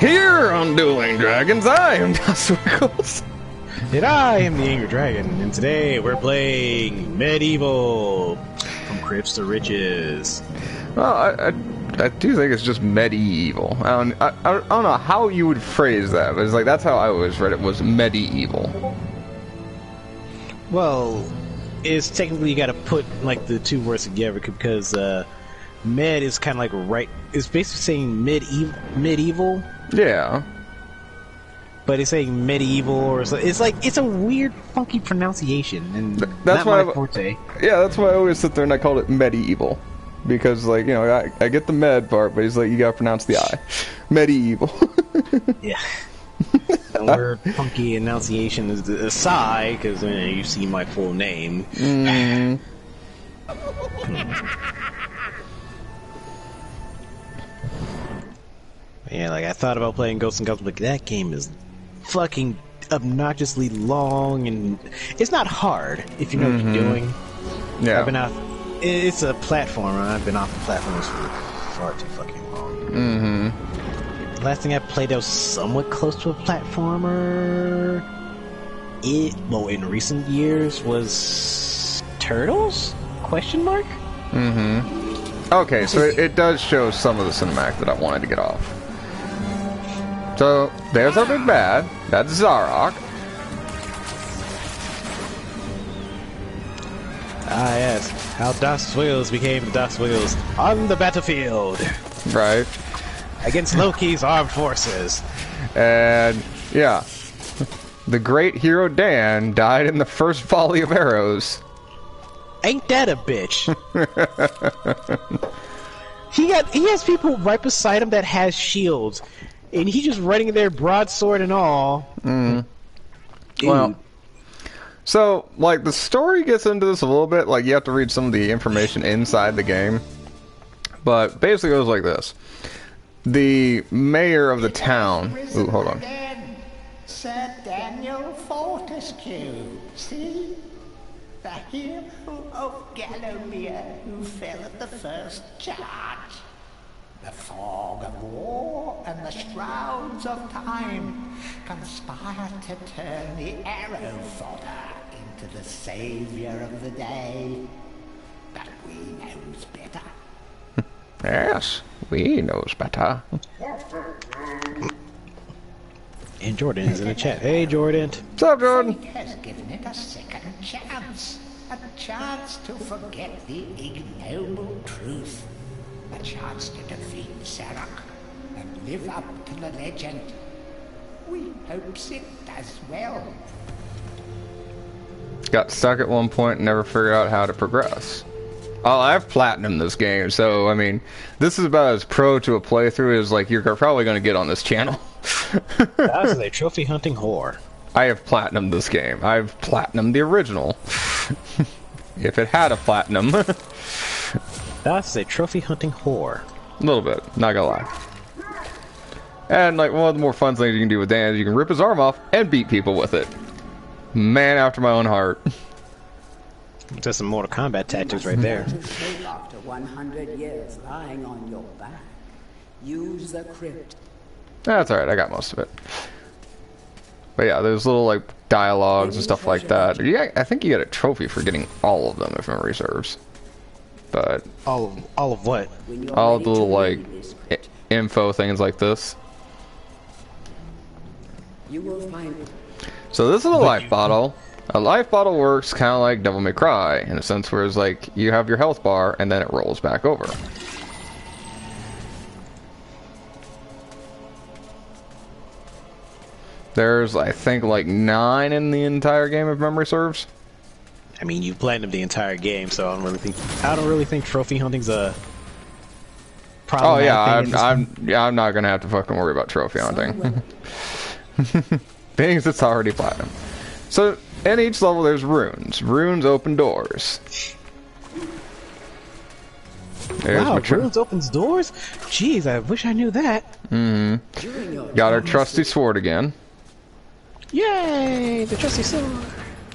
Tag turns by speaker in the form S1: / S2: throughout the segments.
S1: Here on Dueling Dragons, I am Wiggles.
S2: And I am the Angry Dragon, and today we're playing Medievil, from crypts to riches.
S1: Well, I do think it's just medieval. I don't know how you would phrase that, but it's like that's how I always read it, was medieval.
S2: Well, it's technically you got to put like the two words together because med is kind of like right. It's basically saying medieval.
S1: Yeah.
S2: But it's saying medieval, or so. It's like it's a weird, funky pronunciation, and
S1: that's
S2: not my forte.
S1: Yeah, that's why I always sit there and I called it medieval, because like, you know, I get the med part, but he's like, you gotta pronounce the I. Medieval.
S2: Yeah. And weird, funky enunciation is aside, because you see my full name.
S1: Mm.
S2: Yeah, like I thought about playing Ghosts and Goblins, but that game is fucking obnoxiously long, and it's not hard if you know what you're doing.
S1: Yeah.
S2: I've been off. It's a platformer. I've been off the platforms for far too fucking long.
S1: Mm-hmm.
S2: Last thing I played that was somewhat close to a platformer, in recent years, was Turtles? Question mark?
S1: Mm-hmm. Okay, so it does show some of the cinematic that I wanted to get off. So, there's our big bad. That's Zarok.
S2: Ah, yes. How Das Wiggles became Das Wiggles on the battlefield.
S1: Right.
S2: Against Loki's armed forces.
S1: And, yeah. The great hero Dan died in the first volley of arrows.
S2: Ain't that a bitch? He has people right beside him that has shields, and he's just running there broadsword and all.
S1: Mm. Well, so like the story gets into this a little bit. Like you have to read some of the information inside the game, but basically it goes like this: the mayor of the town. Ooh, hold on.
S3: Sir Daniel Fortescue. See? The hero of Gallowmere who fell at the first charge. The fog of war and the shrouds of time conspire to turn the arrow fodder into the saviour of the day. But we knows better.
S1: Yes, we knows better.
S2: And Jordan is in the chat. Hey, Jordan.
S1: What's up, Jordan?
S3: Fate has given it a second chance. A chance to forget the ignoble truth. A chance to defeat Sarok and live up to the legend. We hopes it does well.
S1: Got stuck at one point and never figured out how to progress. Oh, I've platinumed this game, so I mean, this is about as pro to a playthrough as like you're probably going to get on this channel.
S2: That's a trophy hunting whore.
S1: I have platinumed this game. I've platinumed the original. If it had a platinum.
S2: That's a trophy hunting whore.
S1: A little bit, not gonna lie. And like one of the more fun things you can do with Dan is you can rip his arm off and beat people with it. Man after my own heart.
S2: That's some Mortal Kombat tactics right there.
S4: After 100 years lying on your back, use the crypt.
S1: That's alright, I got most of it. But yeah, there's little like dialogues and stuff like that. Yeah, I think you get a trophy for getting all of them if memory serves. But
S2: all of what?
S1: all the little like info things like this.
S4: You will find it.
S1: So this is a life bottle. A life bottle works kind of like Devil May Cry in a sense, where it's like you have your health bar and then it rolls back over. There's, I think, like 9 in the entire game if memory serves.
S2: I mean, you've platinumed the entire game, so I don't really think trophy hunting's a problem.
S1: Oh yeah, I'm not gonna have to fucking worry about trophy hunting. Things it's already platinum. So in each level there's runes. Runes open doors. There's
S2: wow, runes opens doors? Jeez, I wish I knew that.
S1: Mm-hmm. Got our trusty sword again.
S2: Yay! The trusty sword.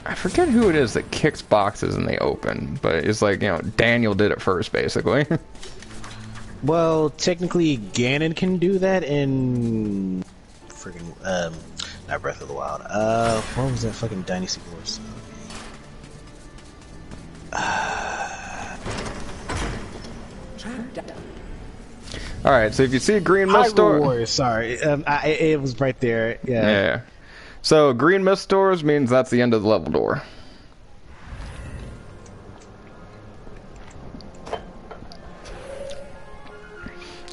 S1: I forget who it is that kicks boxes and they open, but it's like, you know, Daniel did it first, basically.
S2: Well, technically, Ganon can do that in freaking not Breath of the Wild. What was that fucking Dynasty Wars?
S1: Alright, so if you see a green mist door...
S2: Warriors, sorry. It was right there.
S1: Yeah. So, green mist doors means that's the end of the level door.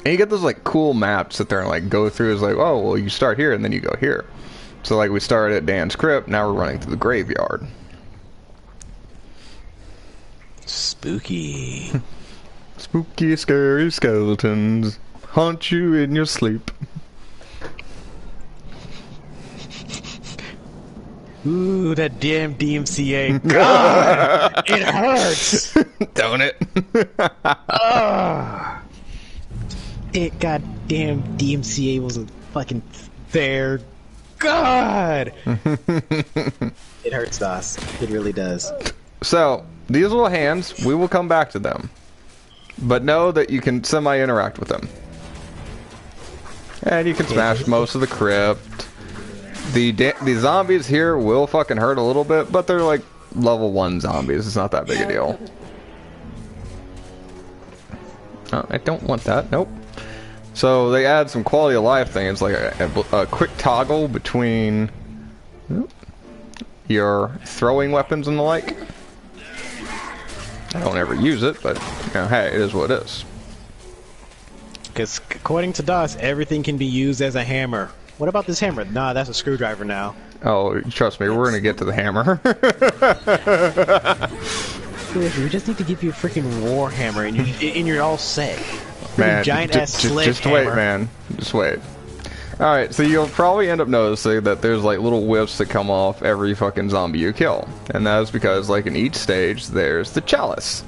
S1: And you get those, like, cool maps that they're, like, go through. It's like, oh, well, you start here and then you go here. So, like, we started at Dan's crypt, now we're running through the graveyard.
S2: Spooky.
S1: Spooky, scary skeletons haunt you in your sleep.
S2: Ooh, that damn DMCA. God! It hurts!
S1: Don't it?
S2: It goddamn DMCA wasn't fucking fair. God! It hurts, DOS. It really does.
S1: So, these little hands, we will come back to them. But know that you can semi-interact with them. And you can smash most of the crypt. The zombies here will fucking hurt a little bit, but they're like level 1 zombies. It's not that big a deal. Oh, I don't want that. Nope. So they add some quality of life things, like a quick toggle between your throwing weapons and the like. I don't ever use it, but you know, hey, it is what it is.
S2: Because according to DOS, everything can be used as a hammer. What about this hammer? Nah, that's a screwdriver now.
S1: Oh, trust me, we're gonna get to the hammer.
S2: We just need to give you a freaking war hammer, and you're all set.
S1: Man,
S2: giant ass sledgehammer.
S1: Just wait, man. Just wait. Alright, so you'll probably end up noticing that there's like little whips that come off every fucking zombie you kill. And that is because, like, in each stage, there's the chalice.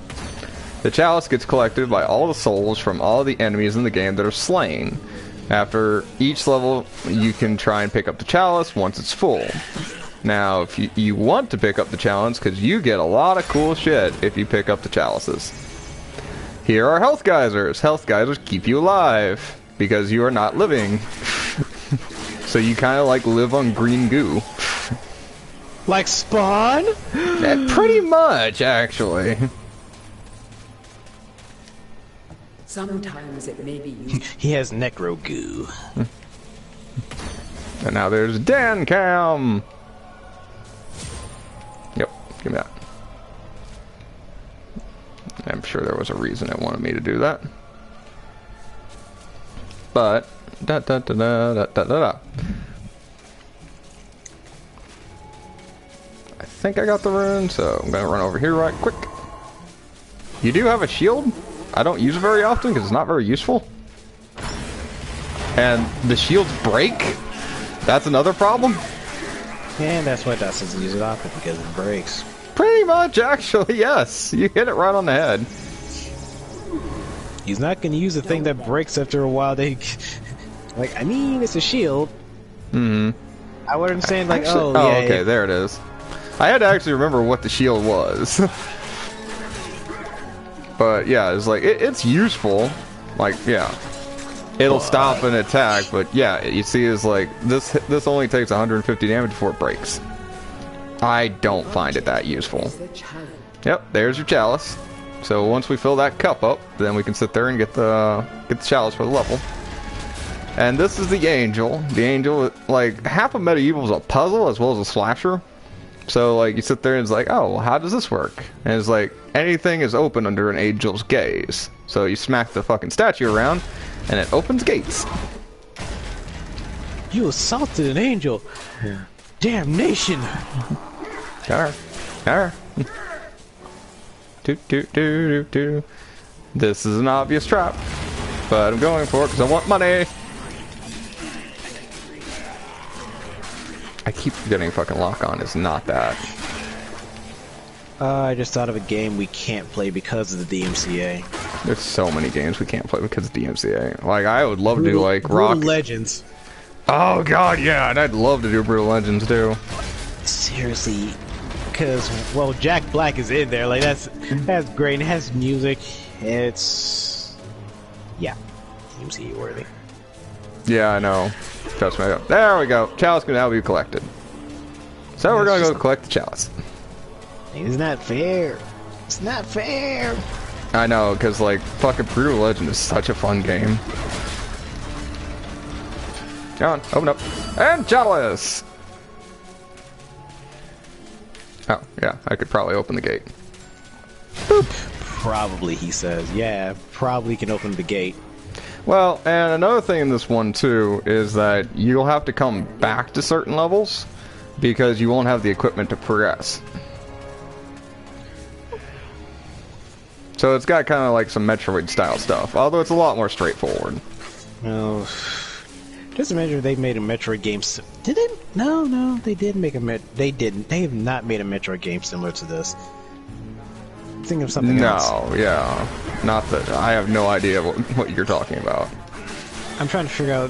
S1: The chalice gets collected by all the souls from all the enemies in the game that are slain. After each level, you can try and pick up the chalice once it's full. Now, if you want to pick up the chalice, because you get a lot of cool shit if you pick up the chalices. Here are health geysers. Health geysers keep you alive, because you are not living. So you kind of like live on green goo.
S2: Like Spawn?
S1: Yeah, pretty much, actually.
S4: Sometimes it may be used.
S2: He has necro goo.
S1: And now there's Dan Cam. Yep, give me that. I'm sure there was a reason it wanted me to do that. But da da da da da da da. I think I got the rune, so I'm gonna run over here right quick. You do have a shield? I don't use it very often because it's not very useful. And the shields break? That's another problem?
S2: And that's why Dust doesn't use it often, because it breaks.
S1: Pretty much, actually, yes. You hit it right on the head.
S2: He's not going to use a thing that breaks after a while. Like, I mean, it's a shield.
S1: Mm-hmm.
S2: I wasn't saying, like,
S1: actually,
S2: yeah,
S1: okay, there it is. I had to actually remember what the shield was. But yeah, it's like it's useful. Like, yeah, it'll stop an attack. But yeah, you see, is like this only takes 150 damage before it breaks. I don't find it that useful. Yep, there's your chalice. So once we fill that cup up, then we can sit there and get the chalice for the level. And this is the angel. The angel, like, half of Medieval is a puzzle as well as a slasher. So, like, you sit there and it's like, oh, well, how does this work? And it's like, anything is open under an angel's gaze. So you smack the fucking statue around, and it opens gates.
S2: You assaulted an angel.
S1: Yeah.
S2: Damnation.
S1: This is an obvious trap, but I'm going for it because I want money. I keep forgetting fucking lock on is not that.
S2: I just thought of a game we can't play because of the DMCA.
S1: There's so many games we can't play because of DMCA. Like, I would love to do like
S2: Brutal
S1: Rock
S2: Legends.
S1: Oh god, yeah, and I'd love to do Brutal Legends too.
S2: Seriously, because well, Jack Black is in there. Like that's great. And it has music. It's Yeah, seems worthy.
S1: Yeah, I know. Trust me. There we go. Chalice can now be collected. So we're gonna go collect the chalice.
S2: It's not fair. It's not fair.
S1: I know, because like fucking Brutal Legend is such a fun game. Come on, open up. And chalice! Oh, yeah, I could probably open the gate. Boop.
S2: Probably, he says. Yeah, probably can open the gate.
S1: Well, and another thing in this one too is that you'll have to come back to certain levels because you won't have the equipment to progress. So it's got kind of like some Metroid style stuff, although it's a lot more straightforward.
S2: No. Just imagine they made a Metroid game. Did they? No, they did make they didn't. They have not made a Metroid game similar to this. Think of something else.
S1: No, yeah. Not that. I have no idea what you're talking about.
S2: I'm trying to figure out.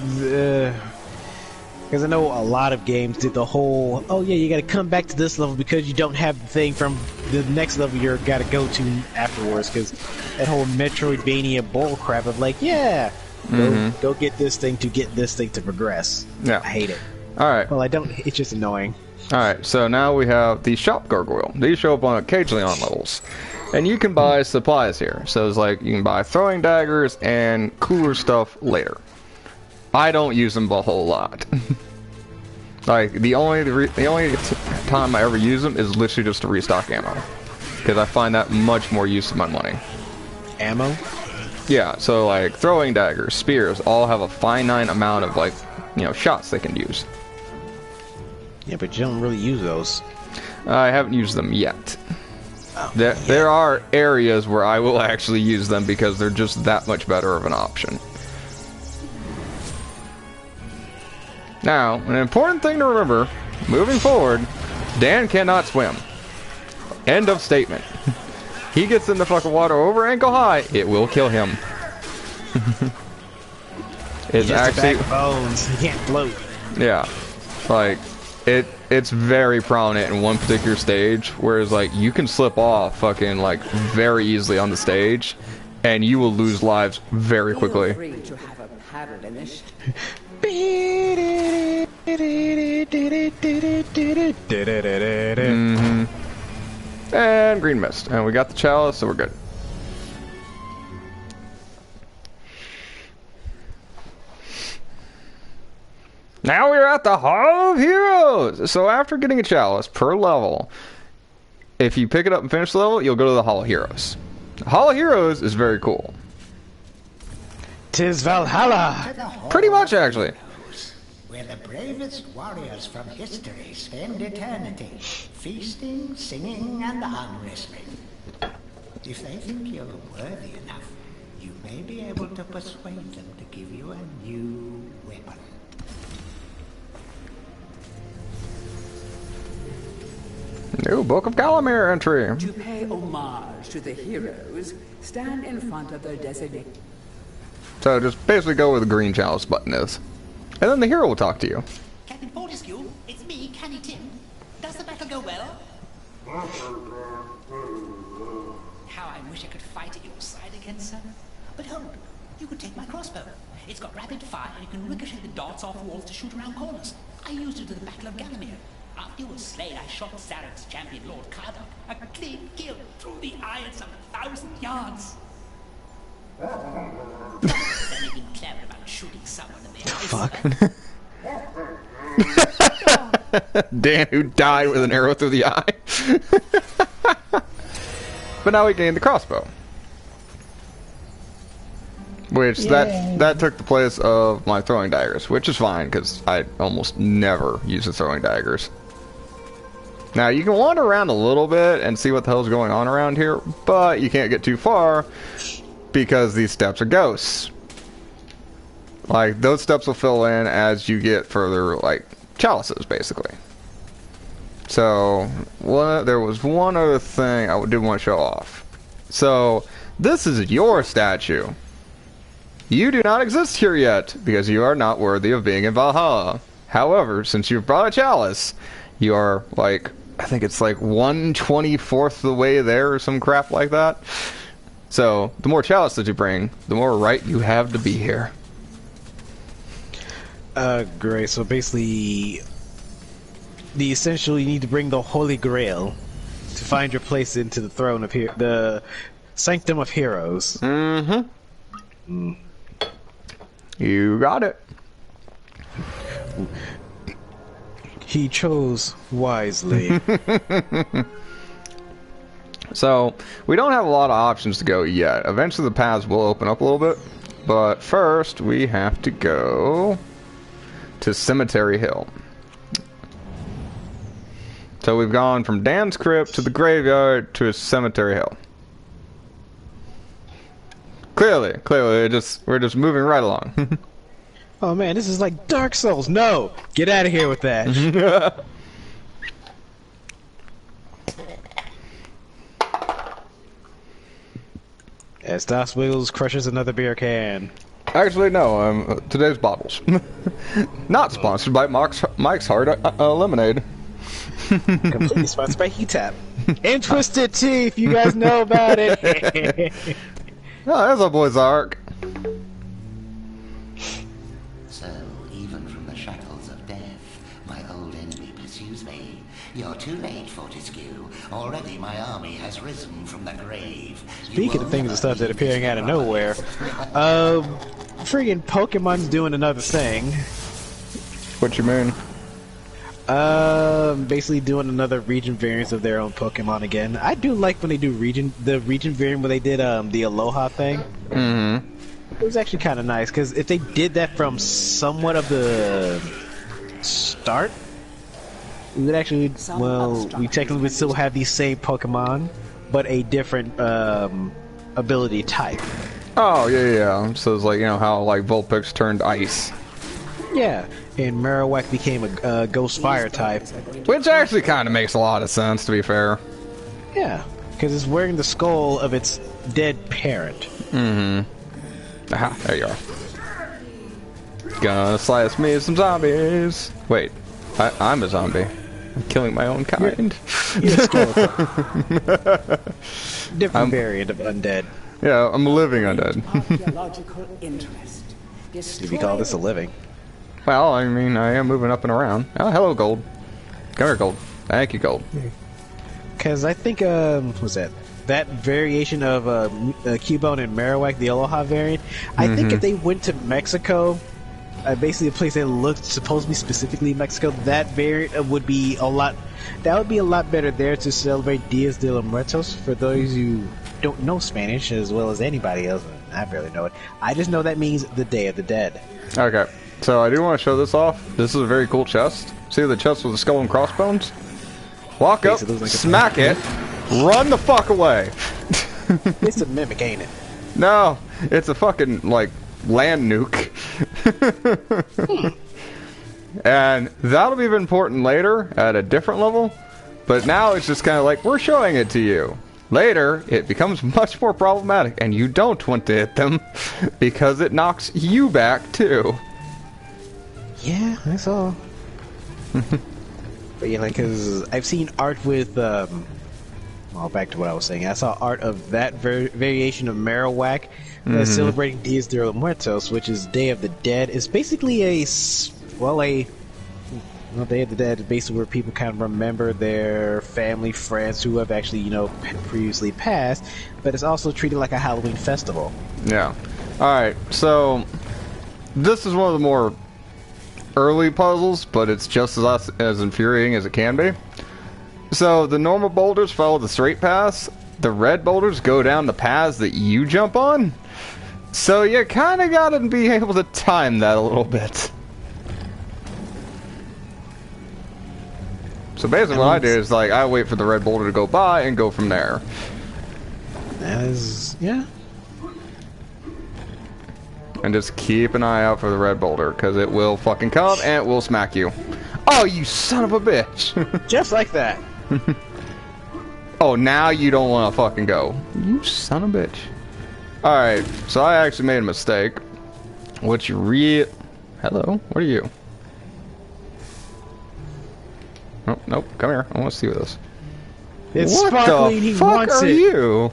S2: Because I know a lot of games did the whole, oh yeah, you gotta come back to this level because you don't have the thing from the next level you're gotta go to afterwards, because that whole Metroidvania bullcrap of like, yeah, go get this thing to progress.
S1: Yeah.
S2: I hate it.
S1: Alright.
S2: Well, I don't, it's just annoying.
S1: Alright, so now we have the shop gargoyle. These show up on occasionally on levels. And you can buy supplies here. So it's like, you can buy throwing daggers and cooler stuff later. I don't use them a whole lot. Like, the only time I ever use them is literally just to restock ammo. Because I find that much more use of my money.
S2: Ammo?
S1: Yeah, so like, throwing daggers, spears, all have a finite amount of like, you know, shots they can use.
S2: Yeah, but you don't really use those.
S1: I haven't used them yet. There are areas where I will actually use them because they're just that much better of an option. Now, an important thing to remember, moving forward, Dan cannot swim. End of statement. He gets in the fucking water over ankle high, it will kill him. It's actually
S2: bones. He can't float.
S1: Yeah, like it's very prominent in one particular stage, whereas like you can slip off fucking like very easily on the stage, and you will lose lives very quickly.
S4: Feel free to have a paddle in it.
S1: And green mist, and we got the chalice, so we're good. Now we're at the Hall of Heroes! So after getting a chalice per level, if you pick it up and finish the level, you'll go to the Hall of Heroes. The Hall of Heroes is very cool.
S2: 'Tis Valhalla!
S1: Pretty much, actually.
S3: Where the bravest warriors from history spend eternity, feasting, singing, and arm wrestling. If they think you're worthy enough, you may be able to persuade them to give you a new weapon.
S1: New Book of Calamir entry.
S4: To pay homage to the heroes, stand in front of their designated.
S1: So just basically go where the green chalice button is. And then the hero will talk to you.
S3: Captain Fortescue, it's me, Canny Tim. Does the battle go well? How I wish I could fight at your side again, sir. But hold, you could take my crossbow. It's got rapid fire and you can ricochet the darts off walls to shoot around corners. I used it at the Battle of Galamir. After you were slain, I shot Zarek's champion, Lord Kardok, a clean kill through the eye at some 1,000 yards. There's anything clever about shooting someone in the eye.
S1: Dan, who died with an arrow through the eye. But now we gained the crossbow. Which, that took the place of my throwing daggers, which is fine, because I almost never use the throwing daggers. Now, you can wander around a little bit and see what the hell's going on around here, but you can't get too far, because these steps are ghosts. Like, those steps will fill in as you get further, like, chalices, basically. So, there was one other thing I did want to show off. So, this is your statue. You do not exist here yet, because you are not worthy of being in Valhalla. However, since you've brought a chalice, you are, like, I think it's like 1/24th the way there, or some crap like that. So, the more chalice that you bring, the more right you have to be here.
S2: Great. So basically, you need to bring the Holy Grail to find your place into the throne of the Sanctum of Heroes.
S1: Mm-hmm. You got it.
S2: He chose wisely.
S1: So, we don't have a lot of options to go yet. Eventually the paths will open up a little bit. But first, we have to go to Cemetery Hill. So we've gone from Dan's Crypt to the graveyard to Cemetery Hill. Clearly, we're just moving right along.
S2: Oh man, this is like Dark Souls. No! Get out of here with that. As Das Wiggles crushes another beer can.
S1: Actually, no, today's bottles. Not sponsored by Mike's Hard Lemonade.
S2: Completely sponsored by Heat Tap. And Twisted Tea, if you guys know about it.
S1: Oh, there's our boy Zark.
S3: So, even from the shackles of death, my old enemy pursues me. You're too late, Fortescue. Already my army has risen from the grave.
S2: Speaking of things and stuff that are appearing out of nowhere, friggin' Pokemon's doing another thing.
S1: What you mean?
S2: Basically doing another region variance of their own Pokemon again. I do like when they do the region variant where they did the Aloha thing.
S1: Mm-hmm.
S2: It was actually kind of nice because if they did that from somewhat of the start, we would actually, we technically would still have these same Pokemon, but a different ability type.
S1: Oh yeah. So it's like, you know how like Vulpix turned ice.
S2: Yeah, and Marowak became a Ghost Fire type.
S1: Which actually kind of makes a lot of sense, to be fair.
S2: Yeah, because it's wearing the skull of its dead parent.
S1: Mm-hmm. Aha, there you are. Gonna slice me some zombies. Wait, I'm a zombie. I'm killing my own kind.
S2: Different variant of undead.
S1: Yeah, I'm a living undead.
S4: Archaeological interest.
S2: If you call this a living.
S1: Well, I mean, I am moving up and around. Oh, hello, Gold. Come here, Gold. Thank you, Gold.
S2: Because I think, what's that? That variation of Cubone and Marowak, the Aloha variant, I think if they went to Mexico, basically a place that looked supposed to be specifically Mexico, that variant would be a lot better there to celebrate Dias de los Muertos. For those who don't know Spanish as well as anybody else, I barely know it. I just know that means the Day of the Dead.
S1: Okay, so I do want to show this off. This is a very cool chest. See the chest with the skull and crossbones? Walk up, smack it, run the fuck away.
S2: It's a mimic, ain't it?
S1: No, it's a fucking, like, land nuke. And that'll be important later at a different level, but now it's just kind of like, we're showing it to you. Later, it becomes much more problematic, and you don't want to hit them because it knocks you back too.
S2: Yeah, I saw. But yeah, like, because I've seen art with, well, back to what I was saying. I saw art of that variation of Marowak celebrating Dias de los Muertos, which is Day of the Dead. It's basically Day of the Dead is basically where people kind of remember their family, friends who have actually, previously passed, but it's also treated like a Halloween festival.
S1: Yeah. Alright, so this is one of the more early puzzles, but it's just as infuriating as it can be. So the normal boulders follow the straight paths. The red boulders go down the paths that you jump on. So you kind of gotta be able to time that a little bit. So basically what I do is, like, I wait for the red boulder to go by and go from there.
S2: That is, yeah.
S1: And just keep an eye out for the red boulder, because it will fucking come and it will smack you. Oh, you son of a bitch!
S2: Just like that.
S1: Oh, now you don't want to fucking go. You son of a bitch. Alright, so I actually made a mistake. What you Hello? What are you? Oh, nope, come here. I want to see this.
S2: It's
S1: what
S2: sparkling,
S1: the fuck are you?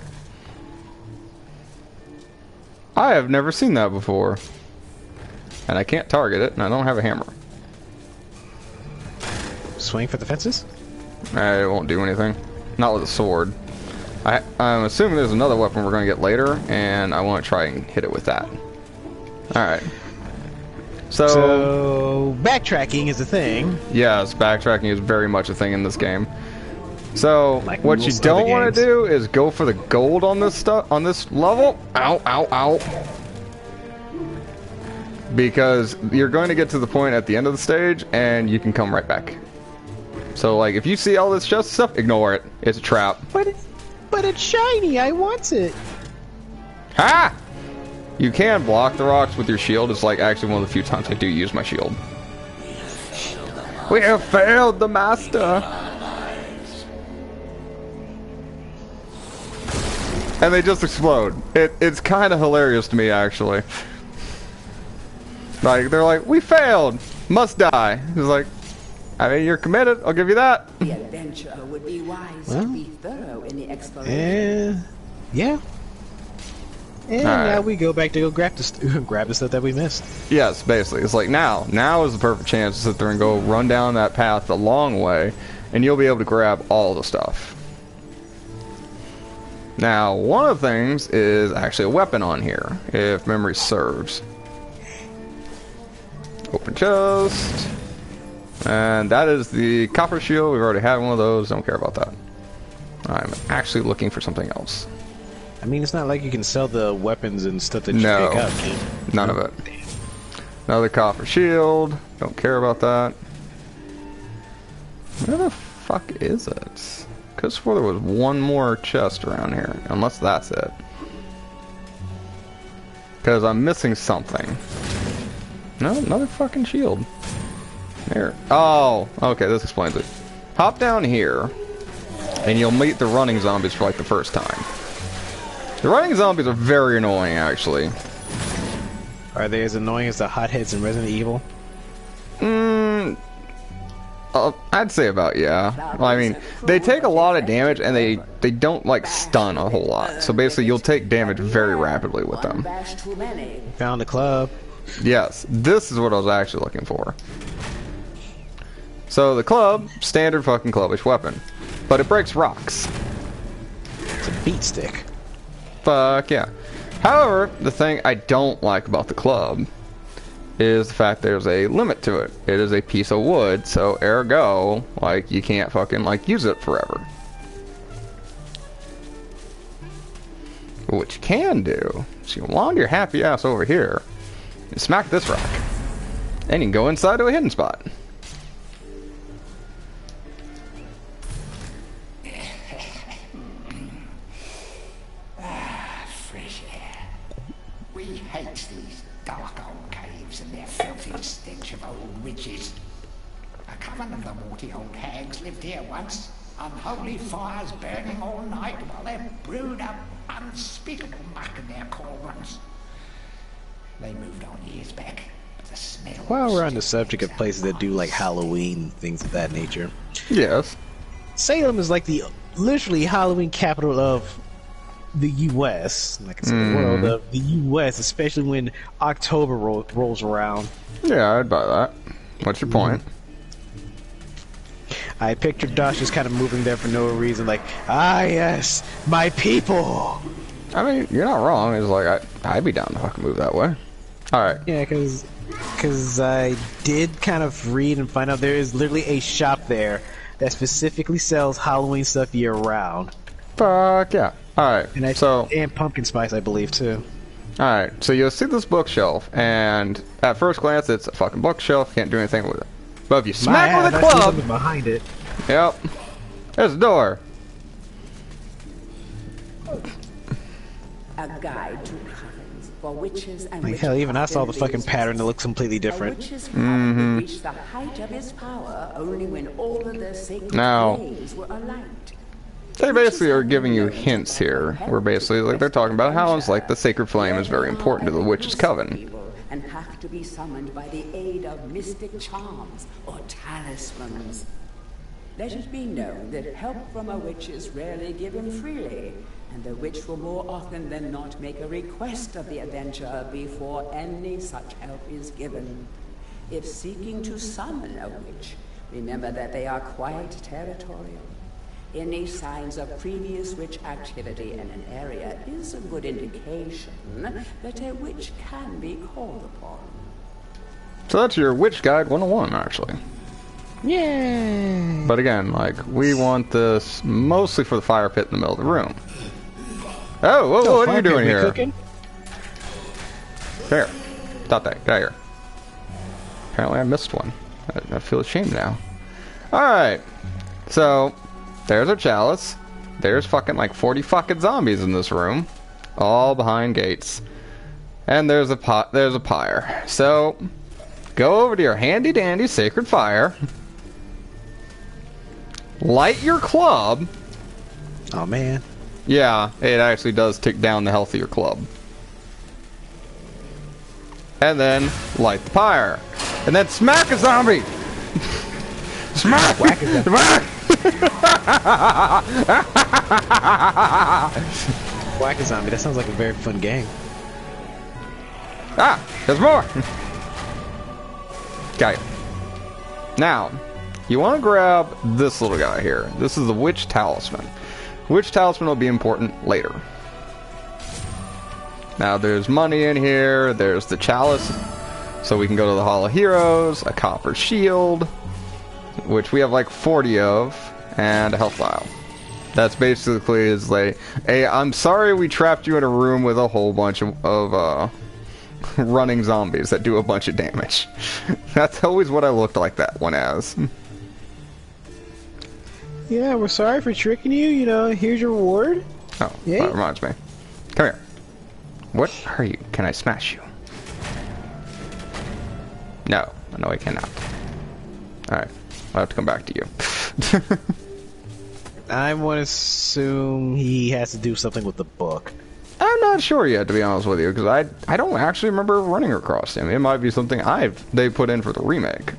S1: I have never seen that before. And I can't target it, and I don't have a hammer.
S2: Swing for the fences?
S1: It won't do anything. Not with a sword. I'm assuming there's another weapon we're going to get later, and I want to try and hit it with that. Alright.
S2: So, backtracking is a thing.
S1: Yes, backtracking is very much a thing in this game. So,
S2: Like
S1: what you
S2: most
S1: don't
S2: other
S1: want to
S2: games.
S1: do is go for the gold on this stuff, on this level. Ow, ow, ow. Because you're going to get to the point at the end of the stage, and you can come right back. So, like, if you see all this chest stuff, ignore it. It's a trap.
S2: But it's shiny. I want it.
S1: Ha! You can block the rocks with your shield. It's like actually one of the few times I do use my shield. We have failed the master. And they just explode. It's kind of hilarious to me, actually. Like, they're like, we failed. Must die. It's like, I mean, you're committed. I'll give you that.
S4: The adventurer would be wise to be thorough in the exploration.
S2: And yeah. And now we go back to go grab the stuff that we missed.
S1: Yes, basically. It's like now is the perfect chance to sit there and go run down that path the long way, and you'll be able to grab all the stuff. Now, one of the things is actually a weapon on here, if memory serves. Open chest. And that is the copper shield. We've already had one of those. Don't care about that. I'm actually looking for something else.
S2: I mean, it's not like you can sell the weapons and stuff that you
S1: No.
S2: pick up, can you?
S1: None of it. Another copper shield. Don't care about that. Where the fuck is it? Could have swore there was one more chest around here. Unless that's it. Because I'm missing something. No, another fucking shield. There. Oh, okay, this explains it. Hop down here, and you'll meet the running zombies for like the first time. The running zombies are very annoying, actually.
S2: Are they as annoying as the hotheads in Resident Evil?
S1: I'd say about, yeah. Well, I mean, they take a lot of damage, and they don't, like, stun a whole lot. So basically, you'll take damage very rapidly with them.
S2: Found the club.
S1: Yes, this is what I was actually looking for. So the club, standard fucking clubbish weapon. But it breaks rocks.
S2: It's a beat stick.
S1: Fuck yeah. However, the thing I don't like about the club is the fact there's a limit to it. It is a piece of wood, so ergo, like, you can't fucking, like, use it forever. What you can do is you wander your happy ass over here and smack this rock. And you can go inside to a hidden spot.
S3: Fresh air. We hate these dark old caves and their filthy stench of old witches. A coven of the warty old hags lived here once. Unholy fires burning all night while they brewed up unspeakable muck in their cauldrons. They moved on years back, but the smell...
S2: While we're on the subject of places that do like Halloween, things of that nature.
S1: Yes.
S2: Salem is like the literally Halloween capital of the U.S. Like I said, the world of the U.S., especially when October rolls around.
S1: Yeah, I'd buy that. What's your point?
S2: I pictured Dash just kind of moving there for no reason, like, ah yes, my people!
S1: I mean, you're not wrong. It's like, I'd be down to fucking move that way. Alright.
S2: Yeah, because I did kind of read and find out there is literally a shop there that specifically sells Halloween stuff year-round.
S1: Fuck yeah. Alright,
S2: and pumpkin spice, I believe, too.
S1: Alright, so you'll see this bookshelf, and at first glance, it's a fucking bookshelf. Can't do anything with it. But if you smack with a club...
S2: behind it.
S1: Yep. There's a door.
S4: A guide to covens for witches and
S2: Like, hell, even I saw the fucking pattern that looks completely different.
S4: Reached the height of his power only when all of their sacred flames were alight.
S1: They basically are giving you hints here, where basically, like, they're talking about how it's like the sacred flame is very important to the witch's coven.
S4: And have to be summoned by the aid of mystic charms or talismans. Let it be known that help from a witch is rarely given freely, and the witch will more often than not make a request of the adventurer before any such help is given. If seeking to summon a witch, remember that they are quite territorial. Any signs of previous witch activity in an area is a good indication that a witch can be called upon.
S1: So that's your Witch Guide 101, actually.
S2: Yay!
S1: But again, like, we want this mostly for the fire pit in the middle of the room. Oh, whoa, what are you doing here?
S2: Cooking?
S1: There. Stop that. Get out here. Apparently I missed one. I feel ashamed now. Alright. So, there's our chalice. There's fucking like 40 fucking zombies in this room. All behind gates. And there's a pyre. So, go over to your handy dandy sacred fire. Light your club.
S2: Oh man.
S1: Yeah, it actually does tick down the health of your club. And then light the pyre. And then smack a zombie! Smack!
S2: Whack a zombie.
S1: Smack!
S2: Whack a zombie. That sounds like a very fun game.
S1: Ah! There's more! Got it. Now, you want to grab this little guy here. This is the Witch Talisman. Witch Talisman will be important later. Now there's money in here, there's the chalice, so we can go to the Hall of Heroes, a copper shield, which we have like 40 of, and a health vial. That's basically is like, hey, I'm sorry we trapped you in a room with a whole bunch of running zombies that do a bunch of damage. That's always what I looked like that one as.
S2: Yeah, we're sorry for tricking you. You know, here's your reward.
S1: Oh,
S2: Yay.
S1: that reminds me. Come here. What are you? Can I smash you? No. No, I cannot. Alright. I'll have to come back to you.
S2: I want to assume he has to do something with the book.
S1: I'm not sure yet, to be honest with you, because I don't actually remember running across him. It might be something they put in for the remake.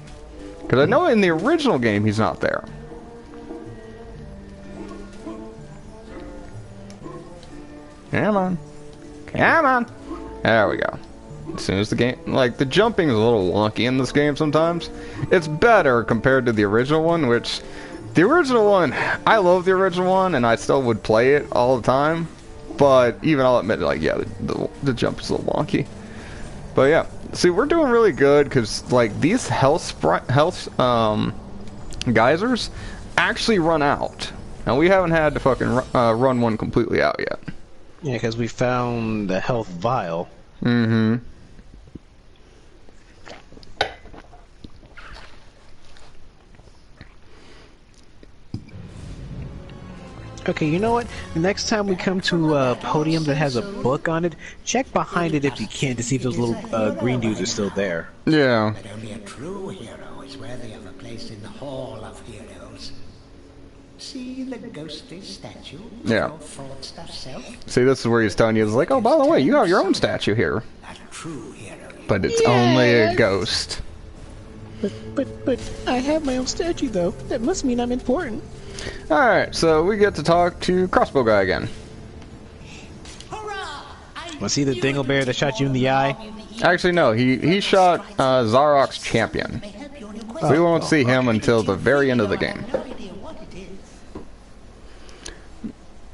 S1: Because I know in the original game he's not there. Come on. Come on. There we go. As soon as the game... Like, the jumping is a little wonky in this game sometimes. It's better compared to the original one, which... The original one... I love the original one, and I still would play it all the time. But even I'll admit, like, yeah, the jump is a little wonky. But yeah. See, we're doing really good, because, like, these geysers actually run out. And we haven't had to fucking run one completely out yet.
S2: Yeah, because we found the health vial.
S1: Mm-hmm.
S2: Okay, you know what? The next time we come to a podium that has a book on it, check behind it if you can to see if those little green dudes are still there.
S1: Yeah.
S3: But only a true hero is worthy of a place in the Hall of Heroes. See the ghostly statue?
S1: Yeah.
S3: Your fraudster self?
S1: See, this is where he's telling you, it's like, oh, by the way, you have your own statue here.
S3: A true hero.
S1: But it's only a ghost.
S2: But I have my own statue, though. That must mean I'm important.
S1: Alright, so we get to talk to Crossbow Guy again.
S2: Was he the dinglebear that shot you in the eye?
S1: Actually, no, he shot Zarok's champion. We won't see him until the very end of the game.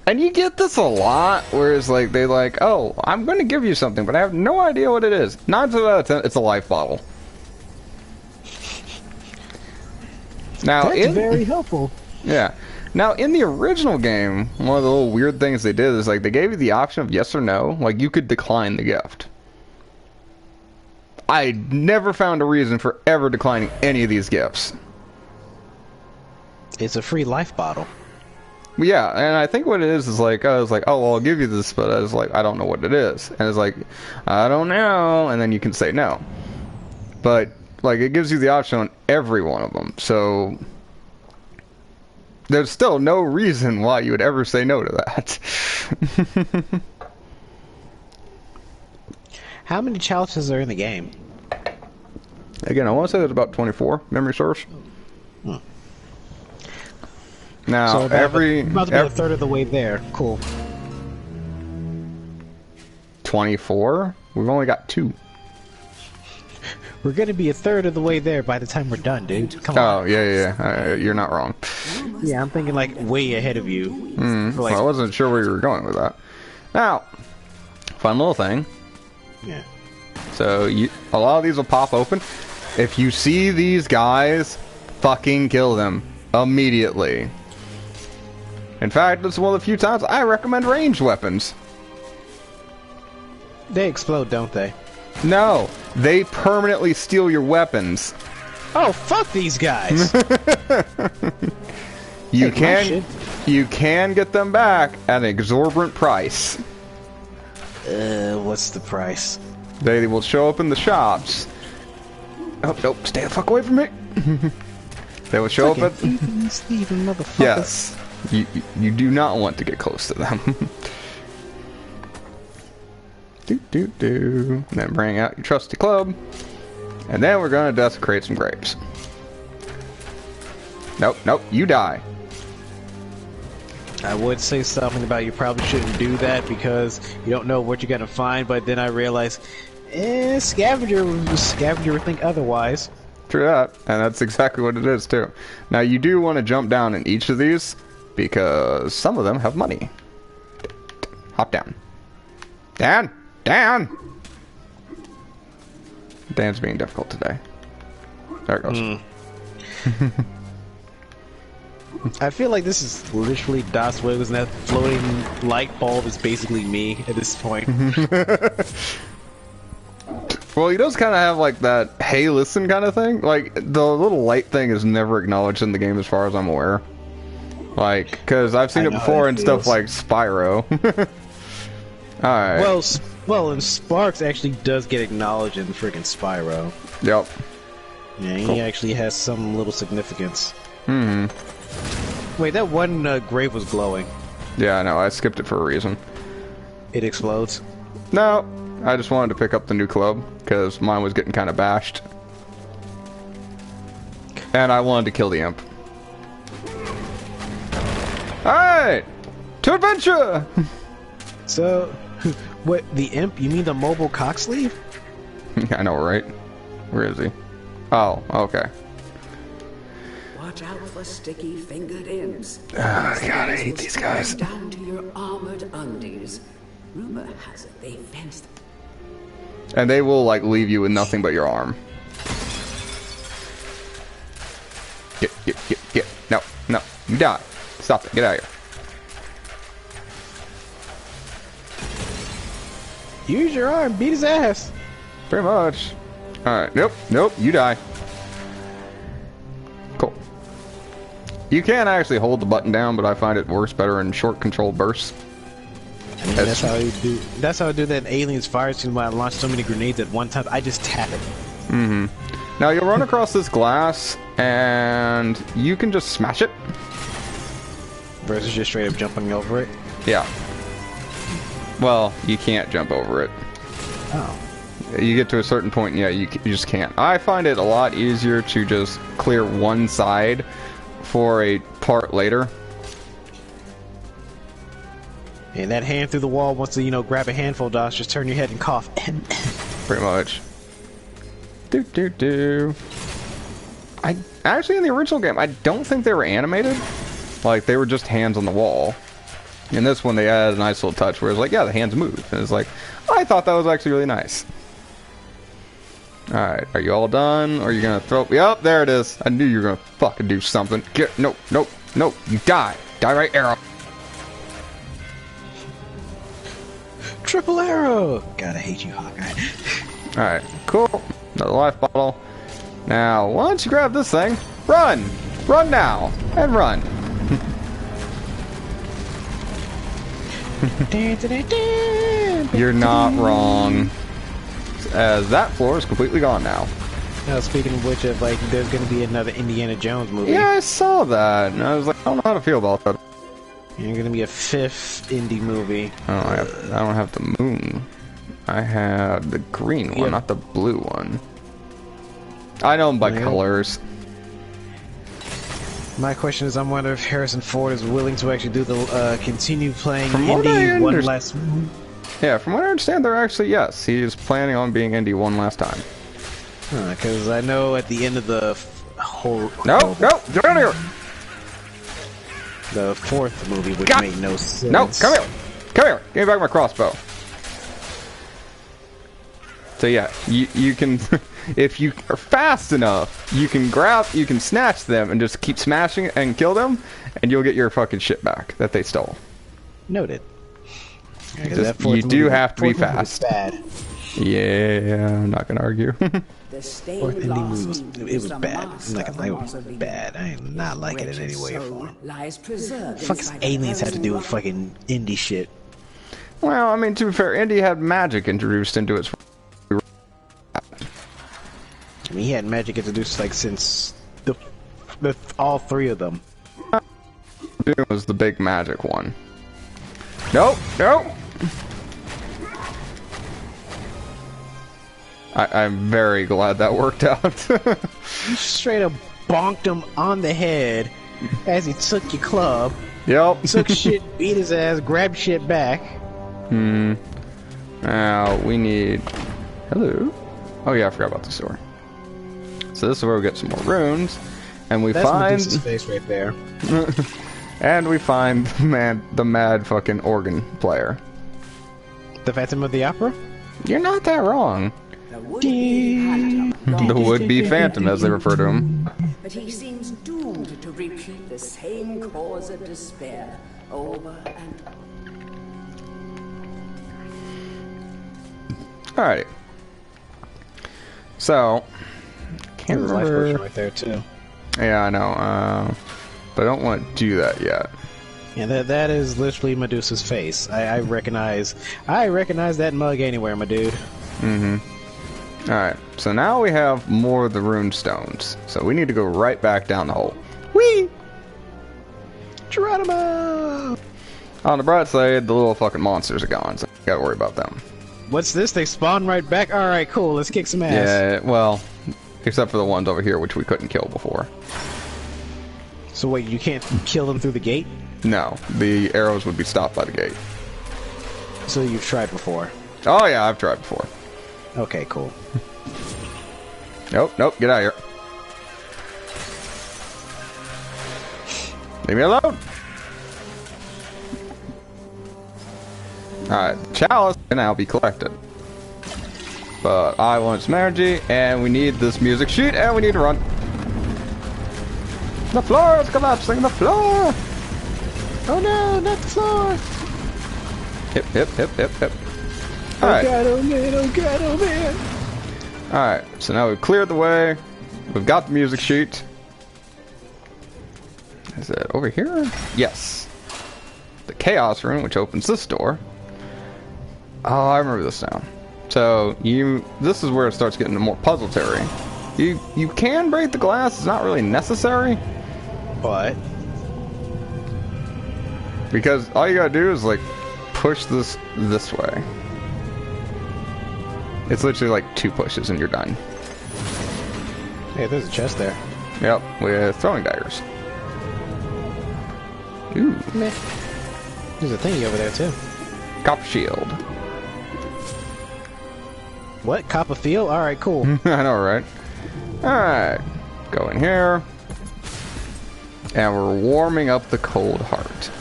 S1: And you get this a lot, whereas like they like, oh, I'm going to give you something, but I have no idea what it is. 9 times out of 10, it's a life bottle. Now,
S2: That's very helpful.
S1: Yeah. Now, in the original game, one of the little weird things they did is like they gave you the option of yes or no. Like you could decline the gift. I never found a reason for ever declining any of these gifts.
S2: It's a free life bottle.
S1: Yeah, and I think what it is like, I was like, oh, well, I'll give you this, but I was like, I don't know what it is. And it's like, I don't know, and then you can say no. But, like, it gives you the option on every one of them, so there's still no reason why you would ever say no to that.
S2: How many chalices are in the game?
S1: Again, I want to say there's about 24, memory serves. Now,
S2: So about to be a third of the way there. Cool.
S1: 24. We've only got 2.
S2: We're gonna be a third of the way there by the time we're done, dude. Come on.
S1: Oh, yeah. You're not wrong.
S2: Yeah, I'm thinking like way ahead of you.
S1: Well, I wasn't sure where you were going with that. Now, fun little thing.
S2: Yeah.
S1: So, a lot of these will pop open. If you see these guys, fucking kill them immediately. In fact, this is one of the few times I recommend ranged weapons.
S2: They explode, don't they?
S1: No, they permanently steal your weapons.
S2: Oh, fuck these guys!
S1: You can get them back at an exorbitant price.
S2: What's the price?
S1: They will show up in the shops. Oh, nope, stay the fuck away from me. They will show up at...
S2: Steven, motherfucker.
S1: Yes. You do not want to get close to them. And then bring out your trusty club. And then we're going to desecrate some grapes. Nope, you die.
S2: I would say something about you probably shouldn't do that because you don't know what you're gonna find, but then I realized, scavenger would think otherwise.
S1: True that, and that's exactly what it is too. Now you do want to jump down in each of these because some of them have money. Hop down. Dan! Dan's being difficult today. There it goes.
S2: I feel like this is literally Das Wiggles, and that floating light bulb is basically me at this point.
S1: Well, he does kind of have like that, hey, listen kind of thing. Like, the little light thing is never acknowledged in the game as far as I'm aware. Like, because I've seen it before in stuff like Spyro. Alright.
S2: Well, and Sparks actually does get acknowledged in freaking Spyro.
S1: Yep.
S2: Yeah, he actually has some little significance.
S1: Mm-hmm.
S2: Wait, that one grave was glowing.
S1: Yeah, I know. I skipped it for a reason.
S2: It explodes?
S1: No. I just wanted to pick up the new club, because mine was getting kind of bashed. And I wanted to kill the imp. Alright! To adventure!
S2: So, what, the imp? You mean the mobile cock sleeve?
S1: I know, right? Where is he? Oh, okay.
S4: Watch out for sticky-fingered imps.
S1: Oh, God, I hate these guys.
S4: Down to your armored undies. Rumor has it they fenced.
S1: And they will, like, leave you with nothing but your arm. Get. No. You die. Stop it. Get out of
S2: here. Use your arm. Beat his ass.
S1: Pretty much. Alright. Nope. You die. Cool. You can actually hold the button down, but I find it works better in short control bursts.
S2: I mean, that's how you do. That's how I do that in Aliens fire scene when I launch so many grenades at one time. I just tap it.
S1: Mm-hmm. Now you'll run across this glass, and you can just smash it.
S2: Versus just straight up jumping over it.
S1: Yeah. Well, you can't jump over it.
S2: Oh.
S1: You get to a certain point, and yeah, you just can't. I find it a lot easier to just clear one side for a part later.
S2: And that hand through the wall wants to, grab a handful of dots, just turn your head and cough.
S1: Pretty much. I actually, in the original game, I don't think they were animated. Like, they were just hands on the wall. In this one, they added a nice little touch where it's like, yeah, the hands move. And it's like, I thought that was actually really nice. Alright, are you all done? Or are you gonna throw... Yep, there it is. I knew you were gonna fucking do something. Nope. You die. Die right arrow.
S2: Triple arrow! God, I hate you, Hawkeye.
S1: Alright, cool. Another life bottle. Now, once you grab this thing, run! Run now! And run! You're not wrong. As that floor is completely gone now.
S2: Now, speaking of which, there's gonna be another Indiana Jones movie.
S1: Yeah, I saw that, and I was like, I don't know how to feel about that.
S2: You're gonna be a 5th indie movie.
S1: Oh, I don't have the moon. I have the green one, not the blue one. I know them by colors.
S2: My question is, I wonder if Harrison Ford is willing to actually do the continue playing indie one last.
S1: Yeah, from what I understand, they're actually, yes, he is planning on being Indy one last time.
S2: Because I know at the end of the whole...
S1: No, get out of here!
S2: The fourth movie, which made no sense.
S1: No, come here! Come here! Give me back my crossbow. So yeah, you can, if you are fast enough, you can snatch them and just keep smashing and kill them, and you'll get your fucking shit back that they stole.
S2: Noted.
S1: You do have to be fast.
S2: Bad.
S1: Yeah, I'm not gonna argue.
S4: The stained glass
S2: it was bad. I'm not gonna lie, it was bad. I am not liking it in any way or form.
S4: Lies preserved
S2: Fuck's aliens have to do with fucking indie shit.
S1: Well, I mean, to be fair, Indy had magic introduced into its.
S2: I mean, he had magic introduced like since the all three of them.
S1: Doom was the big magic one. Nope, nope. I'm very glad that worked out.
S2: You straight up bonked him on the head as he took your club.
S1: Yep.
S2: Took shit, beat his ass, grabbed shit back.
S1: Now we need. Hello. Oh yeah, I forgot about the store. So this is where we get some more runes, and we find
S2: Medusa's face right there.
S1: and we find the mad fucking organ player.
S2: The Phantom of the Opera?
S1: You're not that wrong. The would-be phantom, as they refer to him.
S4: But he seems doomed to repeat the same cause of despair over and over.
S1: Alright. So, can't
S2: There's a life
S1: remember.
S2: potion right there too.
S1: Yeah, I know. But I don't want to do that yet.
S2: Yeah, that is literally Medusa's face. I recognize that mug anywhere, my dude.
S1: Alright, so now we have more of the rune stones. So we need to go right back down the hole. Whee!
S2: Geronimo!
S1: On the bright side, the little fucking monsters are gone, so you gotta worry about them.
S2: What's this? They spawn right back? Alright, cool, let's kick some ass.
S1: Yeah, well, except for the ones over here, which we couldn't kill before.
S2: So wait, you can't kill them through the gate?
S1: No, the arrows would be stopped by the gate.
S2: So you've tried before?
S1: Oh yeah, I've tried before.
S2: Okay, cool.
S1: Nope, get out of here. Leave me alone. Alright, chalice can now be collected. But I want some energy, and we need this music sheet, and we need to run. The floor is collapsing, the floor!
S2: Oh no, not the floor!
S1: Hip. Alright.
S2: Oh god, oh man!
S1: Alright, so now we've cleared the way. We've got the music sheet. Is it over here? Yes. The Chaos Room, which opens this door. Oh, I remember this now. So, this is where it starts getting more puzzle terrain. You can break the glass, it's not really necessary.
S2: But
S1: because all you gotta do is, like, push this way. It's literally like 2 pushes and you're done.
S2: hey, there's a chest there.
S1: Yep, with throwing daggers. Ooh.
S2: Meh. There's a thingy over there too.
S1: Copper shield.
S2: What? Copper field? Alright, cool.
S1: I know, right? Alright. Go in here. And we're warming up the cold heart.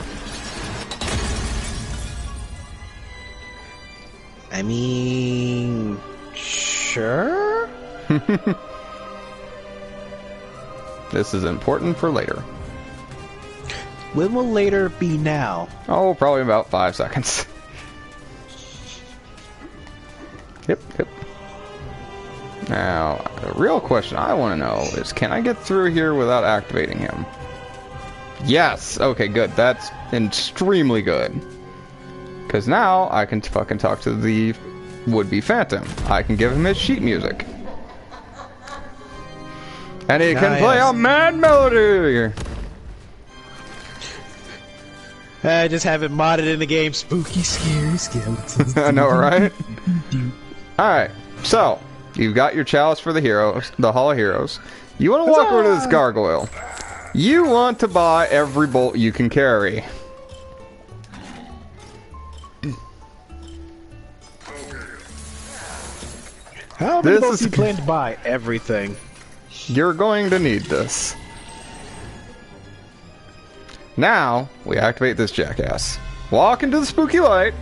S2: I mean, sure?
S1: This is important for later.
S2: When will later be now?
S1: Oh, probably about 5 seconds. Yep. Now, the real question I want to know is, can I get through here without activating him? Yes! Okay, good. That's extremely good. Because now I can fucking talk to the would-be phantom. I can give him his sheet music. And he can play a mad melody!
S2: I just have it modded in the game. Spooky, scary skeletons.
S1: I know, right? Alright, so, you've got your chalice for the heroes, the Hall of Heroes. You want to walk over to this gargoyle. You want to buy every bolt you can carry.
S2: How many votes do you plan to buy? Everything.
S1: You're going to need this. Now, we activate this jackass. Walk into the spooky light.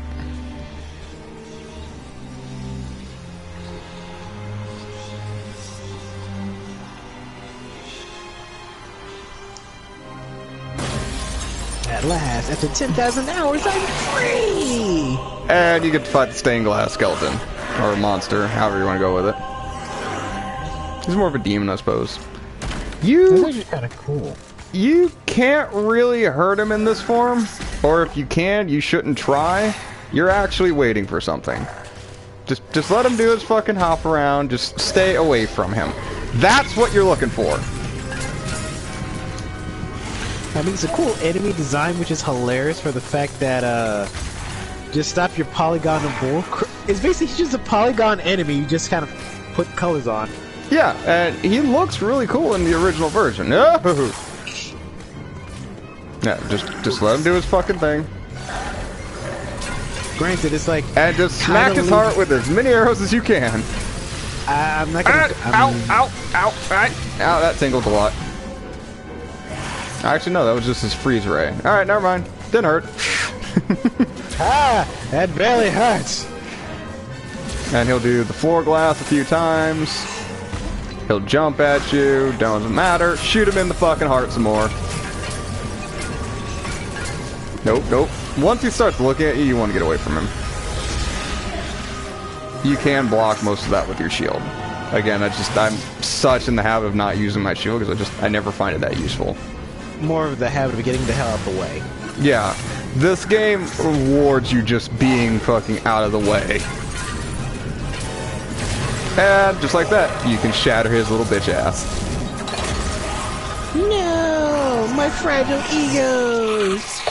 S2: At last, after 10,000 hours, I'm free!
S1: And you get to fight the stained glass skeleton. Or monster, however you want to go with it. He's more of a demon, I suppose.
S2: That's actually kind of cool.
S1: You can't really hurt him in this form. Or if you can, you shouldn't try. You're actually waiting for something. Just let him do his fucking hop around. Just stay away from him. That's what you're looking for.
S2: I mean, it's a cool enemy design, which is hilarious for the fact that, just stop your polygon of bull. It's basically just a polygon enemy you just kind of put colors on.
S1: Yeah, and he looks really cool in the original version. No! Yeah, just let him do his fucking thing.
S2: Granted, it's like...
S1: And just smack his heart with as many arrows as you can.
S2: I'm not gonna...
S1: Ow! Ow, that tingled a lot. Actually, no, that was just his freeze ray. Alright, never mind. Didn't hurt.
S2: That barely hurts.
S1: And he'll do the floor glass a few times. He'll jump at you. Doesn't matter. Shoot him in the fucking heart some more. Nope. Once he starts looking at you, you want to get away from him. You can block most of that with your shield. Again, I'm such in the habit of not using my shield because I never find it that useful.
S2: More of the habit of getting the hell out of the way.
S1: Yeah, this game rewards you just being fucking out of the way. And just like that, you can shatter his little bitch ass.
S2: No, my fragile egos.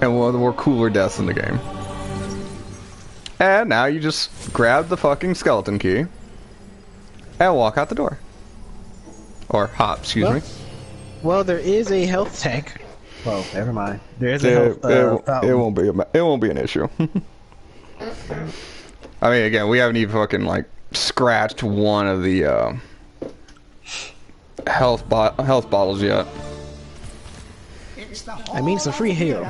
S1: And one of the more cooler deaths in the game. And now you just grab the fucking skeleton key and walk out the door. Or hop, excuse me.
S2: Well, there is a health tank. Well, never mind. There is a health
S1: it won't be an issue. I mean, again, we haven't even fucking like scratched one of the health bottles yet.
S2: I mean, it's a free heal.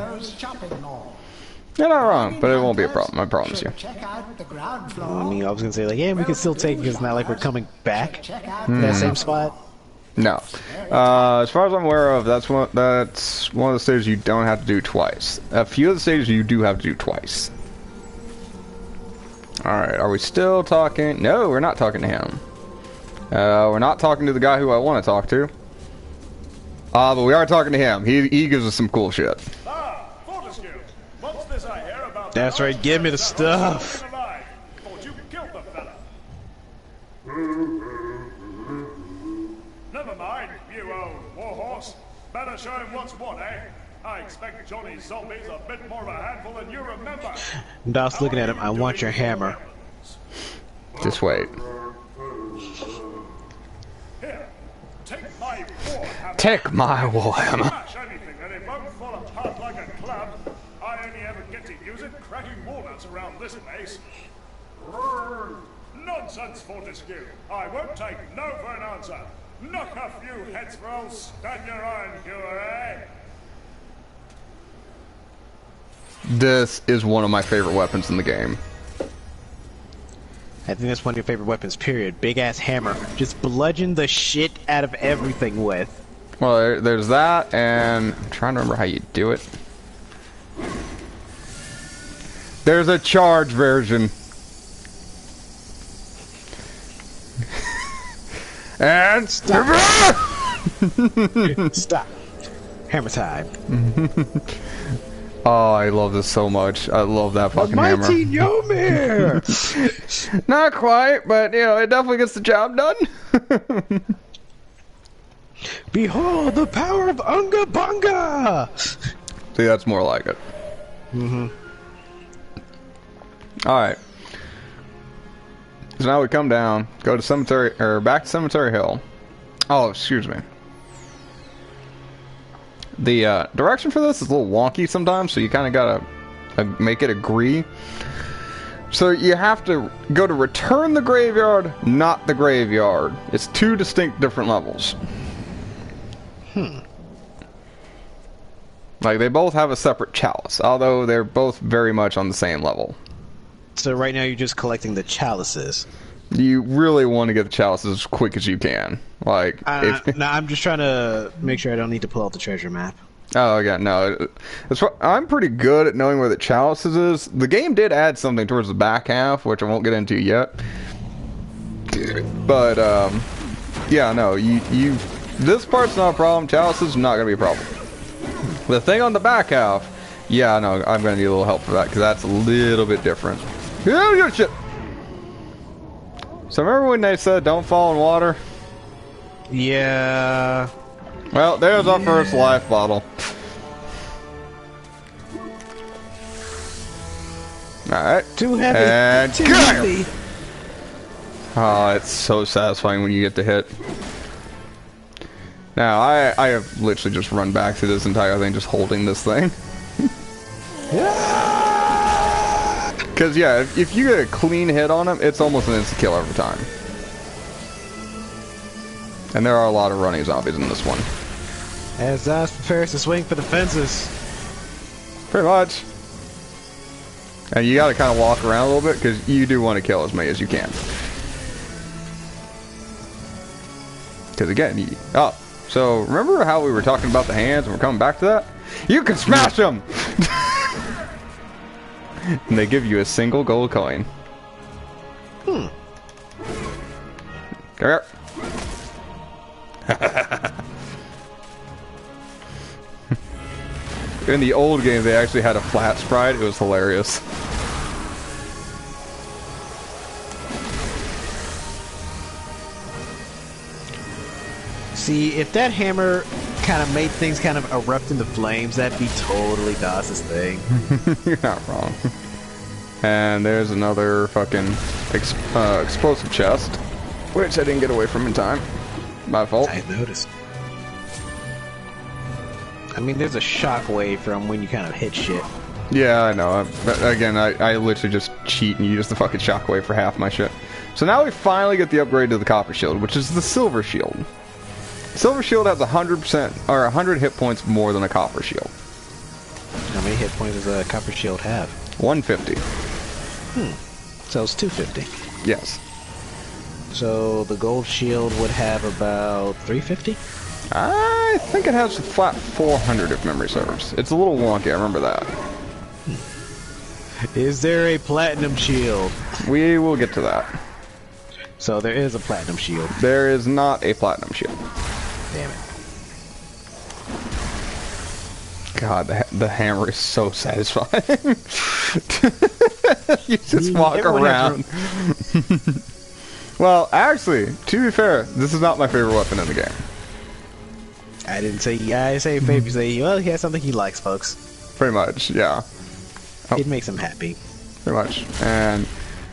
S1: You're not wrong, but it won't be a problem. I promise you.
S2: I mean, I was gonna say like, yeah, we can still take it because it's not like we're coming back to that same spot.
S1: No. As far as I'm aware of, that's one of the stages you don't have to do twice. A few of the stages you do have to do twice. Alright, are we still talking? No, we're not talking to him. We're not talking to the guy who I want to talk to. But we are talking to him. He gives us some cool shit.
S2: That's right, give me the stuff.
S5: Never mind, you old warhorse. Better show him what's what, eh? I expect Johnny's zombies a bit more of a handful than you remember.
S2: Daw's looking at him. I want your hammer.
S1: Just wait.
S5: Here, take my warhammer.
S1: Take my warhammer.
S5: Smash anything and it won't fall apart like a club. I only ever get to use it cracking walnuts around this place. Nonsense, Fortescue. I won't take no for an answer. Knock a few heads for old Stan your iron cure, eh?
S1: This is one of my favorite weapons in the game.
S2: I think that's one of your favorite weapons, period. Big ass hammer. Just bludgeon the shit out of everything with.
S1: Well, there's that, and I'm trying to remember how you do it. There's a charge version. And
S2: stop. Stop. Hammer time.
S1: Oh, I love this so much. I love that fucking hammer.
S2: Mighty Yomir!
S1: Not quite, but you know, it definitely gets the job done.
S2: Behold the power of Unga Bunga!
S1: See, that's more like it. Alright. So now we come down, go to Cemetery, or back to Cemetery Hill. Oh, excuse me. The direction for this is a little wonky sometimes, so you kind of gotta make it agree. So you have to go to return the graveyard, not the graveyard. It's two distinct different levels. Like, they both have a separate chalice, although they're both very much on the same level.
S2: So right now you're just collecting the chalices.
S1: You really want to get the chalices as quick as you can. Like,
S2: no, I'm just trying to make sure I don't need to pull out the treasure map.
S1: Oh, yeah, no. I'm pretty good at knowing where the chalices is. The game did add something towards the back half, which I won't get into yet. But, yeah, no, this part's not a problem. Chalices is not going to be a problem. The thing on the back half, yeah, no, I'm going to need a little help for that, because that's a little bit different. Oh, shit! So remember when they said don't fall in water?
S2: Yeah.
S1: Well, there's our first life bottle. Alright.
S2: Too heavy.
S1: And
S2: Too heavy.
S1: Oh, it's so satisfying when you get the hit. Now, I have literally just run back through this entire thing just holding this thing. Because, yeah, if you get a clean hit on him, it's almost an instant kill every time. And there are a lot of running zombies in this one.
S2: As Zaz prepares to swing for the fences.
S1: Pretty much. And you gotta kind of walk around a little bit, because you do want to kill as many as you can. Because again, oh, so remember how we were talking about the hands and we're coming back to that? You can smash them! And they give you a single gold coin. Come here. In the old game, they actually had a flat sprite. It was hilarious.
S2: See, if that hammer kind of made things kind of erupt into flames, that'd be totally DOS's thing.
S1: You're not wrong. And there's another fucking explosive chest, which I didn't get away from in time. My fault.
S2: I noticed. I mean, there's a shockwave from when you kind of hit shit.
S1: Yeah, I know. But again, I literally just cheat and use the fucking shockwave for half my shit. So now we finally get the upgrade to the copper shield, which is the silver shield. Silver shield has 100% or 100 hit points more than a copper shield.
S2: How many hit points does a copper shield have?
S1: 150.
S2: So it's 250.
S1: Yes.
S2: So the gold shield would have about 350?
S1: I think it has a flat 400 if memory serves. It's a little wonky, I remember that.
S2: Is there a platinum shield?
S1: We will get to that.
S2: So there is a platinum shield.
S1: There is not a platinum shield.
S2: Damn it.
S1: God, the hammer is so satisfying. You just walk around. Well, actually, to be fair, this is not my favorite weapon in the game.
S2: I didn't say favorite. Say, well, he has something he likes, folks.
S1: Pretty much, yeah.
S2: It makes him happy.
S1: Pretty much. And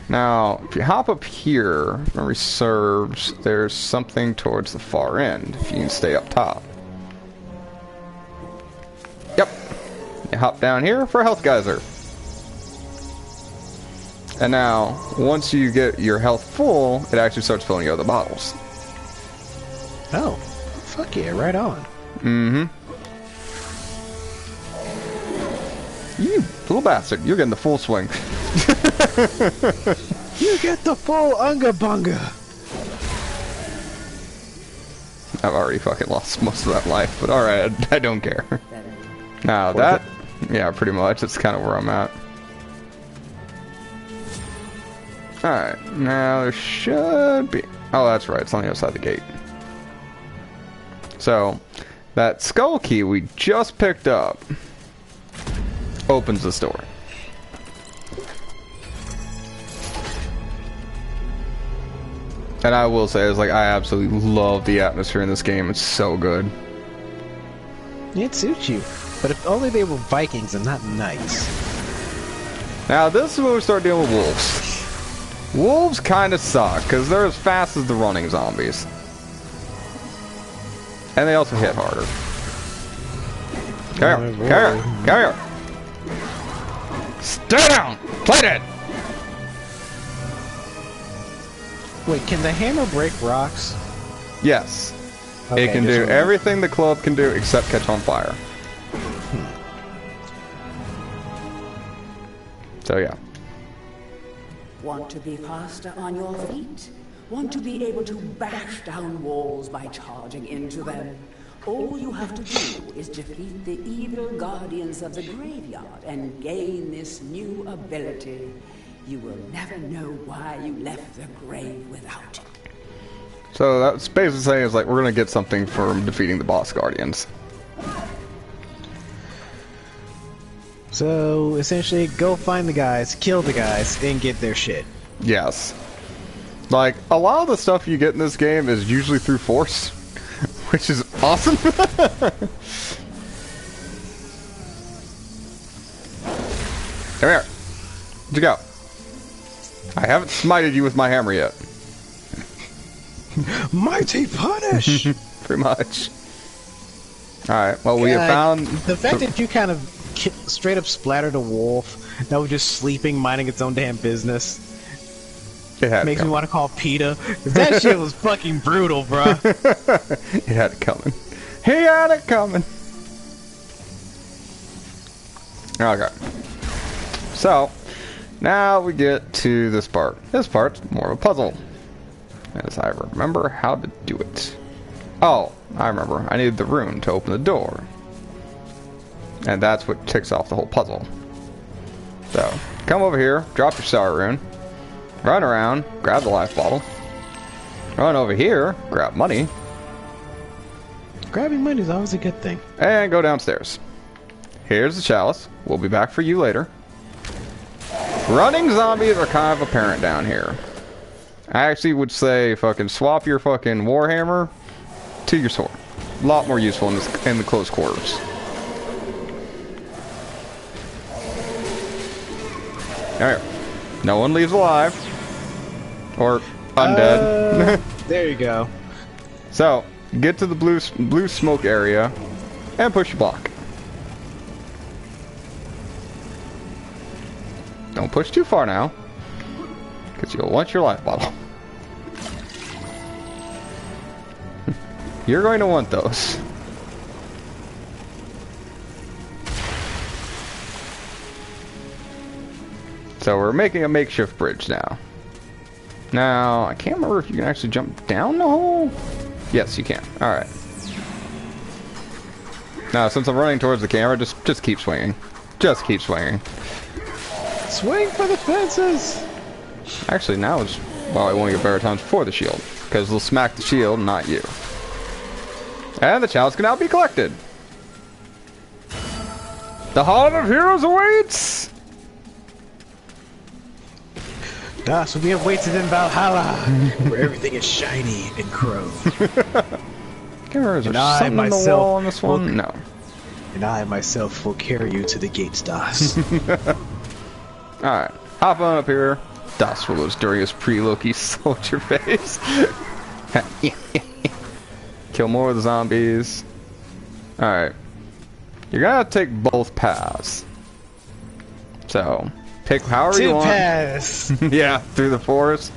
S1: now, if you hop up here, memory serves, there's something towards the far end, if you can stay up top. Yep. You hop down here for a health geyser. And now, once you get your health full, it actually starts filling you other bottles.
S2: Oh. Fuck yeah, right on.
S1: Mm-hmm. You little bastard, you're getting the full swing.
S2: You get the full unga bunga.
S1: I've already fucking lost most of that life, but alright, I don't care. Now that, yeah, pretty much, that's kind of where I'm at. Alright, now there should be, oh that's right, it's on the other side of the gate. So, that skull key we just picked up opens this door. And I will say, it's like, I absolutely love the atmosphere in this game. It's so good.
S2: It suits you. But if only they were Vikings and not knights.
S1: Now, this is where we start dealing with wolves. Wolves kind of suck, because they're as fast as the running zombies. And they also hit harder. Come here, come here, come here. Stay down! Play dead!
S2: Wait, can the hammer break rocks?
S1: Yes.
S2: Okay,
S1: It can do everything the club can do except catch on fire. So yeah.
S4: Want to be faster on your feet? Want to be able to bash down walls by charging into them? All you have to do is defeat the evil guardians of the graveyard and gain this new ability. You will never know why you left the grave without it.
S1: So that's basically saying is like we're gonna get something from defeating the boss guardians.
S2: So essentially, go find the guys, kill the guys, and get their shit.
S1: Yes. Like a lot of the stuff you get in this game is usually through force, which is awesome. Come here. Where'd you go? I haven't smited you with my hammer yet.
S2: Mighty punish!
S1: Pretty much. Alright, well, we have found...
S2: The fact that you kind of straight up splattered a wolf that was just sleeping, minding its own damn business, makes me want to call PETA. That shit was fucking brutal, bruh.
S1: He had it coming. He had it coming. Okay. So, now we get to this part. This part's more of a puzzle. As I remember how to do it. Oh, I remember. I needed the rune to open the door. And that's what ticks off the whole puzzle. So, come over here, drop your star rune, run around, grab the life bottle, run over here, grab money.
S2: Grabbing money is always a good thing.
S1: And go downstairs. Here's the chalice. We'll be back for you later. Running zombies are kind of apparent down here. I actually would say fucking swap your fucking warhammer to your sword. A lot more useful in the close quarters. Alright. No one leaves alive. Or undead.
S2: There you go.
S1: So, get to the blue smoke area and push your block. Don't push too far now, because you'll want your life bottle. You're going to want those. So we're making a makeshift bridge now. Now, I can't remember if you can actually jump down the hole. Yes, you can. Alright. Now, since I'm running towards the camera, just keep swinging. Just keep swinging.
S2: Swing for the fences!
S1: Actually, now is probably one of your better times for the shield, because they'll smack the shield, not you. And the chalice can now be collected. The Hall of Heroes awaits!
S2: Thus, we have waited in Valhalla, where everything is shiny and crow.
S1: Is there something on the wall on this one? No.
S2: And I myself will carry you to the gates, Das.
S1: Alright, hop on up here. Das Rules during his pre-Loki soldier phase. Kill more of the zombies. Alright. You're gonna take both paths. So, pick however you want.
S2: Paths!
S1: Yeah, through the forest.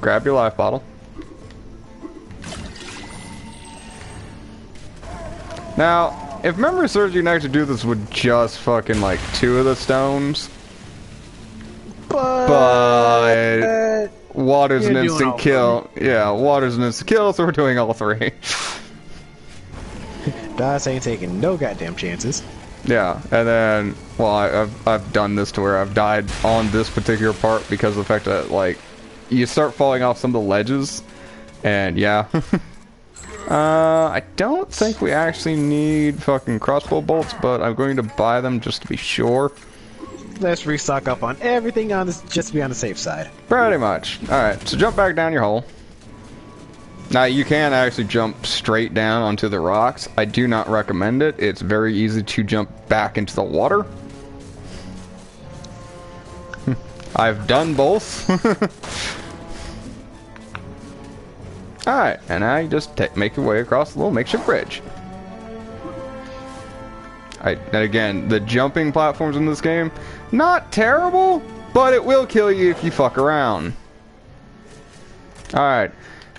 S1: Grab your life bottle. Now, if memory serves, you can actually do this with just fucking like 2 of the stones. But water's an instant kill. Yeah, water's an instant kill, so we're doing all 3.
S2: Das ain't taking no goddamn chances.
S1: Yeah, and then, well, I've done this to where I've died on this particular part because of the fact that, like, you start falling off some of the ledges, and yeah. I don't think we actually need fucking crossbow bolts, but I'm going to buy them just to be sure.
S2: Let's restock up on everything on this, just to be on the safe side.
S1: Pretty much. Alright, so jump back down your hole. Now, you can actually jump straight down onto the rocks. I do not recommend it. It's very easy to jump back into the water. I've done both. Alright, and now you just make your way across the little makeshift bridge. And again, the jumping platforms in this game, not terrible, but it will kill you if you fuck around. Alright,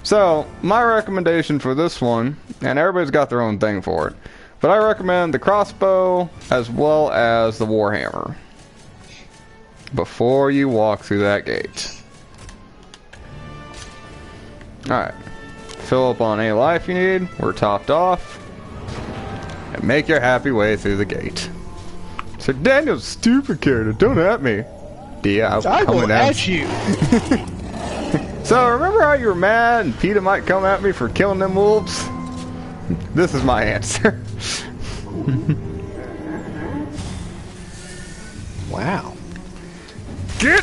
S1: so my recommendation for this one, and everybody's got their own thing for it, but I recommend the crossbow as well as the warhammer before you walk through that gate. Alright, fill up on any life you need, we're topped off, and make your happy way through the gate. So Daniel's stupid character, don't at me. Yeah,
S2: I will at you.
S1: So remember how you were mad and PETA might come at me for killing them wolves? This is my answer.
S2: Wow.
S1: Get!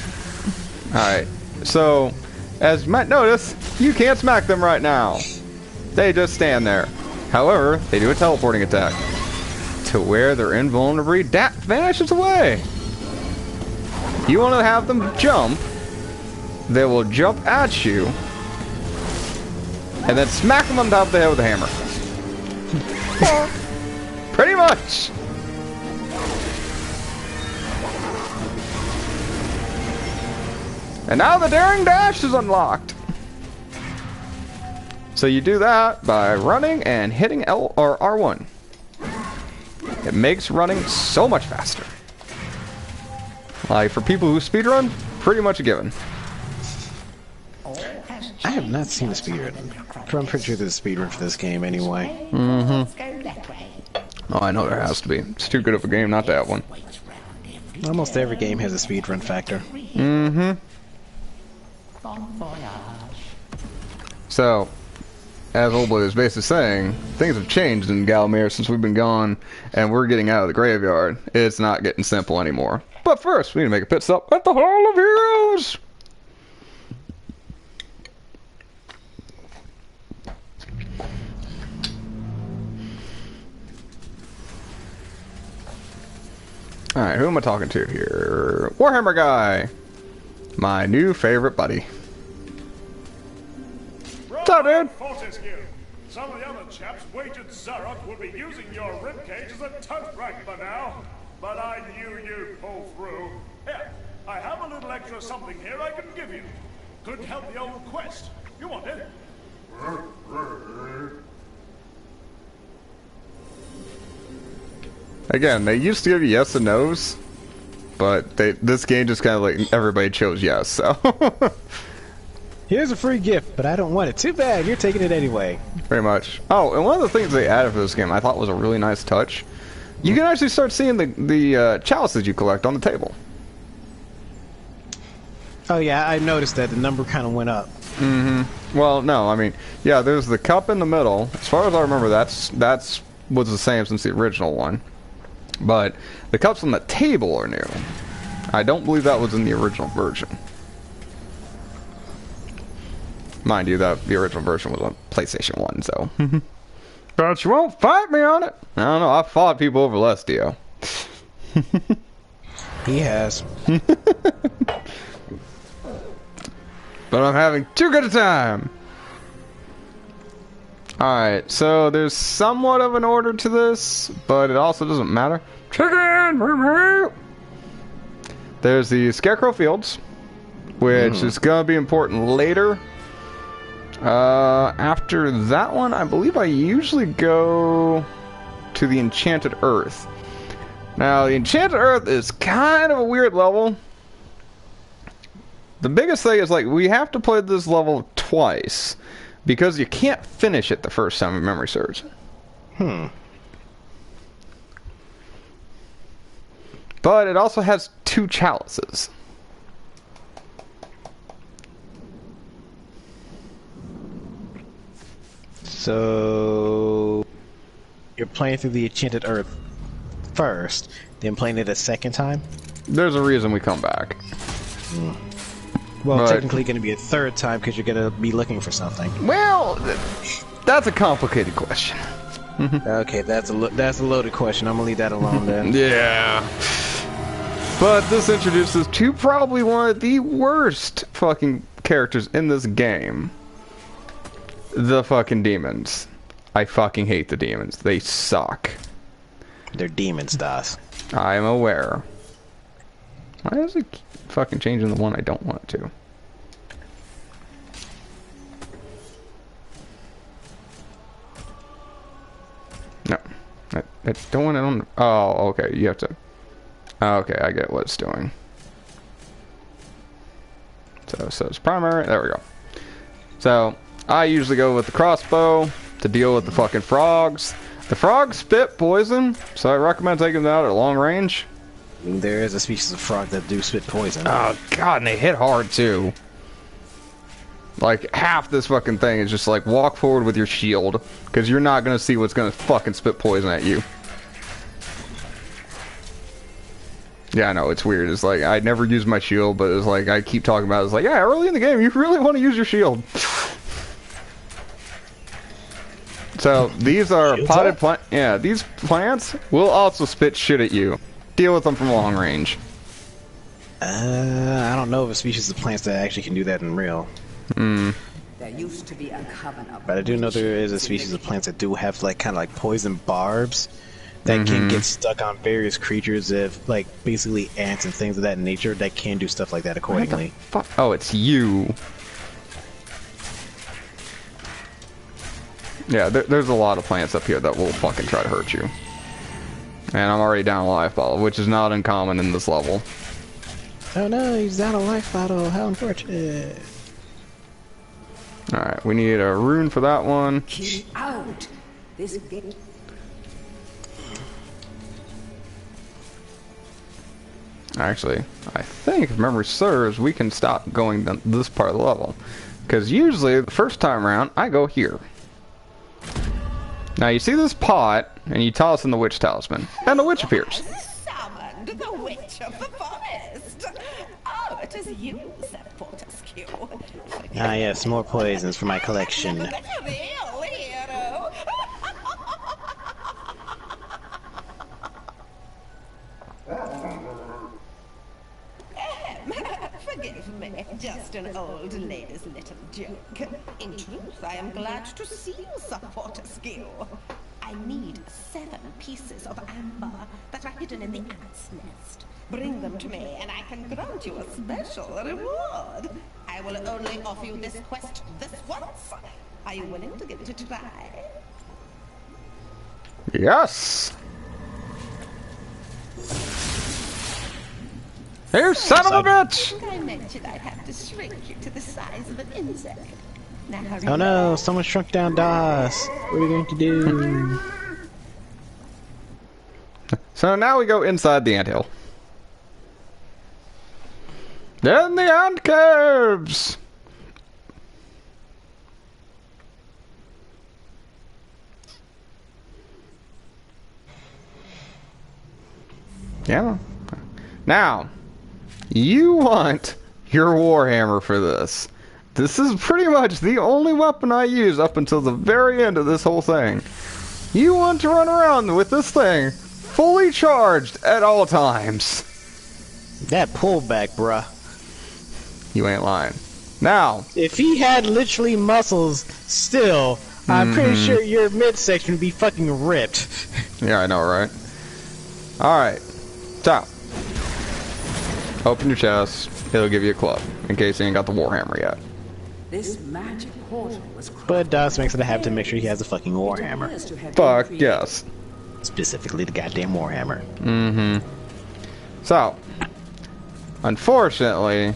S1: Alright, so as you might notice, you can't smack them right now. They just stand there. However, they do a teleporting attack to where their invulnerability vanishes away. You want to have them jump, they will jump at you, and then smack them on top of the head with a hammer. Pretty much. And now the Daring Dash is unlocked. So you do that by running and hitting L or R1. It makes running so much faster. Like, for people who speedrun, pretty much a given.
S2: I have not seen a speedrun. I'm pretty sure there's a speedrun for this game anyway.
S1: Oh, I know there has to be. It's too good of a game not to have one.
S2: Almost every game has a speedrun factor.
S1: So, as Oldblade is basically saying, things have changed in Galmir since we've been gone, and we're getting out of the graveyard. It's not getting simple anymore. But first, we need to make a pit stop at the Hall of Heroes! Alright, who am I talking to here? Warhammer Guy! My new favorite buddy. What's up, dude?
S5: Some of the other chaps wagered Zarok would be using your ribcage as a tote rack by now. But I knew you'd pull through. Here, I have a little extra something here I can give you. Could help the old quest. You want it?
S1: Again, they used to give you yes and no's, but this game just kind of like everybody chose yes, so.
S2: Here's a free gift, but I don't want it. Too bad, you're taking it anyway.
S1: Very much. Oh, and one of the things they added for this game I thought was a really nice touch. You can actually start seeing the chalices you collect on the table.
S2: Oh yeah, I noticed that the number kind of went up.
S1: Well, no, I mean, yeah, there's the cup in the middle. As far as I remember, that's was the same since the original one. But the cups on the table are new. I don't believe that was in the original version. Mind you, that the original version was on PlayStation 1, so. But you won't fight me on it. I don't know, I've fought people over Lestio.
S2: He has.
S1: But I'm having too good a time. Alright, so there's somewhat of an order to this, but it also doesn't matter. Chicken! There's the Scarecrow Fields, which is going to be important later. After that one, I believe I usually go to the Enchanted Earth. Now, the Enchanted Earth is kind of a weird level. The biggest thing is, like, we have to play this level twice, because you can't finish it the first time, if memory serves. But it also has 2 chalices.
S2: So you're playing through the Enchanted Earth first, then playing it a second time?
S1: There's a reason we come back.
S2: Well,
S1: But-
S2: technically going to be a third time because you're going to be looking for something.
S1: Well, that's a complicated question.
S2: Okay, that's a loaded question. I'm going to leave that alone then.
S1: Yeah. But this introduces to probably one of the worst fucking characters in this game. The fucking demons. I fucking hate the demons. They suck.
S2: They're demons, Das.
S1: I am aware. Why is it fucking changing the one I don't want it to? No. I don't want it on... Oh, okay. You have to... Okay, I get what it's doing. So it's primary. There we go. So, I usually go with the crossbow to deal with the fucking frogs. The frogs spit poison, so I recommend taking them out at long range.
S2: There is a species of frog that do spit poison.
S1: Oh god, and they hit hard too. Like, half this fucking thing is just like, walk forward with your shield, because you're not gonna see what's gonna fucking spit poison at you. Yeah, I know, it's weird. It's like, I never use my shield, but it's like, I keep talking about it. It's like, yeah, early in the game, you really want to use your shield. So, these are potted plants. Yeah, these plants will also spit shit at you. Deal with them from long range.
S2: I don't know of a species of plants that actually can do that in real.
S4: There used to be a coven of...
S2: But I do know there is a species of plants that do have, like, kind of like poison barbs that can get stuck on various creatures, if like basically ants and things of that nature, that can do stuff like that accordingly.
S1: Fuck. Oh, it's you. Yeah, there's a lot of plants up here that will fucking try to hurt you. And I'm already down a life bottle, which is not uncommon in this level.
S2: Oh no, he's down a life bottle. How unfortunate.
S1: Alright, we need a rune for that one.
S4: Keep out! This gate...
S1: Actually, I think, if memory serves, we can stop going down this part of the level. Because usually, the first time around, I go here. Now, you see this pot, and you toss in the witch talisman, and the witch appears.
S6: Summoned the witch of the forest. Oh, it is you, Sir Fortescue.
S2: Ah yes, more poisons for my collection.
S6: The real hero. Forgive me, just an old lady's little joke. In truth, I am glad to see you, Sir Fortescue. I need 7 pieces of amber that are hidden in the ant's nest. Bring them to me, and I can grant you a special reward. I will only offer you this quest this once. Are you willing to give it a try?
S1: Yes! Here, son of a bitch!
S6: I mentioned I'd have to shrink you to the size of an insect. Now,
S2: Oh no, someone shrunk down Das. What are we going to do?
S1: So now we go inside the anthill. Then the ant caves! Yeah. Now, you want your Warhammer for this. This is pretty much the only weapon I use up until the very end of this whole thing. You want to run around with this thing fully charged at all times.
S2: That pullback, bruh.
S1: You ain't lying. Now,
S2: If he had literally muscles still, I'm pretty sure your midsection would be fucking ripped.
S1: yeah, I know, right? Alright. So, open your chest. It'll give you a club, in case you ain't got the Warhammer yet.
S4: This magic portal was
S2: But Das makes it a habit to make sure he has a fucking Warhammer.
S1: Fuck yes.
S2: Specifically the goddamn Warhammer.
S1: So, unfortunately,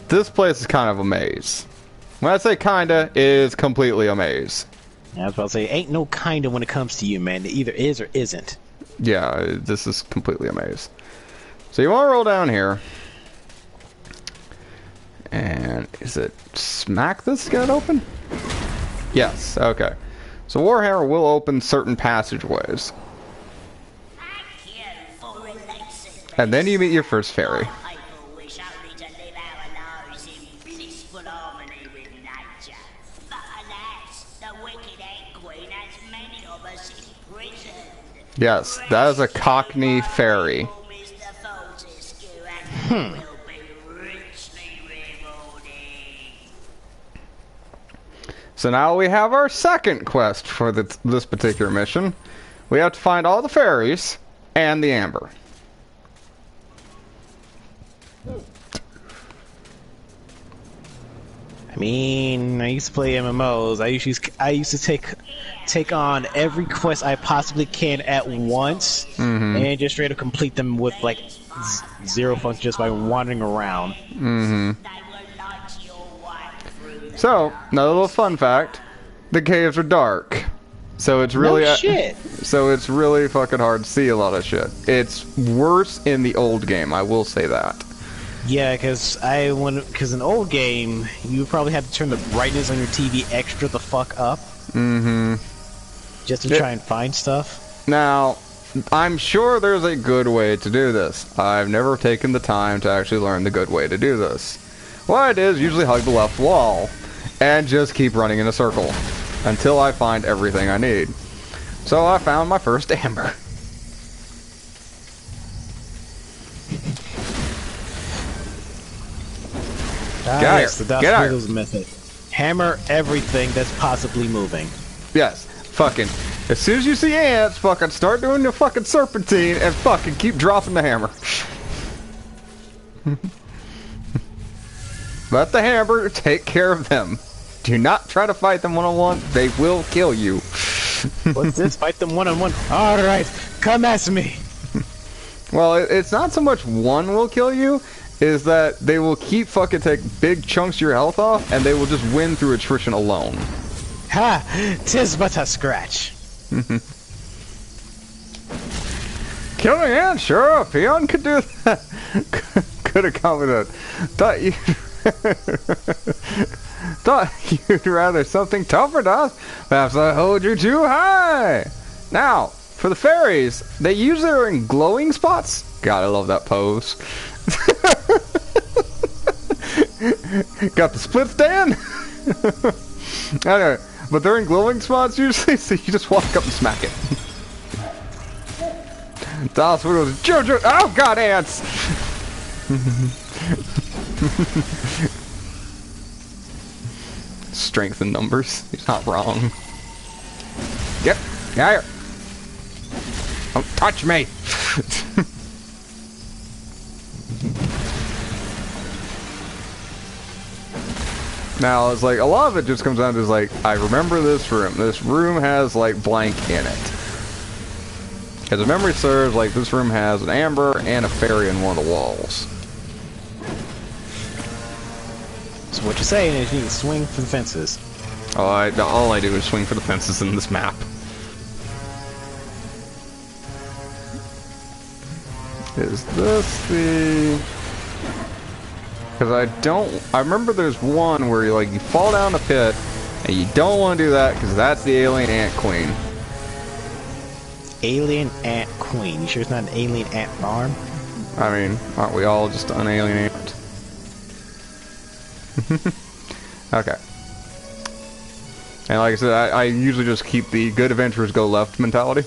S1: this place is kind of a maze. When I say kinda, it is completely a maze.
S2: I was about to say, ain't no kinda when it comes to you, man. It either is or isn't.
S1: Yeah, this is completely a maze. So you want to roll down here. And is it smack this to get it open? Yes, okay. So Warhammer will open certain passageways. And then you meet your first fairy. Yes, that is a Cockney fairy. So now we have our second quest for this particular mission, we have to find all the fairies and the amber.
S2: I mean, I used to play MMOs. I used to take on every quest I possibly can at once, and just straight up complete them with like zero function just by wandering around.
S1: So, another little fun fact: the caves are dark, so it's really so it's really fucking hard to see a lot of shit. It's worse in the old game, I will say that.
S2: Yeah, because in old game, you probably have to turn the brightness on your TV extra the fuck up. Just to try and find stuff. Now,
S1: I'm sure there's a good way to do this. I've never taken the time to actually learn the good way to do this. What I did is usually hug the left wall, and just keep running in a circle, until I find everything I need. So I found my first amber.
S2: Yes, the Das Fritos method. Hammer everything that's possibly moving.
S1: Yes, fucking. As soon as you see ants, fucking start doing your fucking serpentine and fucking keep dropping the hammer. Let the hammer take care of them. Do not try to fight them one-on-one. They will kill you.
S2: What's this? Fight them one-on-one? Alright, come at me.
S1: Well, it's not so much one will kill you, is that they will keep fucking take big chunks of your health off, and they will just win through attrition alone.
S2: Ha! 'Tis but a scratch.
S1: Killing ants? Sure, a peon could do that. Could have come with it. Thought you'd rather something tougher, Dust. Perhaps I hold you too high. Now, for the fairies, they usually are in glowing spots. God, I love that pose. Got the split stand? Anyway, but they're in glowing spots usually, so you just walk up and smack it. Das Fritos, Jojo. Oh god, ants! Strength in numbers. He's not wrong. Yep. Here. Don't touch me. Now, it's like, a lot of it just comes down to, like, I remember this room. This room has, like, blank in it. As memory serves, like, this room has an amber and a fairy in one of the walls.
S2: So what you're saying is you need to swing for the fences.
S1: All I do is swing for the fences in this map. Is this the... Because I remember there's one where you fall down a pit, and you don't want to do that because that's the alien ant queen.
S2: Alien ant queen? You sure it's not an alien ant farm?
S1: I mean, aren't we all just an alien ant? Okay. And like I said, I usually just keep the good adventurers go left mentality.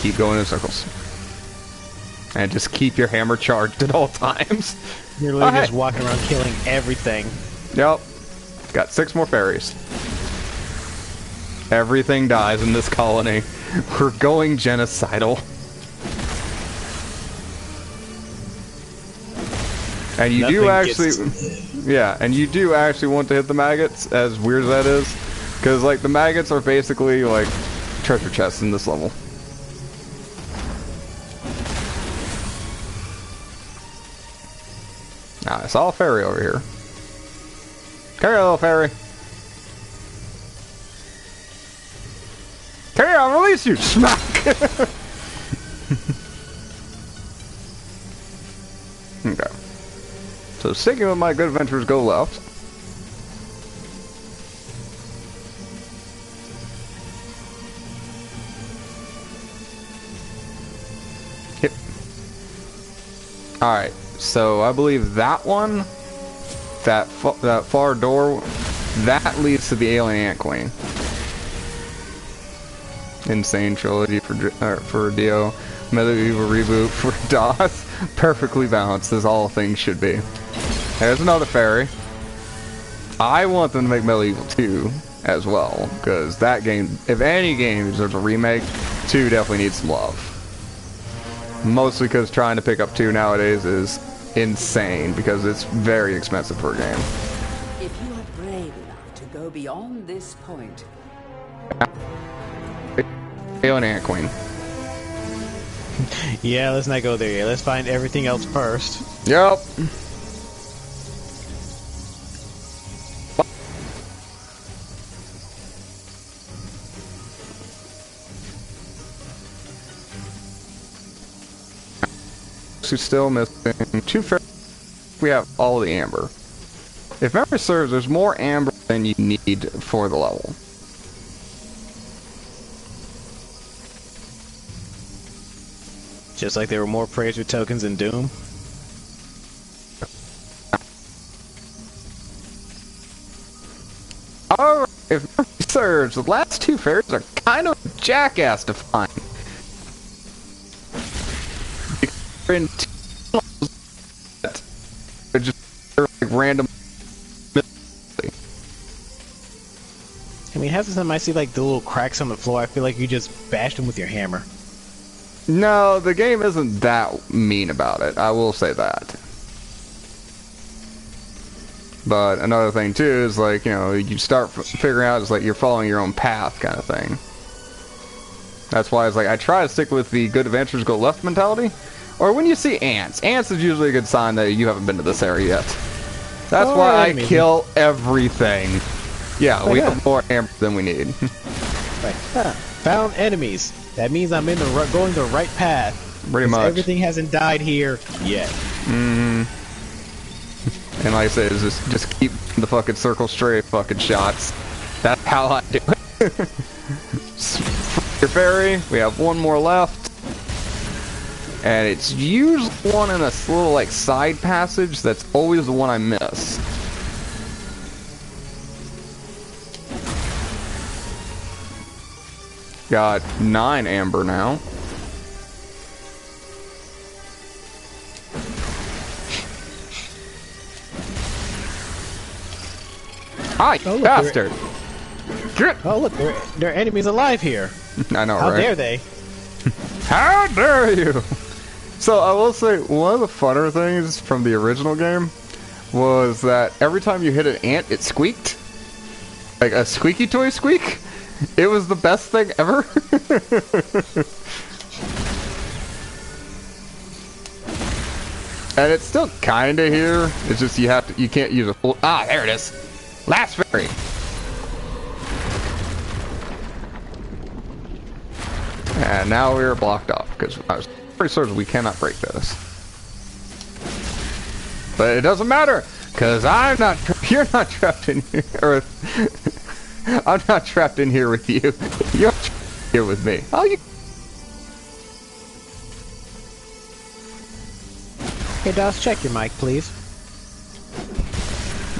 S1: Keep going in circles. And just keep your hammer charged at all times.
S2: You're literally just walking around killing everything.
S1: Yep. Got 6 more fairies. Everything dies in this colony. We're going genocidal. And you do actually... Yeah, and you do actually want to hit the maggots, as weird as that is. Because, like, the maggots are basically, like, treasure chests in this level. Now, I saw a fairy over here. Come here, little fairy. Come here, I'll release you! Smack! Okay. So, sticking with my good adventures, go left. Yep. Alright. So I believe that one, that far door, that leads to the alien ant queen. Insane trilogy for Dio, Medieval reboot for DOS, perfectly balanced as all things should be. There's another fairy. I want them to make Medieval 2 as well, because that game, if any game deserves a remake, 2 definitely needs some love. Mostly because trying to pick up 2 nowadays is insane, because it's very expensive per game.
S4: If you are brave enough to go beyond this point...
S1: Alien Ant Queen.
S2: Yeah, let's not go there yet. Let's find everything else first.
S1: Yep. Who's still missing 2 fairies. We have all the amber. If memory serves, there's more amber than you need for the level.
S2: Just like there were more Praetor tokens in Doom.
S1: However, if memory serves, the last 2 fairies are kind of jackass to find. In they're just like random.
S2: I mean, half the time I see like the little cracks on the floor, I feel like you just bashed them with your hammer.
S1: No, the game isn't that mean about it. I will say that. But another thing too is like, you know, you start figuring out it's like you're following your own path kind of thing. That's why it's like I try to stick with the good adventures go left mentality. Or when you see ants. Ants is usually a good sign that you haven't been to this area yet. That's why I kill everything. Yeah, we have more amber than we need.
S2: Found enemies. That means I'm in the going the right path.
S1: Pretty much.
S2: Everything hasn't died here yet.
S1: Mm-hmm. And like I said, is just keep the fucking circle straight fucking shots. That's how I do it. Your fairy, we have 1 more left. And it's usually one in a little like side passage that's always the one I miss. Got 9 amber now. Hi,
S2: oh, look,
S1: bastard!
S2: Oh look, there are enemies alive here.
S1: I know,
S2: How
S1: right?
S2: dare they?
S1: How dare you! So I will say, one of the funner things from the original game was that every time you hit an ant, it squeaked. Like a squeaky toy squeak. It was the best thing ever. And it's still kinda here. It's just you can't use a full. Ah, there it is. Last fairy. And now we're blocked off because I was pretty certain we cannot break this. But it doesn't matter because I'm not. You're not trapped in here. Or I'm not trapped in here with you. You're here with me. Oh, you.
S2: Hey, Dos, check your mic, please.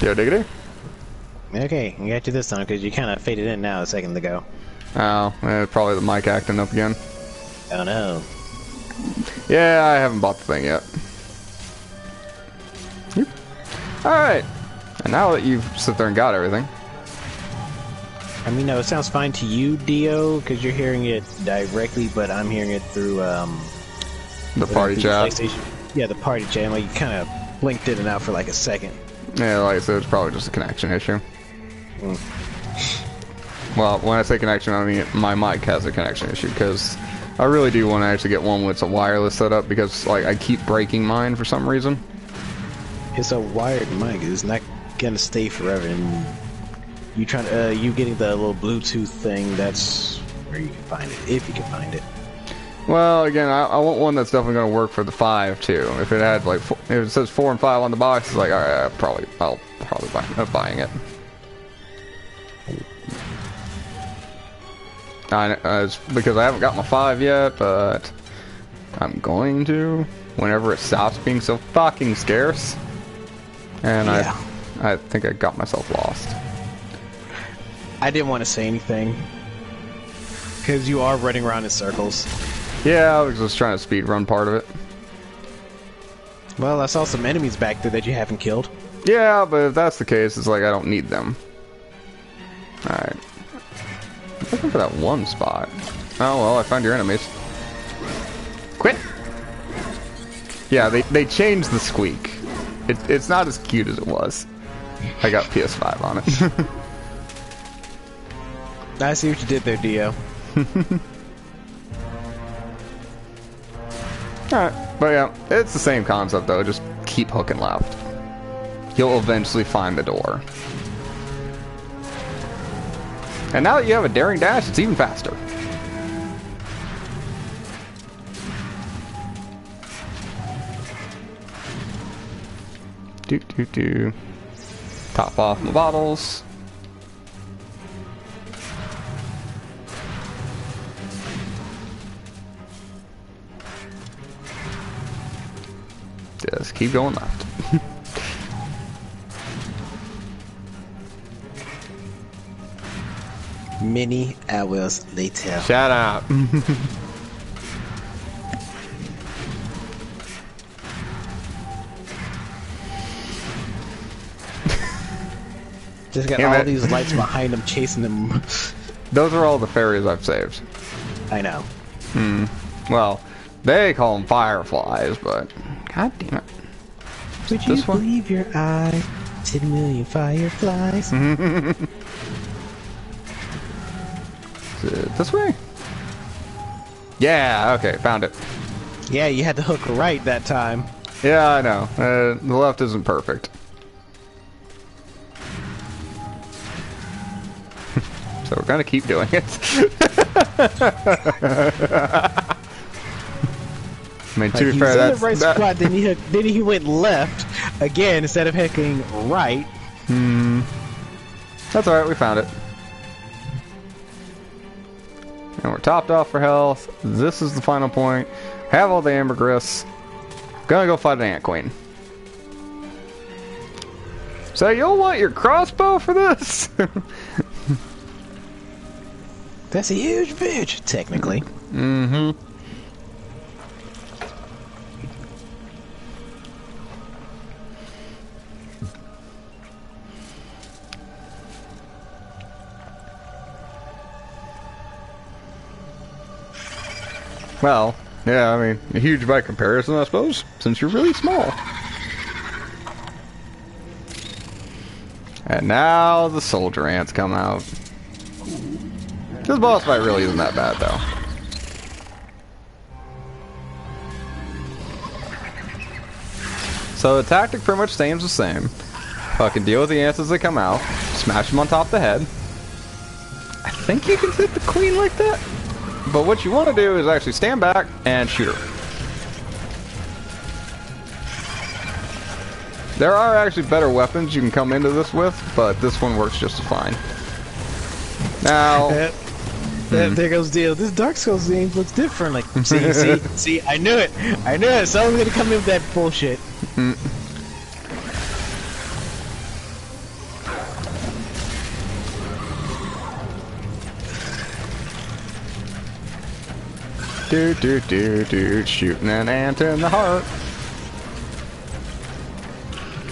S1: Yo, diggity.
S2: Okay, I got you this time because you kind of faded in now a second ago.
S1: Oh, probably the mic acting up again.
S2: Oh no.
S1: Yeah, I haven't bought the thing yet. Alright. And now that you've sit there and got everything.
S2: I mean, no, it sounds fine to you, Dio, because you're hearing it directly, but I'm hearing it through,
S1: the party chat.
S2: Yeah, the party chat. Like, you kind of blinked in and out for like a second.
S1: Yeah, like I said, it's probably just a connection issue.
S2: Mm.
S1: Well, when I say connection, I mean my mic has a connection issue, because I really do want to actually get one with a wireless setup, because like I keep breaking mine for some reason.
S2: It's a wired mic. It's not gonna stay forever. And you you getting the little Bluetooth thing? That's where you can find it, if you can find it.
S1: Well, again, I want one that's definitely going to work for the 5 too. If it had like, if it says 4 and 5 on the box, it's like, all right, I'll probably end up buying it. It's because I haven't got my 5 yet, but I'm going to whenever it stops being so fucking scarce. And yeah. I think I got myself lost.
S2: I didn't want to say anything because you are running around in circles.
S1: Yeah, I was just trying to speed run part of it.
S2: Well, I saw some enemies back there that you haven't killed.
S1: Yeah, but if that's the case, it's like I don't need them. Alright. I'm looking for that one spot. Oh, well, I found your enemies. Quit! Yeah, they changed the squeak. It's not as cute as it was. I got PS5 on it.
S2: I see what you did there, Dio.
S1: Alright, but yeah, it's the same concept though, just keep hooking left. You'll eventually find the door. And now that you have a daring dash, it's even faster. Do. Top off my bottles. Just keep going left.
S2: Many hours later.
S1: Shut up.
S2: Just got all these lights behind him chasing him.
S1: Those are all the fairies I've saved.
S2: I know.
S1: Well, they call them fireflies, but god damn it.
S2: Would you believe your eyes? 10 million fireflies.
S1: Is it this way? Yeah, okay, found it.
S2: Yeah, you had to hook right that time.
S1: Yeah, I know. The left isn't perfect. So we're gonna keep doing it. I mean, to be fair, that's...
S2: the right spot, then he went left again instead of hooking right.
S1: That's alright, we found it. And we're topped off for health. This is the final point. Have all the ambergris. Gonna go fight an ant queen. So you'll want your crossbow for this?
S2: That's a huge bitch, technically.
S1: Well, yeah, I mean, huge by comparison, I suppose, since you're really small. And now the soldier ants come out. This boss fight really isn't that bad, though. So the tactic pretty much stays the same. Fucking deal with the ants as they come out, smash them on top of the head. I think you can hit the queen like that. But what you want to do is actually stand back and shoot her. There are actually better weapons you can come into this with, but this one works just fine. Now...
S2: There goes Dio. This Dark Souls game looks different. Like, see, I knew it. Someone's gonna come in with that bullshit.
S1: Shooting an ant in the heart.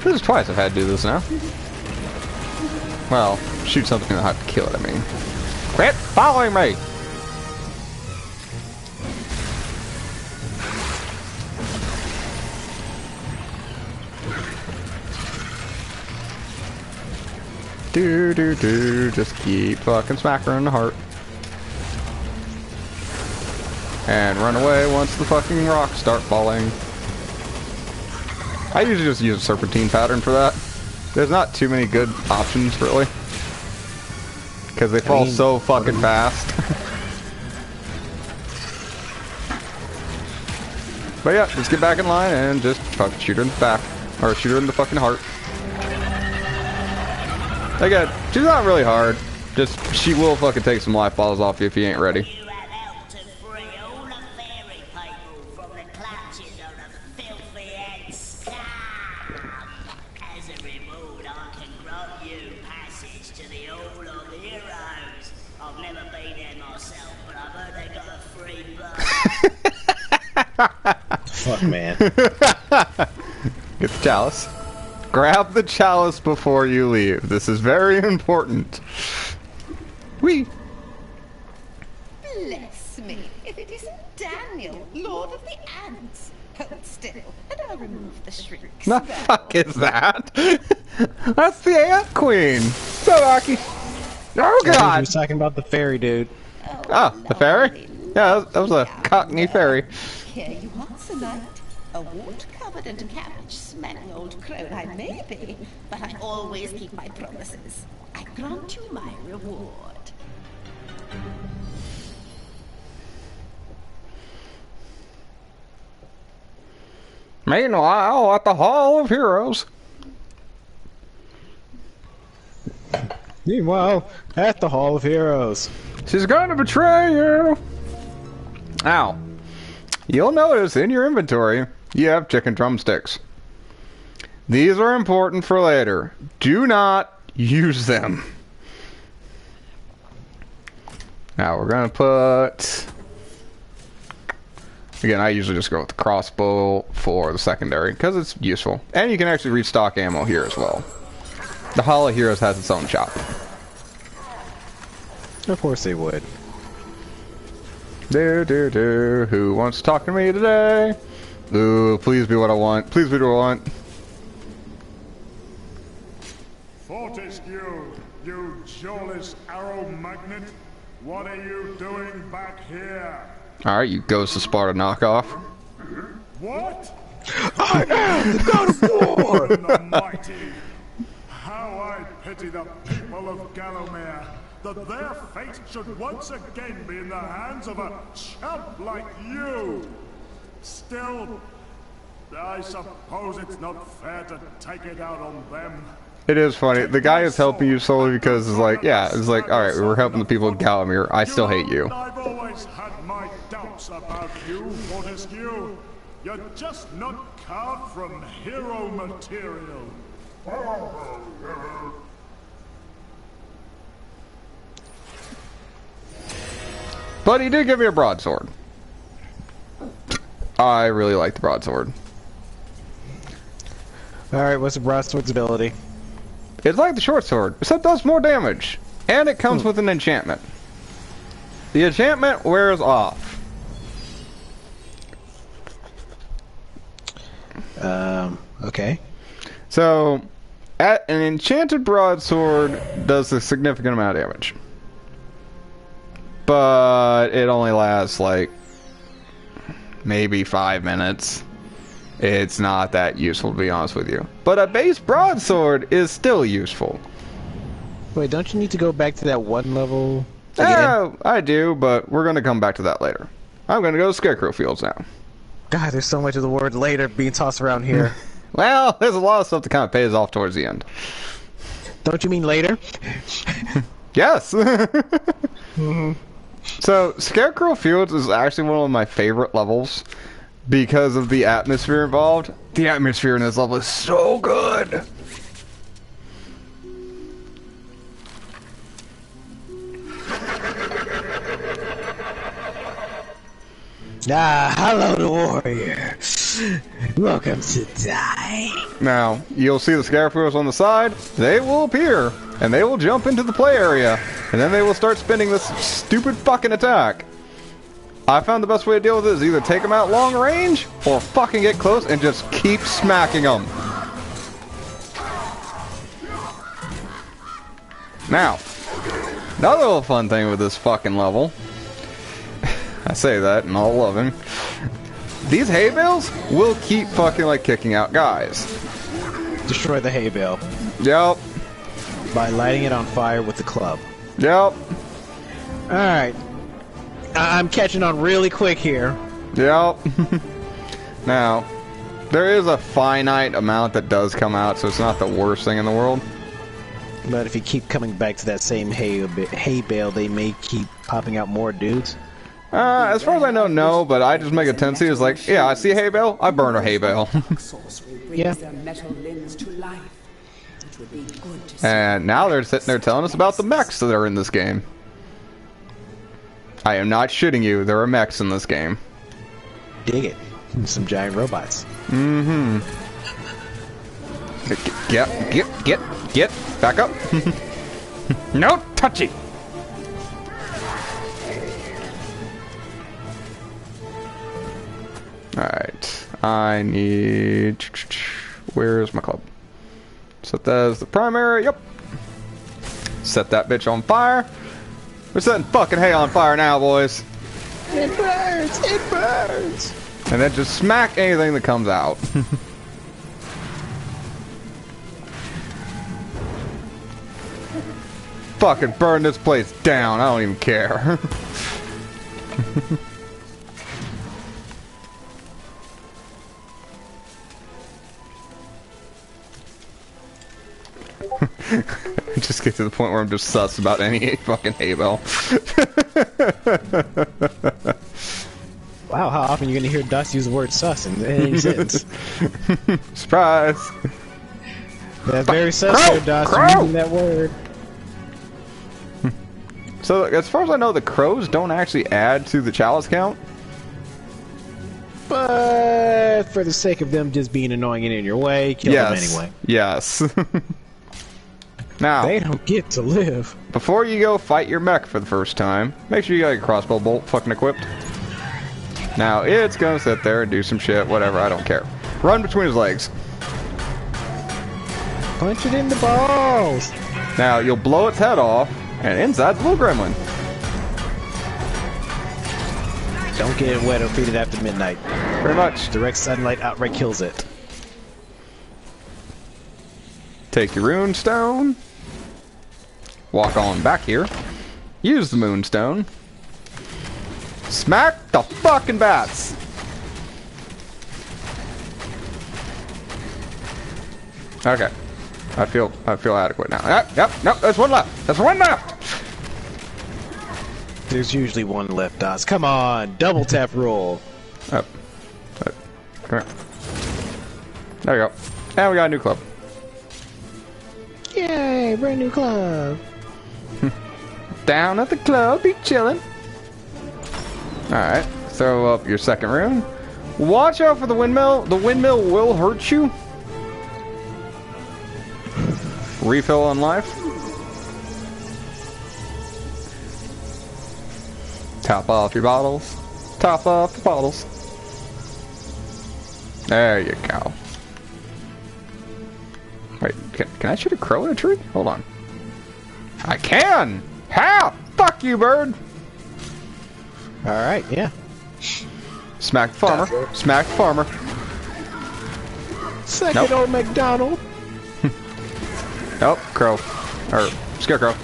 S1: This is twice I've had to do this now. Well, shoot something in the heart to kill it, I mean. Quit following me! Just keep fucking smacking her in the heart. And run away once the fucking rocks start falling. I usually just use a serpentine pattern for that. There's not too many good options, really. Because they fall so fucking fast. But yeah, just get back in line and just fucking shoot her in the back. Or shoot her in the fucking heart. Again, she's not really hard. Just, she will fucking take some life balls off you if you ain't ready.
S2: Fuck, man.
S1: Get the chalice. Grab the chalice before you leave. This is very important. Whee!
S6: Bless me, if it isn't Daniel, Lord of the Ants. Hold still, and I'll remove the shrieks.
S1: The fuck is that? That's the Ant Queen. So, Aki. Oh, God.
S2: He was talking about the fairy dude.
S1: Oh, the fairy? Yeah, that was a Cockney fairy.
S6: Here you are, Sir Knight. A wart-covered and cabbage-smelling old crone I may be, but I always keep my promises. I grant you my reward.
S1: Meanwhile, at the Hall of Heroes.
S2: Meanwhile, at the Hall of Heroes.
S1: She's going to betray you! Ow. You'll notice in your inventory, you have chicken drumsticks. These are important for later. Do not use them. Now we're going to put... Again, I usually just go with the crossbow for the secondary, because it's useful. And you can actually restock ammo here as well. The Hall of Heroes has its own shop.
S2: Of course they would.
S1: Who wants to talk to me today? Ooh, please be what I want. Please be what I want.
S5: Fortescue, you jawless arrow magnet. What are you doing back here?
S1: Alright, you Ghost of Sparta knockoff.
S5: What?
S2: I am the God of War!
S5: The mighty. How I pity the people of Gallowmere, that their fate should once again be in the hands of a chump like you. Still, I suppose it's not fair to take it out on them.
S1: It is funny. The guy is helping you solely because it's like, yeah, it's like, alright, we're helping the people of Gallowmere. I still hate you.
S5: I've always had my doubts about you, Fortescue. You're just not carved from hero material.
S1: But he did give me a broadsword. I really like the broadsword.
S2: Alright, what's the broadsword's ability?
S1: It's like the short sword, except it does more damage. And it comes with an enchantment. The enchantment wears off.
S2: Okay.
S1: So, an enchanted broadsword does a significant amount of damage. But it only lasts like maybe 5 minutes. It's not that useful, to be honest with you. But a base broadsword is still useful.
S2: Wait, don't you need to go back to that one level again?
S1: Yeah, I do, but we're going to come back to that later. I'm going to go to Scarecrow Fields now.
S2: God, there's so much of the word later being tossed around here.
S1: Well, there's a lot of stuff that kind of pays off towards the end.
S2: Don't you mean later?
S1: Yes! So, Scarecrow Fields is actually one of my favorite levels because of the atmosphere involved. The atmosphere in this level is so good!
S2: Ah, hello the warrior. Welcome to die.
S1: Now, you'll see the Scarecrows on the side. They will appear, and they will jump into the play area, and then they will start spinning this stupid fucking attack. I found the best way to deal with it is either take them out long range, or fucking get close and just keep smacking them. Now, another little fun thing with this fucking level, I say that in all loving, these hay bales will keep fucking like kicking out guys.
S2: Destroy the hay bale.
S1: Yep.
S2: By lighting it on fire with the club.
S1: Yep.
S2: Alright. I'm catching on really quick here.
S1: Yep. Now, there is a finite amount that does come out, so it's not the worst thing in the world.
S2: But if you keep coming back to that same hay bale, they may keep popping out more dudes.
S1: As far as I know, no, but I just make a tendency is like, yeah, I see a hay bale, I burn a hay bale.
S2: Yeah.
S1: And now they're sitting there telling us about the mechs that are in this game. I am not shitting you, there are mechs in this game.
S2: Dig it. Some giant robots.
S1: Mm-hmm. Get. Back up. No touchy. Alright. I need... Where's my club? Set that as the primary. Yep. Set that bitch on fire. We're setting fucking hay on fire now, boys.
S2: It burns! It burns!
S1: And then just smack anything that comes out. Fucking burn this place down. I don't even care. Just get to the point where I'm just sus about any fucking hay bale.
S2: Wow, how often are you gonna hear Dust use the word sus in any sentence?
S1: Surprise!
S2: That's very sus there, Dust, using that word.
S1: So, as far as I know, the crows don't actually add to the chalice count.
S2: But for the sake of them just being annoying and in your way, kill them anyway.
S1: Yes. Now,
S2: they don't get to live.
S1: Before you go fight your mech for the first time, make sure you got your crossbow bolt fucking equipped. Now, it's gonna sit there and do some shit, whatever, I don't care. Run between his legs.
S2: Punch it in the balls!
S1: Now, you'll blow its head off, and inside's a little gremlin.
S2: Don't get it wet or feed it after midnight.
S1: Pretty much.
S2: Direct sunlight outright kills it.
S1: Take your rune stone. Walk on back here. Use the moonstone. Smack the fucking bats. Okay. I feel adequate now. Yep, nope, there's one left. There's one left.
S2: There's usually one left, Dots. Come on, double tap roll.
S1: Up. Come here. There we go. And we got a new club.
S2: Yay, brand new club.
S1: Down at the club, be chillin'. Alright, throw up your second rune. Watch out for the windmill. The windmill will hurt you. Refill on life. Top off your bottles. Top off the bottles. There you go. Wait, can I shoot a crow in a tree? Hold on. I can! How? Fuck you, bird!
S2: Alright, yeah.
S1: Smack the farmer. Smack the farmer.
S2: Second old McDonald.
S1: Nope, crow. Or, scarecrow.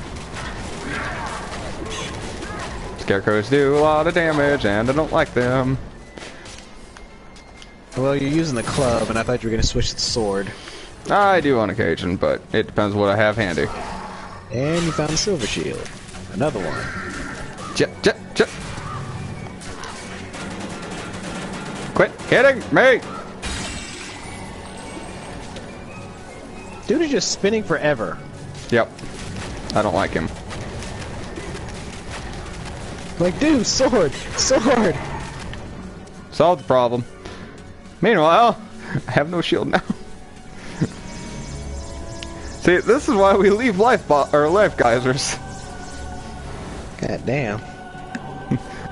S1: Scarecrows do a lot of damage, and I don't like them.
S2: Well, you're using the club, and I thought you were going to switch to the sword.
S1: I do on occasion, but it depends what I have handy.
S2: And you found a silver shield. Another one.
S1: Jet. Quit hitting me!
S2: Dude is just spinning forever.
S1: Yep. I don't like him.
S2: Like, dude, sword! Sword!
S1: Solve the problem. Meanwhile, I have no shield now. See, this is why we leave life geysers.
S2: God damn.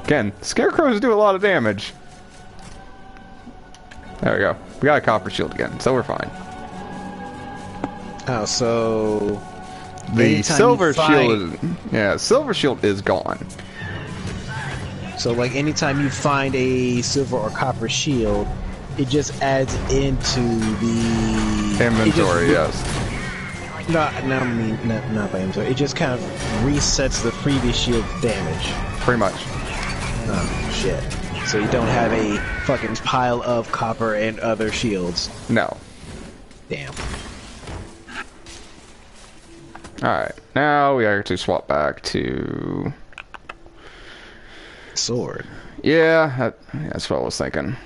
S1: Again, scarecrows do a lot of damage. There we go. We got a copper shield again, so we're fine.
S2: Oh, so...
S1: The silver shield is... Yeah, silver shield is gone.
S2: So, like, anytime you find a silver or copper shield, it just adds into the...
S1: Inventory, yes.
S2: No, I mean, not by inventory. It just kind of resets the previous shield damage.
S1: Pretty much.
S2: Oh, shit. So you don't have a fucking pile of copper and other shields.
S1: No.
S2: Damn.
S1: Alright, now we actually swap back to...
S2: Sword.
S1: Yeah, that's what I was thinking.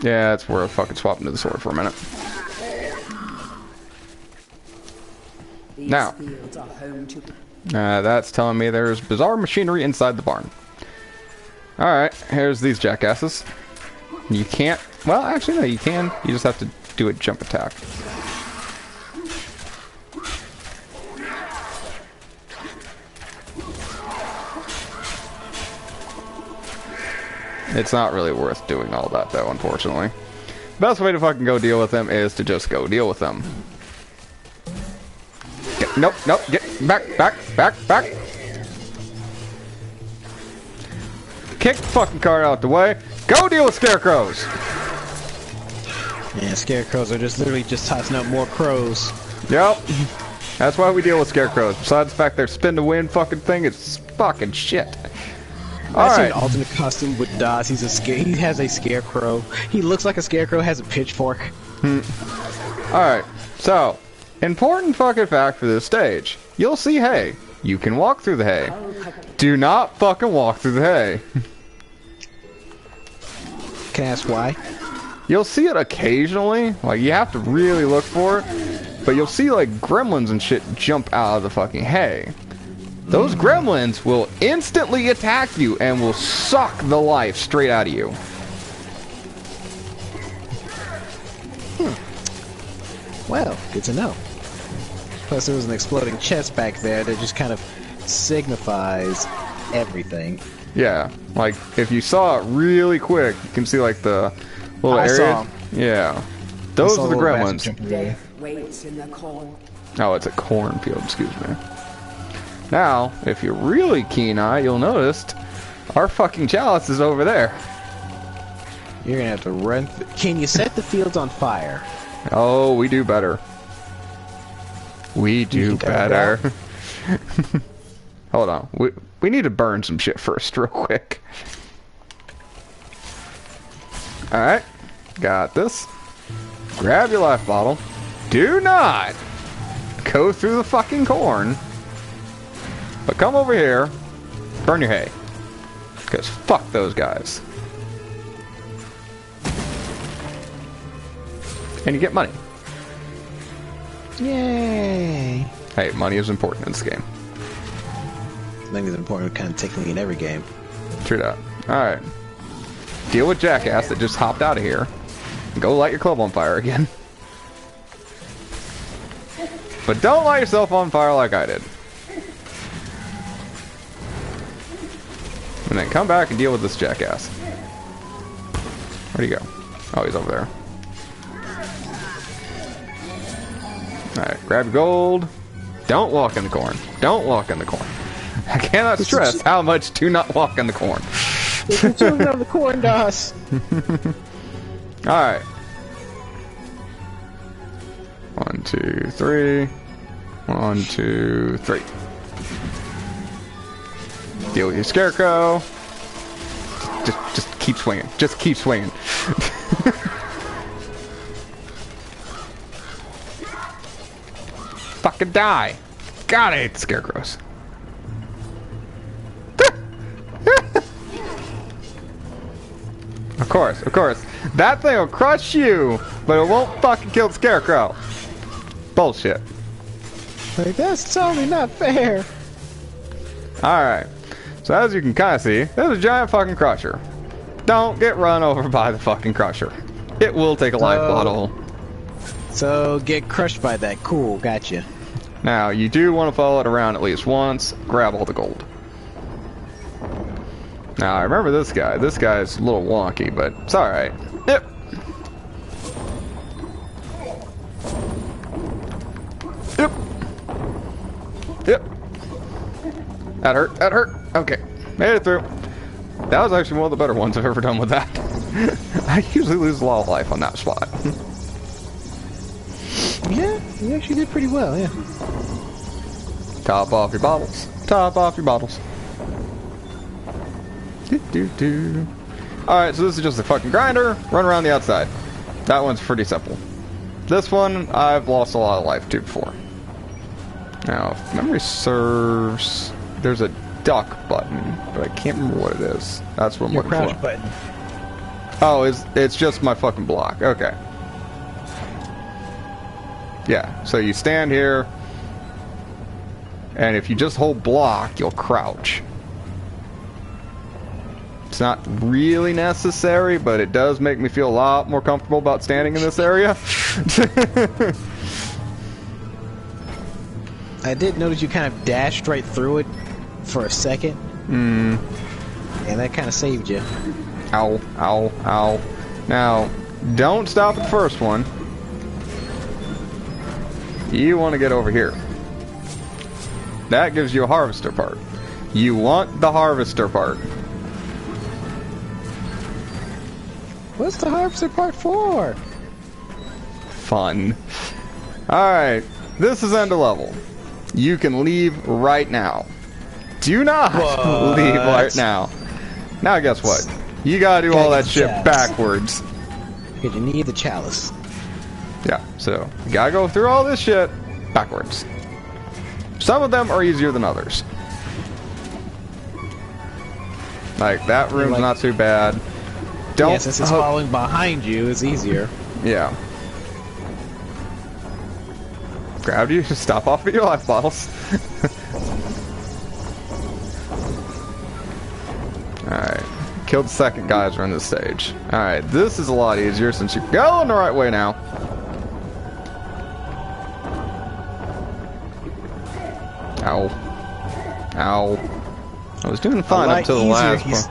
S1: Yeah, it's worth fucking swapping to the sword for a minute.
S4: These
S1: now,
S4: fields are home to...
S1: that's telling me there's bizarre machinery inside the barn. Alright, here's these jackasses. You can't... Well, actually, no, you can. You just have to do a jump attack. It's not really worth doing all that, though, unfortunately. Best way to fucking go deal with them is to just go deal with them. Nope, get back. Kick the fucking cart out the way. Go deal with scarecrows!
S2: Yeah, scarecrows are just literally just tossing out more crows.
S1: Yep. That's why we deal with scarecrows. Besides the fact they're spin to win fucking thing, it's fucking shit.
S2: I see an alternate costume with DOS. He has a scarecrow. He looks like a scarecrow, has a pitchfork.
S1: Alright, so, important fucking fact for this stage. You'll see hay. You can walk through the hay. Do not fucking walk through the hay.
S2: Can I ask why?
S1: You'll see it occasionally. Like, you have to really look for it. But you'll see, like, gremlins and shit jump out of the fucking hay. Those gremlins will instantly attack you and will suck the life straight out of you.
S2: Well, good to know. Plus, there was an exploding chest back there that just kind of signifies everything.
S1: Yeah, like, if you saw it really quick, you can see, like, the little area.
S2: Saw 'em.
S1: Yeah. Those are the gremlins.
S4: Death waits in the corn.
S1: Oh, it's a cornfield, excuse me. Now, if you're really keen-eyed, you'll notice our fucking chalice is over there.
S2: You're gonna have to run. Can you set the fields on fire?
S1: Oh, we do better. We do better. Hold on. We need to burn some shit first, real quick. Alright. Got this. Grab your life bottle. Do not go through the fucking corn. But come over here. Burn your hay. Because fuck those guys. And you get money.
S2: Yay!
S1: Hey, money is important in this game.
S2: Money is important kind of technically in every game.
S1: True that. Alright. Deal with jackass that just hopped out of here. And go light your club on fire again. But don't light yourself on fire like I did. And then come back and deal with this jackass. Where'd he go? Oh, he's over there. Alright, grab your gold. Don't walk in the corn. Don't walk in the corn. I cannot stress how much do not walk in the corn.
S2: You're children of the corn, DOS.
S1: Alright. 1, 2, 3. 1, 2, 3. Deal with your scarecrow. Just keep swinging. Just keep swinging. Fucking die. God, I hate the scarecrows. Of course, of course. That thing will crush you, but it won't fucking kill the scarecrow. Bullshit.
S2: Like, that's totally not fair.
S1: Alright. So as you can kind of see, there's a giant fucking crusher. Don't get run over by the fucking crusher. It will take a life bottle.
S2: So, get crushed by that. Cool, gotcha.
S1: Now, you do want to follow it around at least once. Grab all the gold. Now, I remember this guy. This guy's a little wonky, but it's alright. Yep. Yep. Yep. That hurt. That hurt. Okay. Made it through. That was actually one of the better ones I've ever done with that. I usually lose a lot of life on that spot.
S2: Yeah, you actually did pretty well, yeah.
S1: Top off your bottles. Top off your bottles. Alright, so this is just a fucking grinder. Run around the outside. That one's pretty simple. This one, I've lost a lot of life to before. Now, if memory serves, there's a duck button, but I can't remember what it is. That's what I'm looking
S2: crouch
S1: for.
S2: button.
S1: Oh, it's just my fucking block. Okay. Yeah, so you stand here, and if you just hold block, you'll crouch. It's not really necessary, but it does make me feel a lot more comfortable about standing in this area.
S2: I did notice you kind of dashed right through it for a second. And that kind of saved you.
S1: Ow, ow, ow. Now, don't stop at the first one. You want to get over here. That gives you a harvester part. You want the harvester part.
S2: What's the harvester part for?
S1: Fun. Alright, this is end of level. You can leave right now. Do not leave right now. Now guess what? You gotta do all that shit backwards.
S2: Because you need the chalice.
S1: Yeah, so you gotta go through all this shit backwards. Some of them are easier than others. Like, that room's not too bad. Don't.
S2: Yeah, since it's following behind you, it's easier.
S1: Yeah. Grabbed you? Stop off of your life bottles. Alright. Killed the second geyser on this stage. Alright, this is a lot easier since you're going the right way now. Ow. Ow. I was doing fine up till the last one.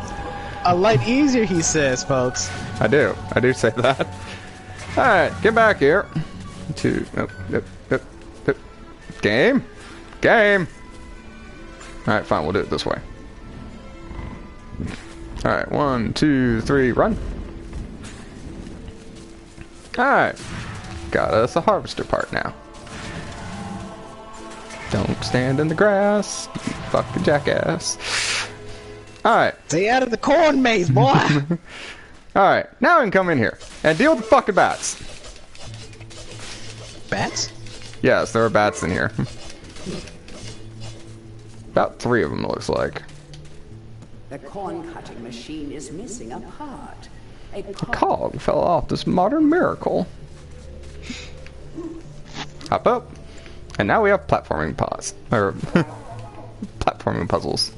S2: A light easier, he says, folks.
S1: I do say that. Alright, get back here. Game? Game! Alright, fine, we'll do it this way. Alright, 1, 2, 3, run. Alright. Got us a harvester part now. Don't stand in the grass, you fucking jackass. Alright.
S2: Stay out of the corn maze, boy!
S1: Alright, now I can come in here and deal with the fucking bats.
S2: Bats?
S1: Yes, there are bats in here. About 3 of them, it looks like.
S4: The corn-cutting machine is missing a part. A
S1: cog fell off this modern miracle. Hop up. And now we have platforming pods. Or, platforming puzzles.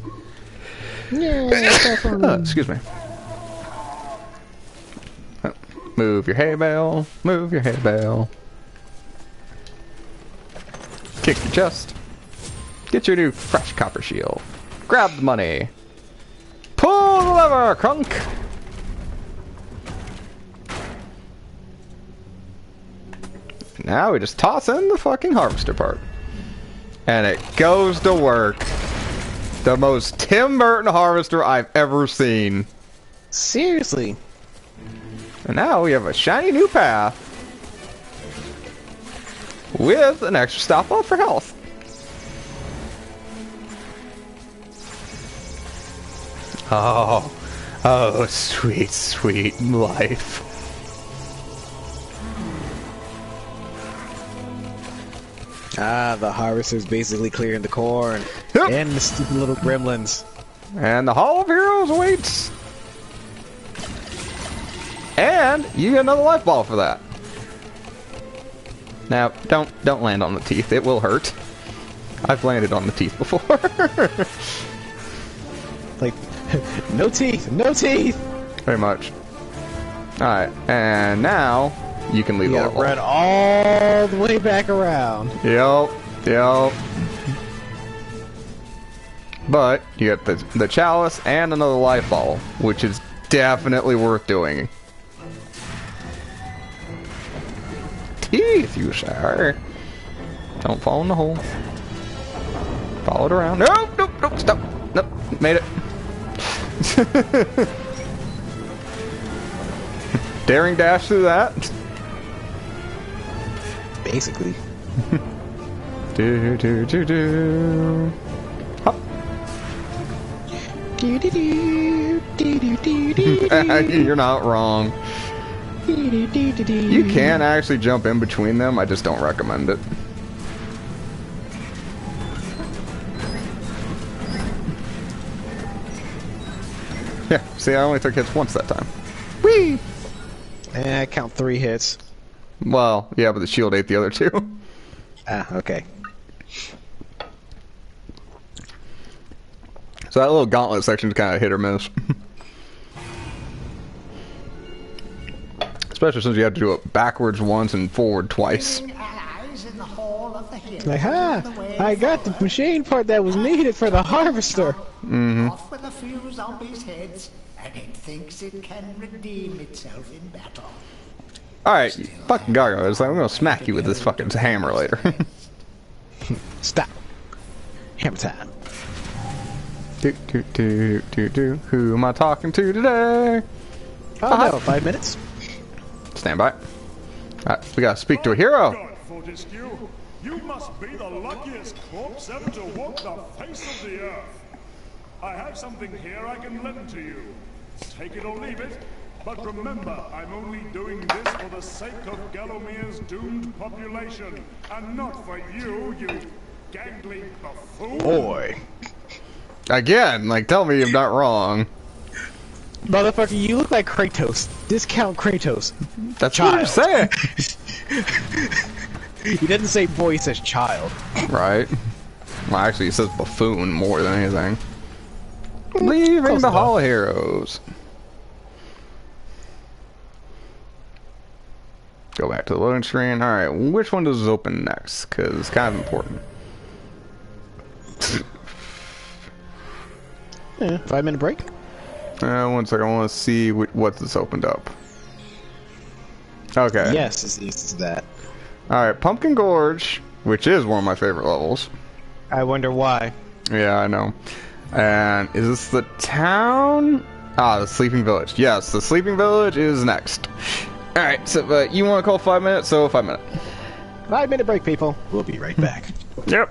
S2: Yeah, platforming.
S1: Excuse me. Move your hay bale. Move your hay bale. Kick your chest. Get your new fresh copper shield. Grab the money. Pull the lever, crunk! Now we just toss in the fucking harvester part. And it goes to work. The most Tim Burton harvester I've ever seen.
S2: Seriously.
S1: And now we have a shiny new path. With an extra stop off for health. Oh, sweet, sweet life.
S2: Ah, the harvester's basically clearing the corn.
S1: Yep.
S2: And the stupid little gremlins.
S1: And the Hall of Heroes awaits. And you get another life ball for that. Now, don't land on the teeth. It will hurt. I've landed on the teeth before.
S2: Like, no teeth, no teeth.
S1: Very much. Alright, and now you can leave the level.
S2: Run all the way back around.
S1: Yep. But you get the chalice and another life ball, which is definitely worth doing. Teeth, you sir. Don't fall in the hole. Follow it around. Nope, stop. Nope, made it. Daring dash through that.
S2: Basically.
S1: Do. Hop. You're not wrong. You can actually jump in between them, I just don't recommend it. Yeah, see, I only took hits once that time. Whee!
S2: I count 3 hits.
S1: Well, yeah, but the shield ate the other 2.
S2: Ah, okay.
S1: So that little gauntlet section is kind of hit or miss. Especially since you have to do it backwards once and forward twice.
S2: Like, I got the machine part that was needed for the harvester.
S3: Off with a few zombies' heads, and it thinks it can redeem itself in battle.
S1: Alright, fucking Gargo. It's like, I'm gonna smack you with this fucking hammer later.
S2: Stop. Hammer time.
S1: Who am I talking to today?
S2: Oh no, 5 minutes.
S1: Stand by. Alright, we gotta speak to a hero.
S5: God, Fortescue, you must be the luckiest corpse ever to walk the face of the earth. I have something here I can lend to you. Take it or leave it. But remember, I'm only doing this for the sake of Gallowmere's doomed population, and not for you, you gangly buffoon.
S2: Boy.
S1: Again, like, tell me I'm not wrong.
S2: Motherfucker, you look like Kratos. Discount Kratos.
S1: That's
S2: Child.
S1: what I'm saying.
S2: He doesn't say boy, he says child.
S1: Right. Well, actually, he says buffoon more than anything. Leaving
S2: Close
S1: the
S2: enough.
S1: Hall of Heroes. Go back to the loading screen. Alright, which one does this open next? Because it's kind of important.
S2: Yeah, 5 minute break.
S1: 1 second, I want to see what this opened up. Okay.
S2: Yes, it's that.
S1: Alright, Pumpkin Gorge, which is one of my favorite levels.
S2: I wonder why.
S1: Yeah, I know. And is this the town? Ah, the Sleeping Village. Yes, the Sleeping Village is next. Alright, so you want to call 5 minutes, so 5 minutes.
S2: 5 minute break, people. We'll be right back.
S1: Yep.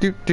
S1: Do.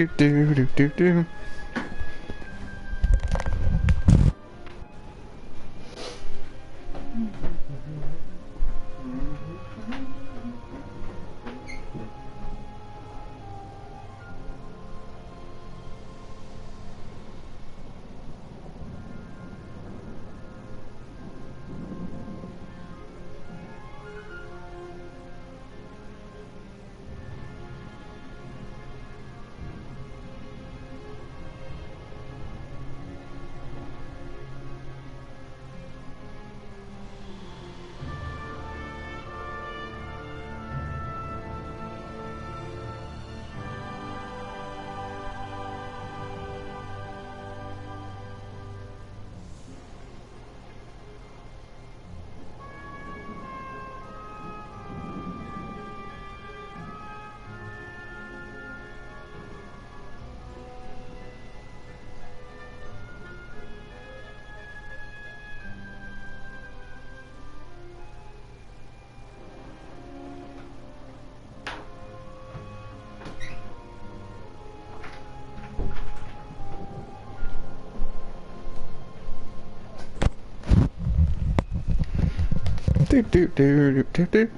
S1: Do.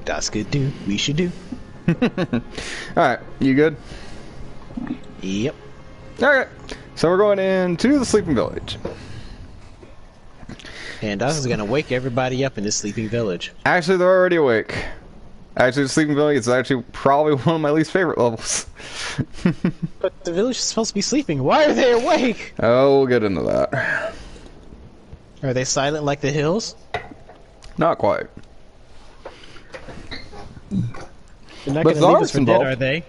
S2: That's good, do. We should do.
S1: Alright, you good?
S2: Yep.
S1: Okay, so we're going into the Sleeping Village.
S2: And us is gonna wake everybody up in this sleeping village.
S1: Actually, they're already awake. Actually, the Sleeping Village is actually probably one of my least favorite levels.
S2: But the village is supposed to be sleeping. Why are they awake?
S1: Oh, we'll get into that.
S2: Are they silent like the hills?
S1: Not quite.
S2: They're not
S1: But
S2: gonna leave us
S1: Zar's
S2: for
S1: involved.
S2: dead, are they?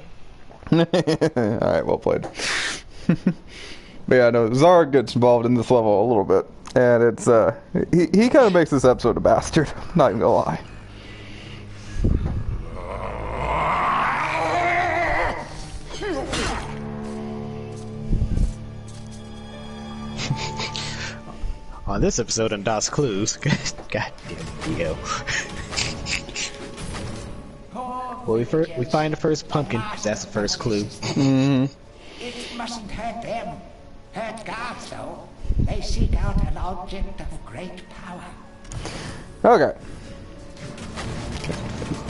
S1: Alright, well played. But yeah, no, Zara gets involved in this level a little bit. And it's, he kind of makes this episode a bastard, not even gonna lie.
S2: On this episode on Das Clues, God damn, you go. Well, we find the first pumpkin, 'cause that's the first clue.
S3: It mustn't hurt them. Hurt guards, though. They seek out an object of great power.
S1: Okay.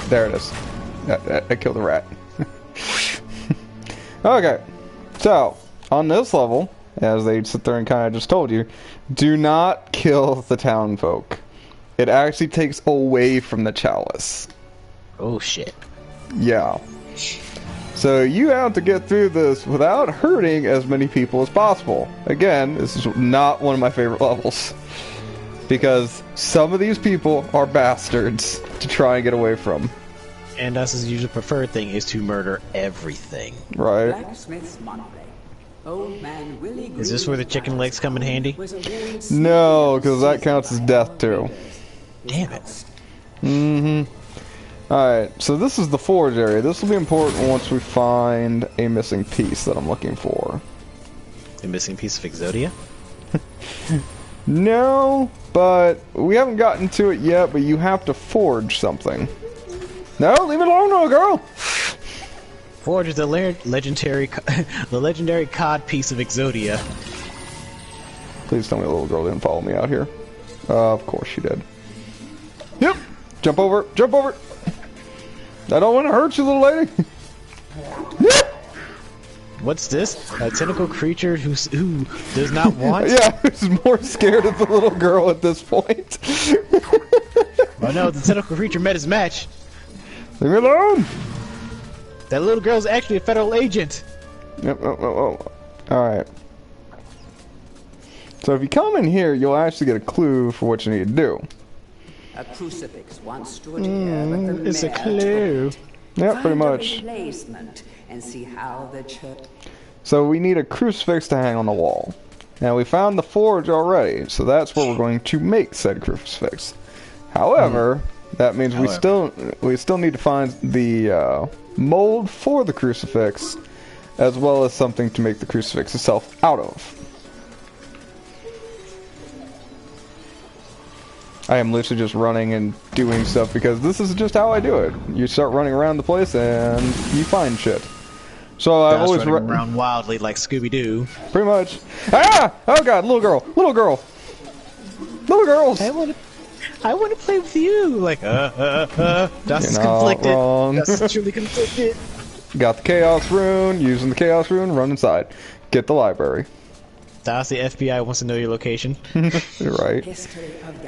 S1: There it is. I killed a rat. Okay. So, on this level, as they sit there and kind of just told you, do not kill the town folk. It actually takes away from the chalice.
S2: Oh shit.
S1: Yeah. So you have to get through this without hurting as many people as possible. Again, this is not one of my favorite levels. Because some of these people are bastards to try and get away from.
S2: And us' usual preferred thing is to murder everything.
S1: Right.
S4: Blacksmith's Monday. Old man Willie
S2: Is this where the chicken legs come in handy?
S1: No, because that counts as death too.
S2: Damn it.
S1: Mm-hmm. Alright, so this is the Forage Area. This will be important once we find a missing piece that I'm looking for.
S2: The missing piece of Exodia?
S1: No, but we haven't gotten to it yet, but you have to forge something. No, leave it alone, little girl!
S2: Forge is the legendary cod piece of Exodia.
S1: Please tell me the little girl didn't follow me out here. Of course she did. Yep! Jump over! Jump over! I don't want to hurt you, little lady! Yep!
S2: What's this? A tentacle creature who does not want?
S1: Yeah, who's more scared of the little girl at this point.
S2: Oh no, the tentacle creature met his match.
S1: Leave me alone!
S2: That little girl's actually a federal agent.
S1: Yep, Alright. So if you come in here, you'll actually get a clue for what you need to do.
S4: A crucifix once stood here, but the
S2: It's a
S4: mayor
S2: clue.
S4: took it.
S1: Yeah, pretty
S4: Find a
S1: much.
S4: replacement and see how the church.
S1: So we need a crucifix to hang on the wall. Now we found the forge already, so that's where we're going to make said crucifix. However, that means we still need to find the mold for the crucifix, as well as something to make the crucifix itself out of. I am literally just running and doing stuff because this is just how I do it. You start running around the place and you find shit. So I've always
S2: running around wildly like Scooby-Doo.
S1: Pretty much. Ah! Oh god, little girl! Little girl! Little girls!
S2: I want to play with you! Like, Dust is
S1: You're not
S2: conflicted.
S1: wrong.
S2: Dust is truly conflicted.
S1: Got the Chaos Rune, using the Chaos Rune, run inside. Get the library.
S2: Dust, the FBI wants to know your location.
S1: You're right.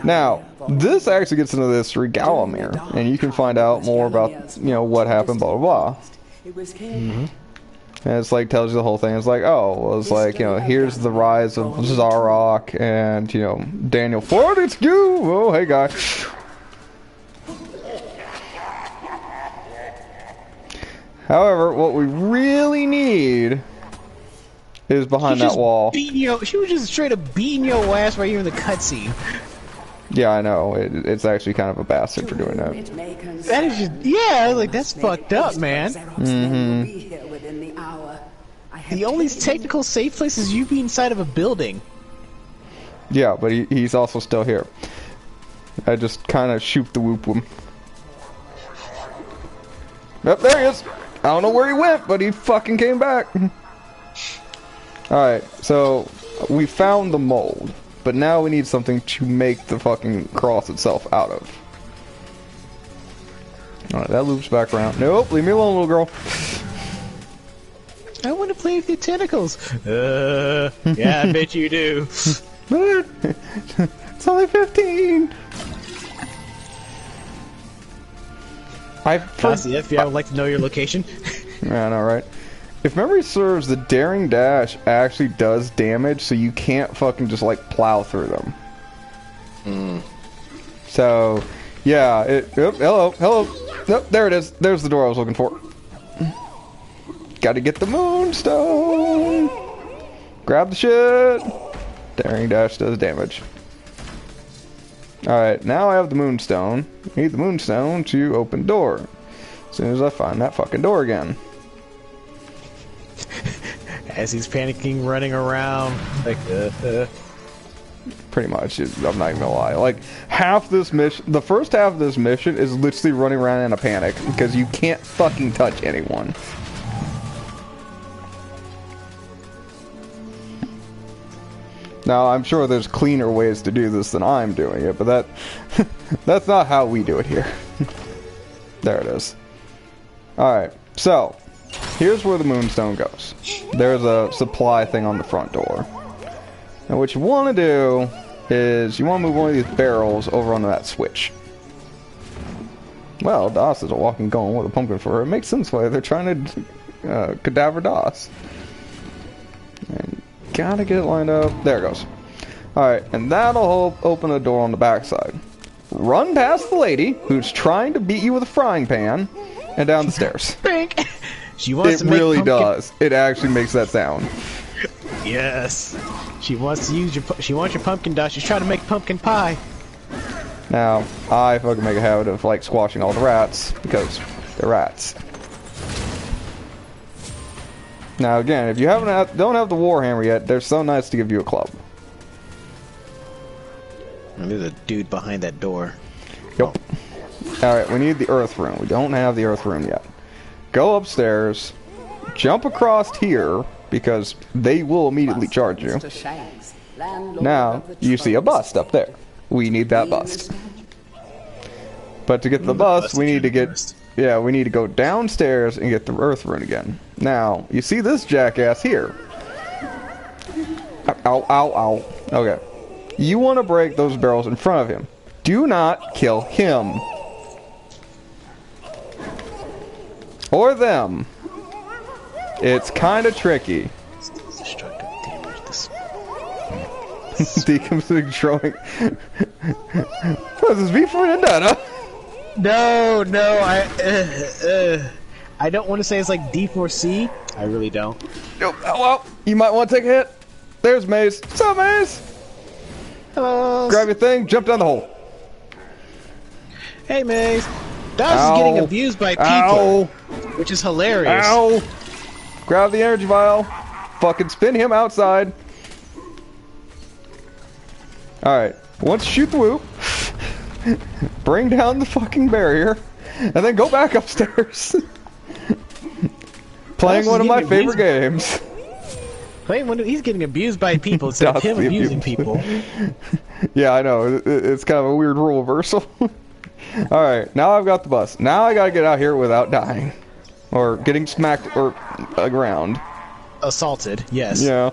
S1: Now, this actually gets into this Regalamir, and you can find out more about, you know, what happened, blah, blah, blah. And it's like, tells you the whole thing. It's like, oh, well, it's like, you know, here's the rise of Zarok, and, you know, Daniel Ford, it's you! Oh, hey, guy. However, what we really need is behind that wall.
S2: She was just straight up beating your ass right here in the cutscene.
S1: Yeah, I know. It's actually kind of a bastard for doing that.
S2: That is just, yeah, like, that's fucked up, man. The only technical safe place is you being inside of a building.
S1: Yeah, but he's also still here. I just kind of shoot the whoop him. Yep, there he is. I don't know where he went, but he fucking came back. Alright, so we found the mold, but now we need something to make the fucking cross itself out of. Alright, that loops back around. Nope, leave me alone, little girl.
S2: I want to play with your tentacles. Yeah, I bet you do.
S1: It's only 15.
S2: That's the FBI would like to know your location.
S1: Yeah, I know, right? If memory serves, the Daring Dash actually does damage, so you can't fucking just, like, plow through them. So, yeah, hello. Nope, there it is. There's the door I was looking for. Gotta get the Moonstone. Grab the shit. Daring Dash does damage. Alright, now I have the Moonstone. I need the Moonstone to open door. As soon as I find that fucking door again.
S2: As he's panicking, running around, like,
S1: Pretty much, I'm not even gonna lie. Like, half this mission, the first half of this mission is literally running around in a panic, because you can't fucking touch anyone. Now, I'm sure there's cleaner ways to do this than I'm doing it, but that's not how we do it here. There it is. Alright, so, here's where the Moonstone goes. There's a supply thing on the front door. Now what you want to do is, you want to move one of these barrels over onto that switch. Well, Das is a walking golem with a pumpkin for her. It makes sense why they're trying to Cadaver DOS. And gotta get it lined up. There it goes. Alright, and that'll open a door on the backside. Run past the lady who's trying to beat you with a frying pan and down the stairs.
S2: She wants to make
S1: really
S2: pumpkin.
S1: does. It actually makes that sound.
S2: Yes. She wants to use she wants your pumpkin dust. She's trying to make pumpkin pie.
S1: Now, I fucking make a habit of like squashing all the rats because they're rats. Now again, if you don't have the Warhammer yet, they're so nice to give you a club.
S2: And there's a dude behind that door.
S1: Yep. Alright, we need the Earth Room. We don't have the Earth Room yet. Go upstairs, jump across here, because they will immediately charge you. Now, you see a bust up there. We need that bust. But to get the bust, we need to get... Yeah, we need to go downstairs and get the Earth Rune again. Now, you see this jackass here. Ow, ow, ow. Okay. You want to break those barrels in front of him. Do not kill him. Or them. It's kind of tricky. Decomposing throwing. What is this, beef for vendetta?
S2: No, I don't want to say it's like D4C. I really don't.
S1: Nope. Oh, well, you might want to take a hit. There's Maze. What's up, Maze?
S2: Hello.
S1: Grab your thing, jump down the hole.
S2: Hey, Maze. Dodge is getting abused by people, which is hilarious.
S1: Ow! Grab the energy vial. Fucking spin him outside. Alright. Once shoot the whoop. Bring down the fucking barrier. And then go back upstairs. Playing one of my favorite games.
S2: He's getting abused by people instead of him abusing people.
S1: Yeah, I know. It's kind of a weird rule reversal. Alright, now I've got the bus. Now I gotta get out here without dying. Or getting smacked or aground.
S2: Assaulted, yes.
S1: Yeah.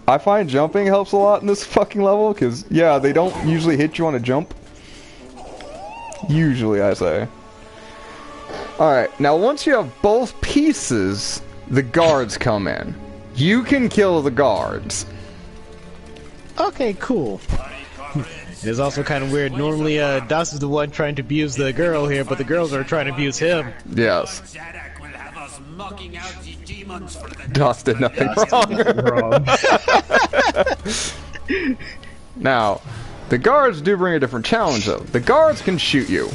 S1: I find jumping helps a lot in this fucking level, because, yeah, they don't usually hit you on a jump. Usually, I say. Alright, now once you have both pieces, the guards come in. You can kill the guards.
S2: Okay, cool. It is also kind of weird. Normally, Das is the one trying to abuse the girl here, but the girls are trying to abuse him.
S1: Yes. Das did nothing wrong. Now, the guards do bring a different challenge, though. The guards can shoot you.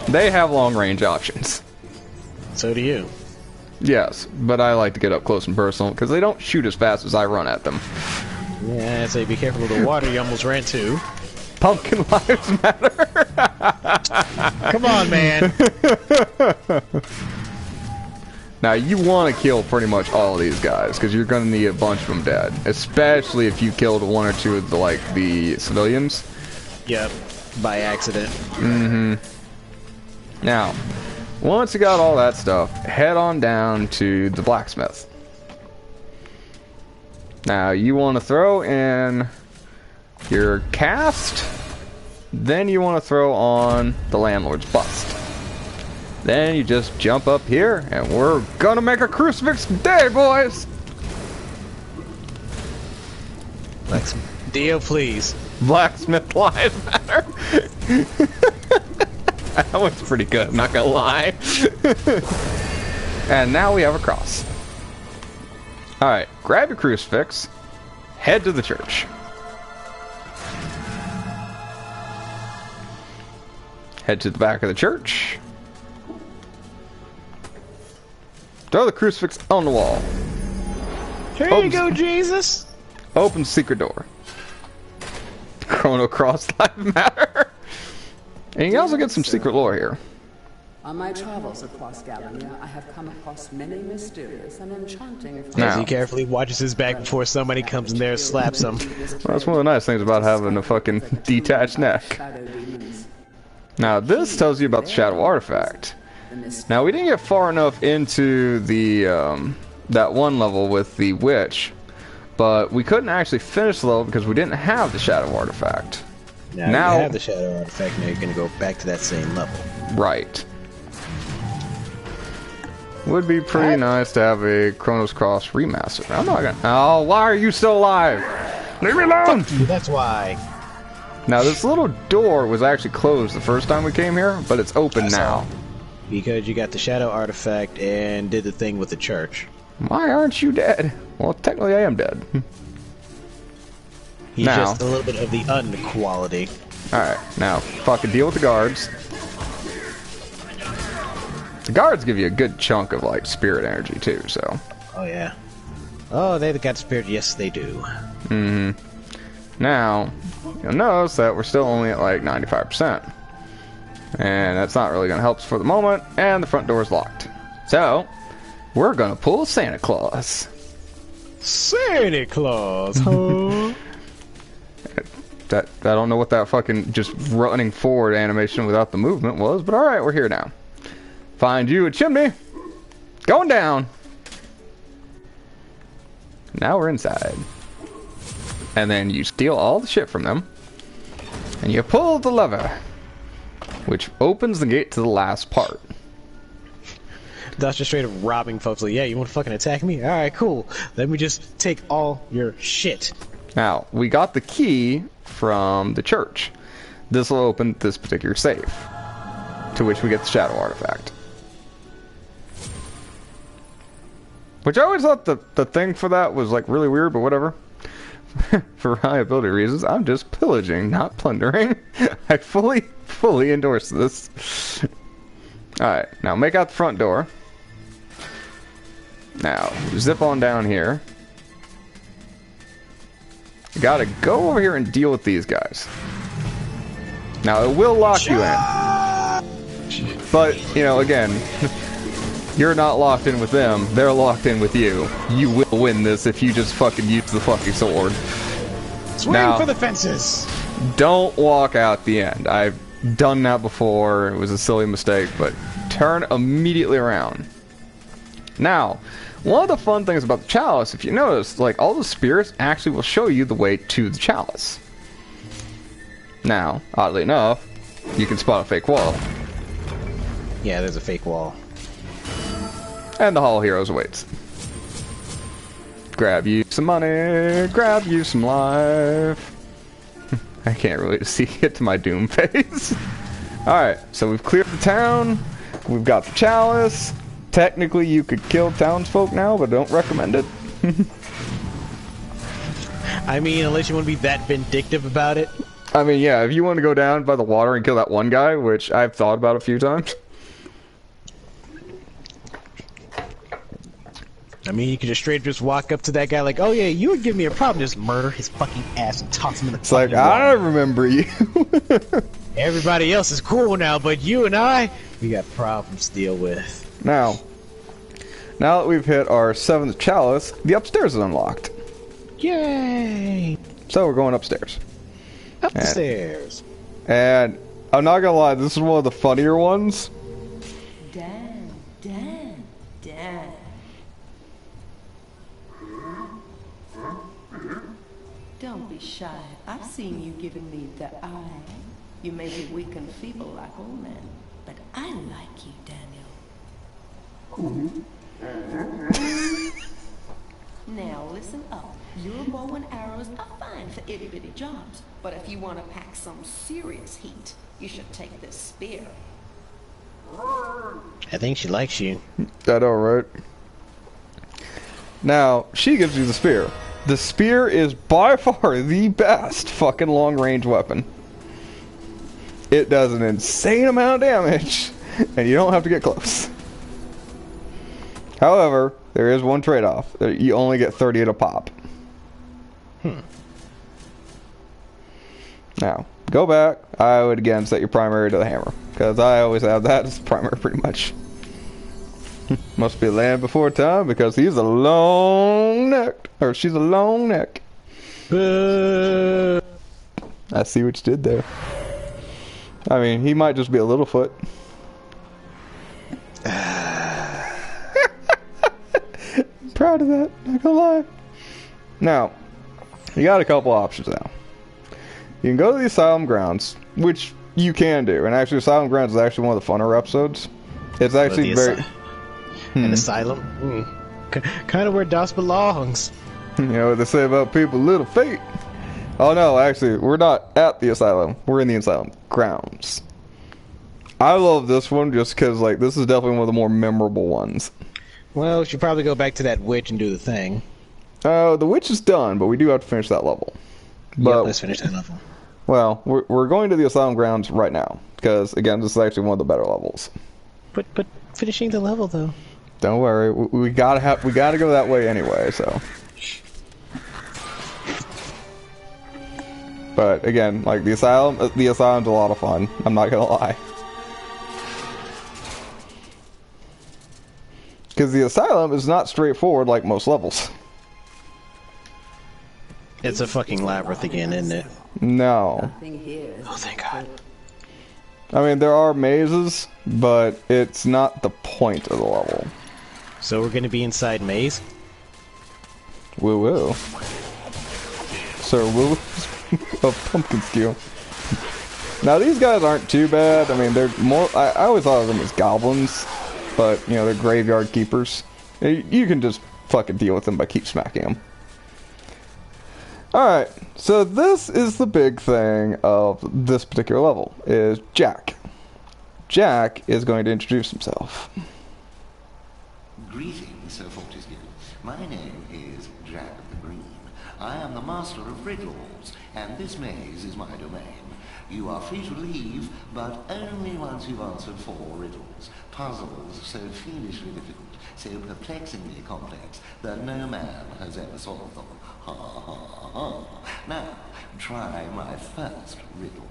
S1: They have long-range options.
S2: So do you.
S1: Yes, but I like to get up close and personal, because they don't shoot as fast as I run at them.
S2: Yeah, I'd say be careful with the water you almost ran to.
S1: Pumpkin lives matter.
S2: Come on, man.
S1: Now, you want to kill pretty much all of these guys, because you're going to need a bunch of them dead. Especially if you killed one or two of the civilians.
S2: Yep, by accident.
S1: Mm-hmm. Now, once you got all that stuff, head on down to the blacksmith. Now, you want to throw in your cast, then you want to throw on the landlord's bust. Then you just jump up here, and we're gonna make a crucifix day, boys!
S2: Dio, please.
S1: Blacksmith lives matter. That one's pretty good, I'm not gonna lie. And now we have a cross. Alright, grab your crucifix, head to the church. Head to the back of the church. Throw the crucifix on the wall.
S2: Here you go, Jesus.
S1: Open secret door. Chrono Cross life matter. And you can also get some secret lore here.
S4: On my travels across Galalia, I have come across many mysterious and enchanting...
S2: As he carefully watches his back before somebody comes in there and slaps him.
S1: Well, that's one of the nice things about having a fucking detached neck. Now, this tells you about the Shadow Artifact. Now, we didn't get far enough into the that one level with the witch, but we couldn't actually finish the level because we didn't have the Shadow Artifact.
S2: Now you have the Shadow Artifact, now you're going to go back to that same level.
S1: Right. would be pretty nice to have a Chronos Cross remaster. I'm not gonna. Oh, why are you still alive? Leave me alone!
S2: That's why.
S1: Now, this little door was actually closed the first time we came here, but it's open now.
S2: Because you got the shadow artifact and did the thing with the church.
S1: Why aren't you dead? Well, technically I am dead.
S2: He's just a little bit of the un-quality.
S1: Alright, now, fucking deal with the guards. The guards give you a good chunk of, like, spirit energy, too, so...
S2: Oh, yeah. Oh, they got spirit? Yes, they do.
S1: Mm-hmm. Now, you'll notice that we're still only at, like, 95%. And that's not really going to help us for the moment, and the front door is locked. So, we're going to pull Santa Claus.
S2: Santa Claus, huh?
S1: I don't know what that fucking just running forward animation without the movement was, but alright, we're here now. Find you a chimney. Going down. Now we're inside. And then you steal all the shit from them. And you pull the lever, which opens the gate to the last part.
S2: That's just straight up robbing folks. Like, yeah, you want to fucking attack me? Alright, cool. Let me just take all your shit.
S1: Now, we got the key from the church. This will open this particular safe, to which we get the shadow artifact. Which I always thought the thing for that was like really weird, but whatever. For reliability reasons, I'm just pillaging, not plundering. I fully endorse this. Alright, now make out the front door. Now, zip on down here. You gotta go over here and deal with these guys. Now, it will lock you in. But, you know, again, you're not locked in with them. They're locked in with you. You will win this if you just fucking use the fucking sword.
S2: Swing
S1: now,
S2: for the fences!
S1: Don't walk out the end. I've done that before. It was a silly mistake, but turn immediately around. Now, one of the fun things about the chalice, if you notice, like, all the spirits actually will show you the way to the chalice. Now, oddly enough, you can spot a fake wall.
S2: Yeah, there's a fake wall.
S1: And the Hall of Heroes awaits. Grab you some money, grab you some life. I can't really see it to my doom phase. Alright, so we've cleared the town, we've got the chalice. Technically, you could kill townsfolk now, but don't recommend it.
S2: I mean, unless you want to be that vindictive about it.
S1: I mean, yeah, if you want to go down by the water and kill that one guy, which I've thought about a few times.
S2: I mean, you could just walk up to that guy like, oh yeah, you would give me a problem. Just murder his fucking ass and toss him in the
S1: It's like, I remember you.
S2: Everybody else is cool now, but you and I, we got problems to deal with.
S1: Now that we've hit our 7th chalice, the upstairs is unlocked.
S2: Yay!
S1: So we're going upstairs.
S2: Upstairs.
S1: And I'm not gonna lie, this is one of the funnier ones.
S6: Dan. Don't be shy. I've seen you giving me the eye. You may be weak and feeble like old men, but I like you, Daniel. Now listen up. Your bow and arrows are fine for itty-bitty jobs, but if you want to pack some serious heat, you should take this spear.
S2: I think she likes you.
S1: I know, right? Now, she gives you the spear. The spear is by far the best fucking long-range weapon. It does an insane amount of damage, and you don't have to get close. However, there is one trade-off. You only get 30 at a pop. Now, go back. I would again set your primary to the hammer, because I always have that as primary pretty much. Must be a land before time, because he's a long neck, or she's a long neck. I see what you did there. I mean, he might just be a little foot. Proud of that, not gonna lie. Now, you got a couple options now. You can go to the Asylum Grounds, which you can do, and actually Asylum Grounds is actually one of the funner episodes. It's actually very...
S2: An asylum? Kind of where DOS belongs.
S1: You know what they say about people, little fate. Oh no, actually, we're not at the asylum. We're in the asylum grounds. I love this one just because, like, this is definitely one of the more memorable ones.
S2: Well, we should probably go back to that witch and do the thing.
S1: The witch is done, but we do have to finish that level. But,
S2: yep, let's finish that level.
S1: Well, we're going to the Asylum Grounds right now, because, again, this is actually one of the better levels.
S2: But finishing the level, though.
S1: Don't worry, we gotta go that way anyway, so. But, again, like, the Asylum's a lot of fun, I'm not gonna lie. Because the Asylum is not straightforward like most levels.
S2: It's a fucking labyrinth again, isn't it?
S1: No.
S2: Oh, thank God.
S1: I mean, there are mazes, but it's not the point of the level.
S2: So we're gonna be inside maze?
S1: Woo woo. Sir Woo of Pumpkin Skew. Now, these guys aren't too bad. I mean, they're more. I always thought of them as goblins, but, you know, they're graveyard keepers. You can just fucking deal with them by keep smacking them. Alright, so this is the big thing of this particular level, is Jack. Jack is going to introduce himself.
S7: Greetings, Sir Fortescue. My name is Jack the Green. I am the master of riddles, and this maze is my domain. You are free to leave, but only once you've answered 4 riddles. Puzzles so fiendishly difficult, so perplexingly complex, that no man has ever solved them. Ha ha ha. Now, try my first riddle.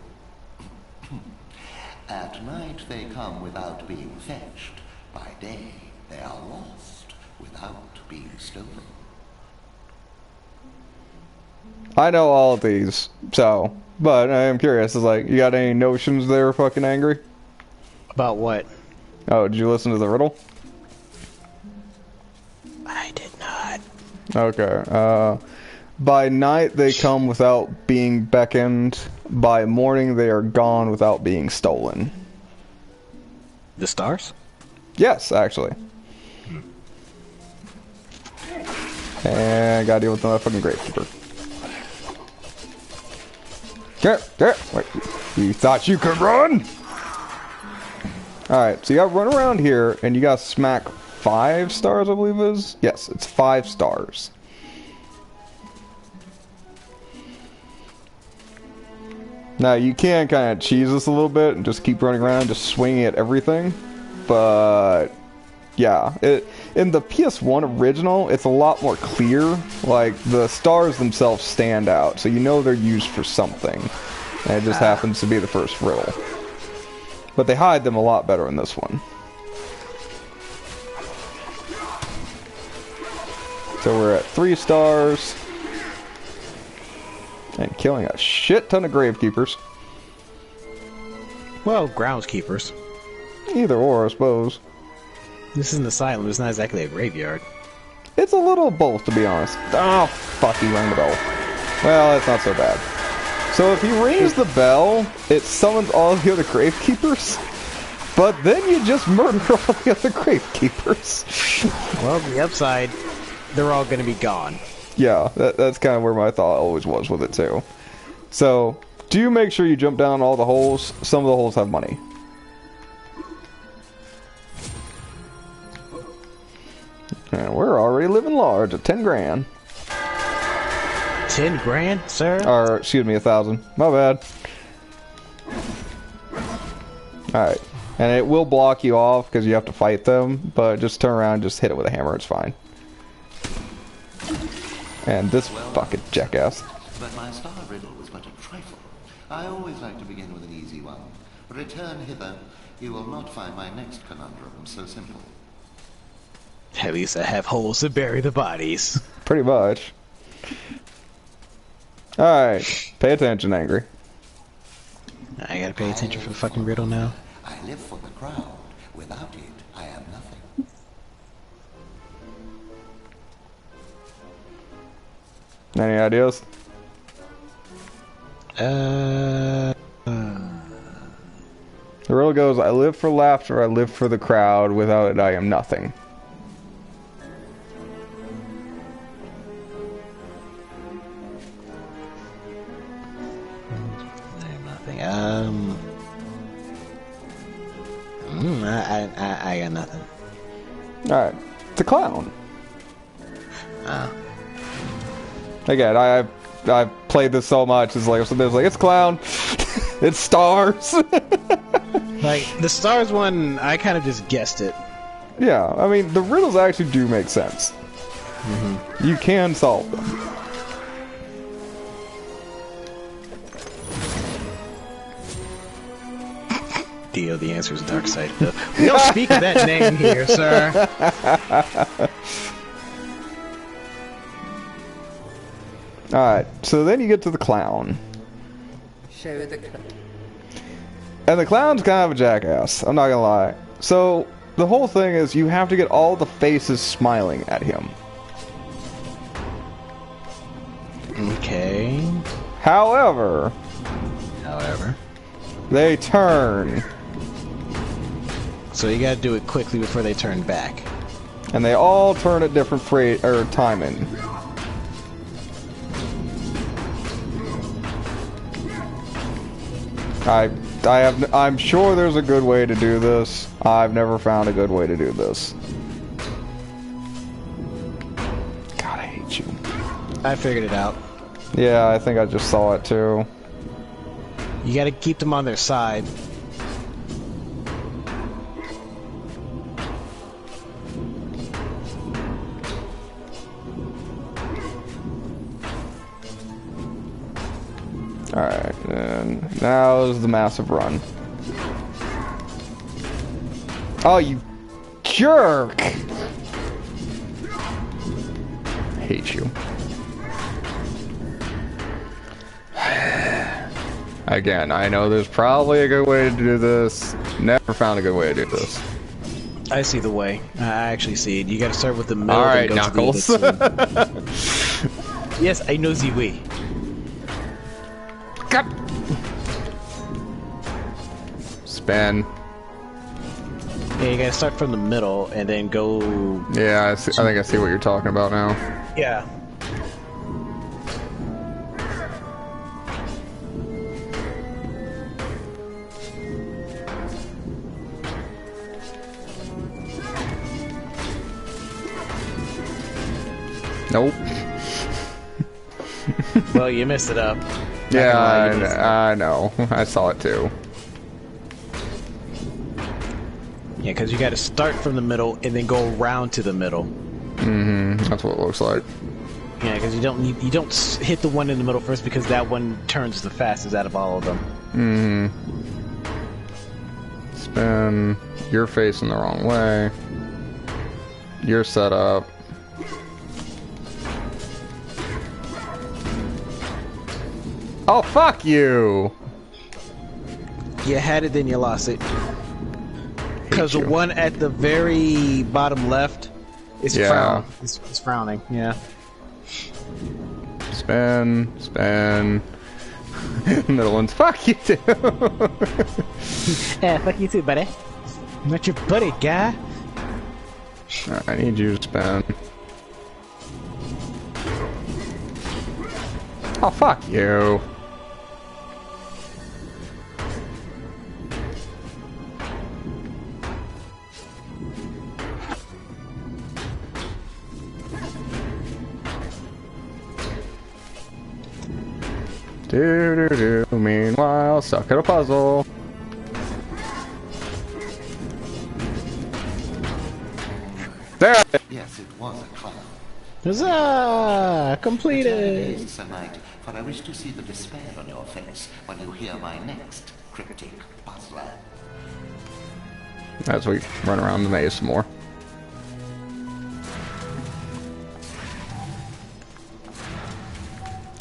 S7: At night they come without being fetched. By day they are lost without being stolen.
S1: I know all of these, so, but I am curious, is like, you got any notions there, fucking angry?
S2: About what?
S1: Oh, did you listen to the riddle?
S2: I did not.
S1: Okay, by night they come without being beckoned. By morning they are gone without being stolen.
S2: The stars?
S1: Yes, actually. And gotta deal with the motherfucking gravekeeper. Wait, you thought you could run? Alright, so you gotta run around here and you gotta smack 5 stars, I believe it is. Yes, it's 5 stars. Now, you can kind of cheese this a little bit and just keep running around, just swinging at everything. But, yeah. In the PS1 original, it's a lot more clear. Like, the stars themselves stand out, so you know they're used for something. And it just happens to be the first riddle. But they hide them a lot better in this one. So we're at 3 stars. And killing a shit ton of gravekeepers.
S2: Well, groundskeepers.
S1: Either or, I suppose.
S2: This is an asylum, it's not exactly a graveyard.
S1: It's a little of both, to be honest. Oh, fuck, he rang the bell. Well, that's not so bad. So if he rings the bell, it summons all the other gravekeepers, but then you just murder all the other gravekeepers.
S2: Well, the upside, they're all gonna be gone.
S1: Yeah, that's kind of where my thought always was with it, too. So, do make sure you jump down all the holes. Some of the holes have money. And we're already living large at 10 grand.
S2: 10 grand, sir?
S1: Or, excuse me, 1,000. My bad. Alright. And it will block you off because you have to fight them, but just turn around and just hit it with a hammer, it's fine. And this fucking jackass.
S7: But my star riddle was but a trifle. I always like to begin with an easy one. Return hither. You will not find my next conundrum so simple.
S2: At least I have holes to bury the bodies.
S1: Pretty much. Alright, pay attention, Angry.
S2: I gotta pay attention for the fucking riddle now.
S7: I live for the crowd. Without it, I am nothing.
S1: Any ideas? The riddle goes, I live for laughter, I live for the crowd, without it I am nothing.
S2: I got nothing.
S1: Alright. The clown.
S2: Oh.
S1: Again, I've played this so much, it's like, it's clown. It's stars.
S2: Like, the stars one, I kind of just guessed it.
S1: Yeah, I mean, the riddles actually do make sense. You can solve them.
S2: Dio, the answer is dark side. We don't speak of that name here, sir.
S1: Alright, so then you get to the clown.
S4: Show the clown.
S1: And the clown's kind of a jackass, I'm not gonna lie. So, the whole thing is you have to get all the faces smiling at him.
S2: Okay.
S1: However, they turn.
S2: So you gotta do it quickly before they turn back.
S1: And they all turn at different timing. I'm sure there's a good way to do this. I've never found a good way to do this. God, I hate you.
S2: I figured it out.
S1: Yeah, I think I just saw it too.
S2: You gotta keep them on their side.
S1: Alright, and now is the massive run. Oh, you jerk! Hate you. Again, I know there's probably a good way to do this. Never found a good way to do this.
S2: I see the way. I actually see it. You gotta start with the middle.
S1: Alright, Knuckles.
S2: Yes, I know the way.
S1: Cut. Spin.
S2: Yeah, you gotta start from the middle and then go.
S1: Yeah, I think I see what you're talking about now.
S2: Yeah.
S1: Nope.
S2: Well, you messed it up.
S1: Yeah, I know. I saw it too.
S2: Yeah, because you got to start from the middle and then go around to the middle.
S1: That's what it looks like.
S2: Yeah, because you don't hit the one in the middle first because that one turns the fastest out of all of them.
S1: Spin. You're facing the wrong way. You're set up. Oh, fuck you!
S2: You had it, then you lost it. Because the one at the very bottom left is it's frowning. Yeah.
S1: Spin, spin. Middle one's fuck you too.
S2: Yeah, fuck you too, buddy. I'm not your buddy, guy.
S1: I need you to spin. Oh, fuck you. Do. Meanwhile, suck at a puzzle. There it is.
S7: Yes, it was a clown.
S2: Huzzah! Completed!
S7: It's a night, for I wish to see the despair on your face when you hear my next cryptic puzzler.
S1: As we run around the maze some more.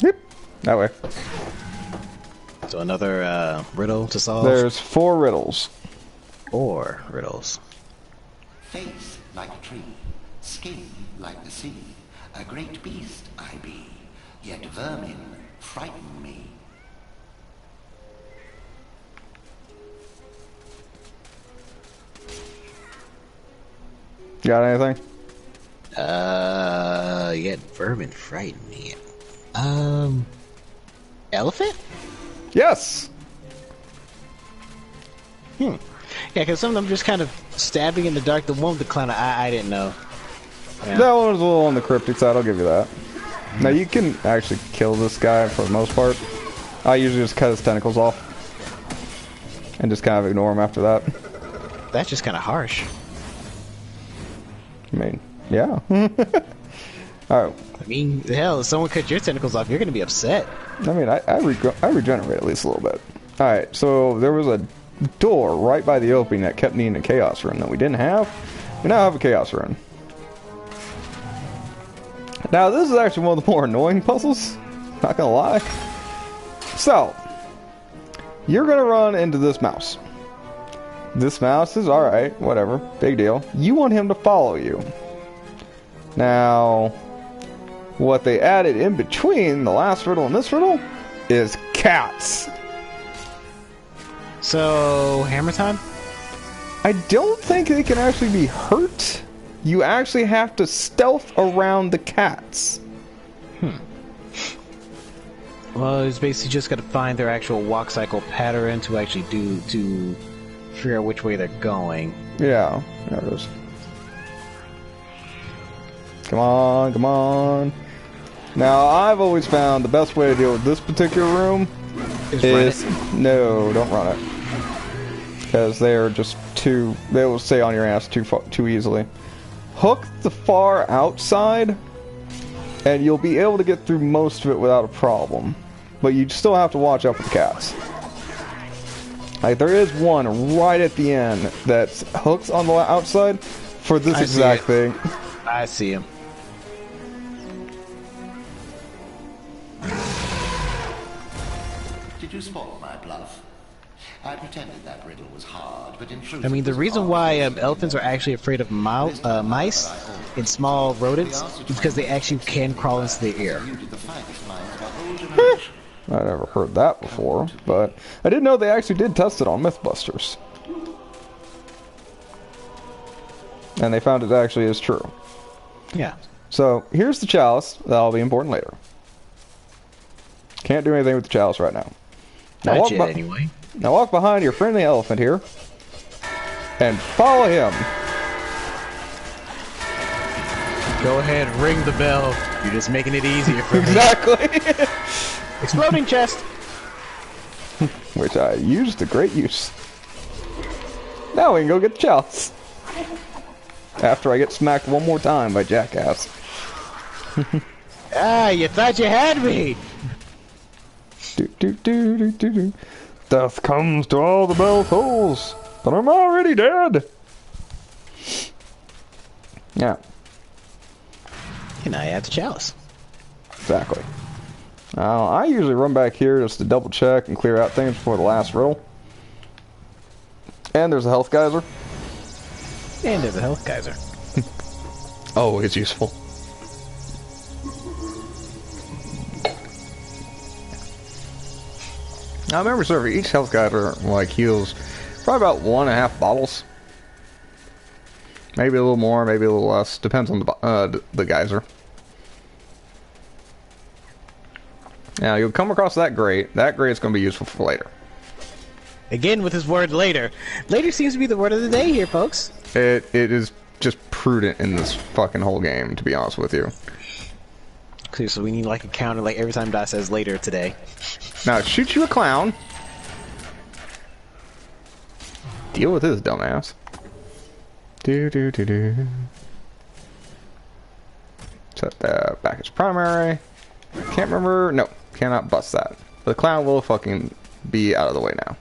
S1: Yep, that way.
S2: So another riddle to solve?
S1: There's 4 riddles.
S2: 4 riddles.
S7: Face like a tree, skin like the sea, a great beast I be, yet vermin frighten me.
S1: Got anything?
S2: Yet vermin frighten me. Elephant?
S1: Yes!
S2: Yeah, because some of them just kind of stabbing in the dark. The one with the clown, I didn't know. Yeah.
S1: That one was a little on the cryptic side, I'll give you that. Now you can actually kill this guy for the most part. I usually just cut his tentacles off. And just kind of ignore him after that.
S2: That's just kind of harsh.
S1: I mean, yeah. Alright.
S2: I mean, hell, if someone cut your tentacles off, you're going to be upset.
S1: I mean, I regenerate at least a little bit. Alright, so there was a door right by the opening that kept needing a chaos rune that we didn't have. We now have a chaos rune. Now, this is actually one of the more annoying puzzles. Not gonna lie. So, you're gonna run into this mouse. This mouse is alright, whatever, big deal. You want him to follow you. Now, what they added in between the last riddle and this riddle is cats.
S2: So, hammer time?
S1: I don't think they can actually be hurt. You actually have to stealth around the cats.
S2: Well, it's basically just got to find their actual walk cycle pattern to actually to figure out which way they're going.
S1: Yeah, there it is. Come on, come on. Now, I've always found the best way to deal with this particular room is no, don't run it. Because they are just too, they will stay on your ass too easily. Hook the far outside, and you'll be able to get through most of it without a problem. But you still have to watch out for the cats. Like, there is one right at the end that's hooks on the outside for this exact thing.
S2: I see him.
S7: Did you spot my bluff? I pretended that riddle was hard, but in truth,
S2: I mean, the reason why elephants are actually afraid of mice and small rodents is because they actually can crawl into the air.
S1: I never heard that before, but I didn't know they actually did test it on Mythbusters. And they found it actually is true.
S2: Yeah.
S1: So, here's the chalice. That'll be important later. Can't do anything with the chalice right now.
S2: Not yet, anyway.
S1: Now walk behind your friendly elephant here. And follow him.
S2: Go ahead, ring the bell. You're just making it easier for me.
S1: Exactly.
S2: Exploding chest.
S1: Which I used to great use. Now we can go get the chalice. After I get smacked one more time by Jackass.
S2: Ah, you thought you had me.
S1: Death comes to all the bell tolls, but I'm already dead. Yeah.
S2: And I have the chalice.
S1: Exactly. Now, I usually run back here just to double check and clear out things before the last riddle. And there's a health geyser.
S2: And there's a health geyser.
S1: Oh, it's useful. Now, remember, sir, each health geyser like heals probably about 1.5 bottles. Maybe a little more, maybe a little less. Depends on the geyser. Now, you'll come across that grate. That grate's going to be useful for later.
S2: Again, with his word later. Later seems to be the word of the day here, folks.
S1: It is just prudent in this fucking whole game, to be honest with you.
S2: Okay, so we need like a counter like every time Dot says later today.
S1: Now, shoot you a clown. Deal with his dumbass. Set that back as primary. Can't remember. No, cannot bust that. The clown will fucking be out of the way now.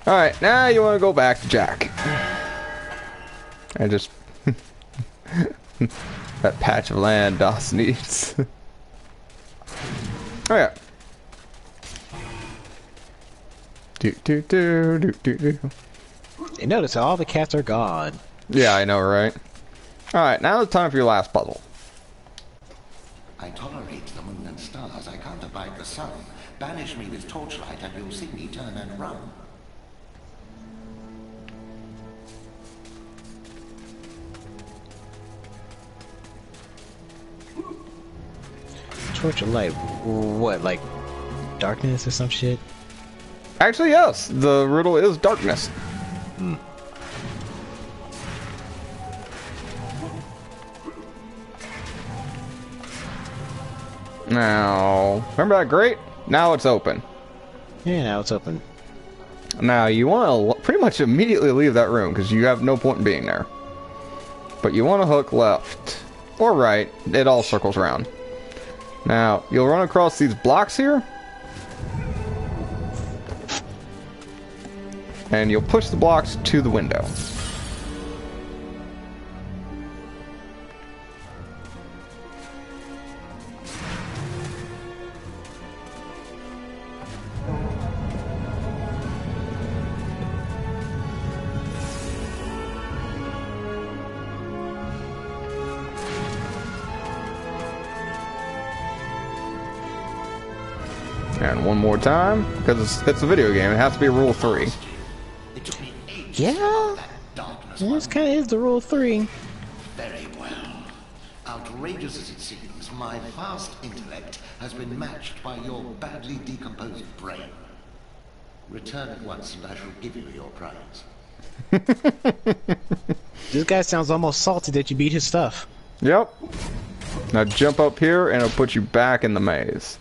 S1: Alright, now you want to go back to Jack. And just... that patch of land DOS needs. Oh yeah.
S2: You notice all the cats are gone.
S1: Yeah, I know, right? Alright, now it's time for your last puzzle.
S7: I tolerate the moon and stars, I can't abide the sun. Banish me with torchlight and you'll see me turn and run.
S2: Torch of light. What, like darkness or some shit?
S1: Actually, yes. The riddle is darkness. Now, remember that grate? Now it's open.
S2: Yeah, now it's open.
S1: Now, you want to pretty much immediately leave that room, because you have no point in being there. But you want to hook left or right. It all circles around. Now, you'll run across these blocks here. And you'll push the blocks to the window. And one more time, because it's a video game, it has to be rule 3.
S2: Yeah, this kind of is the rule 3.
S7: Very well. Outrageous as it seems, my vast intellect has been matched by your badly decomposed brain. Return at once and I shall give you your prize.
S2: This guy sounds almost salty that you beat his stuff.
S1: Yep. Now jump up here and it'll put you back in the maze.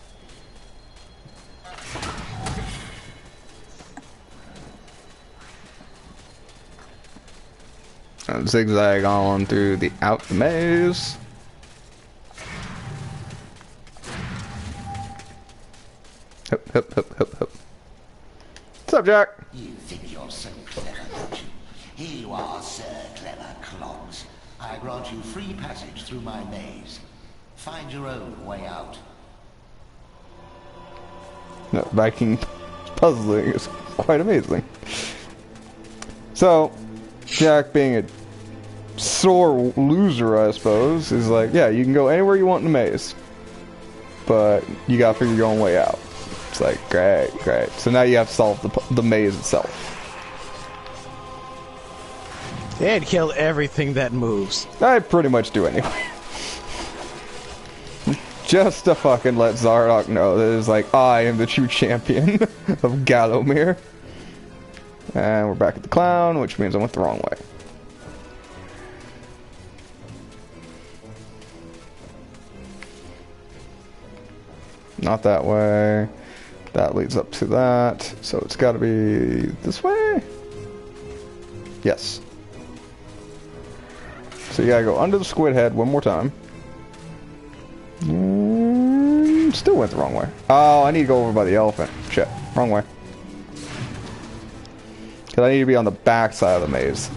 S1: Zigzag on through the maze. Hop, hop, hop, hop, hop. What's up, Jack?
S7: You think you're so clever, don't you? Here you are, Sir Clever Clogs. I grant you free passage through my maze. Find your own way out.
S1: No, Viking puzzling is quite amazing. So, Jack, being a sore loser, I suppose, is like, yeah, you can go anywhere you want in the maze, but you gotta figure your own way out. It's like, great, great. So now you have to solve the maze itself.
S2: And kill everything that moves.
S1: I pretty much do anyway. Just to fucking let Zardock know that it's like, I am the true champion of Gallowmere. And we're back at the clown, which means I went the wrong way. Not that way. That leads up to that. So it's got to be this way? Yes. So you gotta go under the squid head one more time. Still went the wrong way. Oh, I need to go over by the elephant. Shit, wrong way. Because I need to be on the back side of the maze.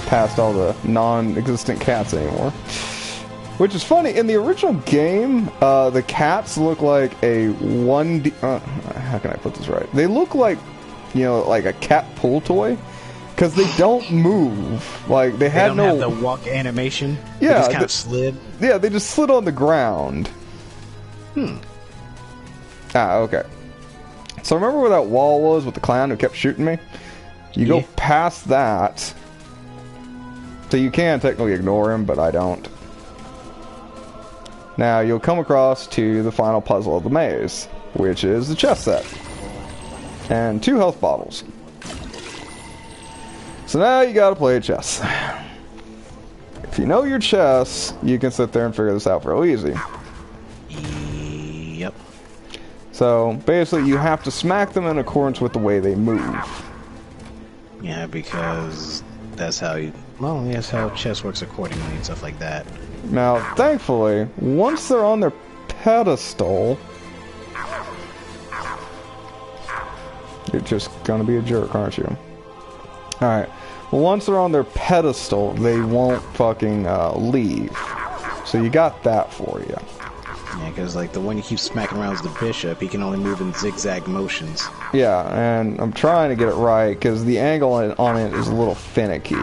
S1: Past all the non-existent cats anymore. Which is funny, in the original game, the cats look like a 1D... how can I put this right? They look like, you know, like a cat pull toy. Because they don't move. Like, they had no...
S2: They don't have the walk animation?
S1: Yeah.
S2: They just kind of slid?
S1: Yeah, they just slid on the ground. Ah, okay. So remember where that wall was with the clown who kept shooting me? You go past that. So you can technically ignore him, but I don't. Now you'll come across to the final puzzle of the maze, which is the chest set. And 2 health bottles. So now you gotta play chess. If you know your chess, you can sit there and figure this out real easy.
S2: Yep.
S1: So basically you have to smack them in accordance with the way they move.
S2: Yeah, because that's how you... Well, that's how chess works accordingly and stuff like that.
S1: Now, thankfully, once they're on their pedestal... You're just gonna be a jerk, aren't you? Alright. Well, once they're on their pedestal, they won't fucking leave. So you got that for you.
S2: Yeah, because like the one you keep smacking around is the bishop. He can only move in zigzag motions.
S1: Yeah, and I'm trying to get it right because the angle on it is a little finicky.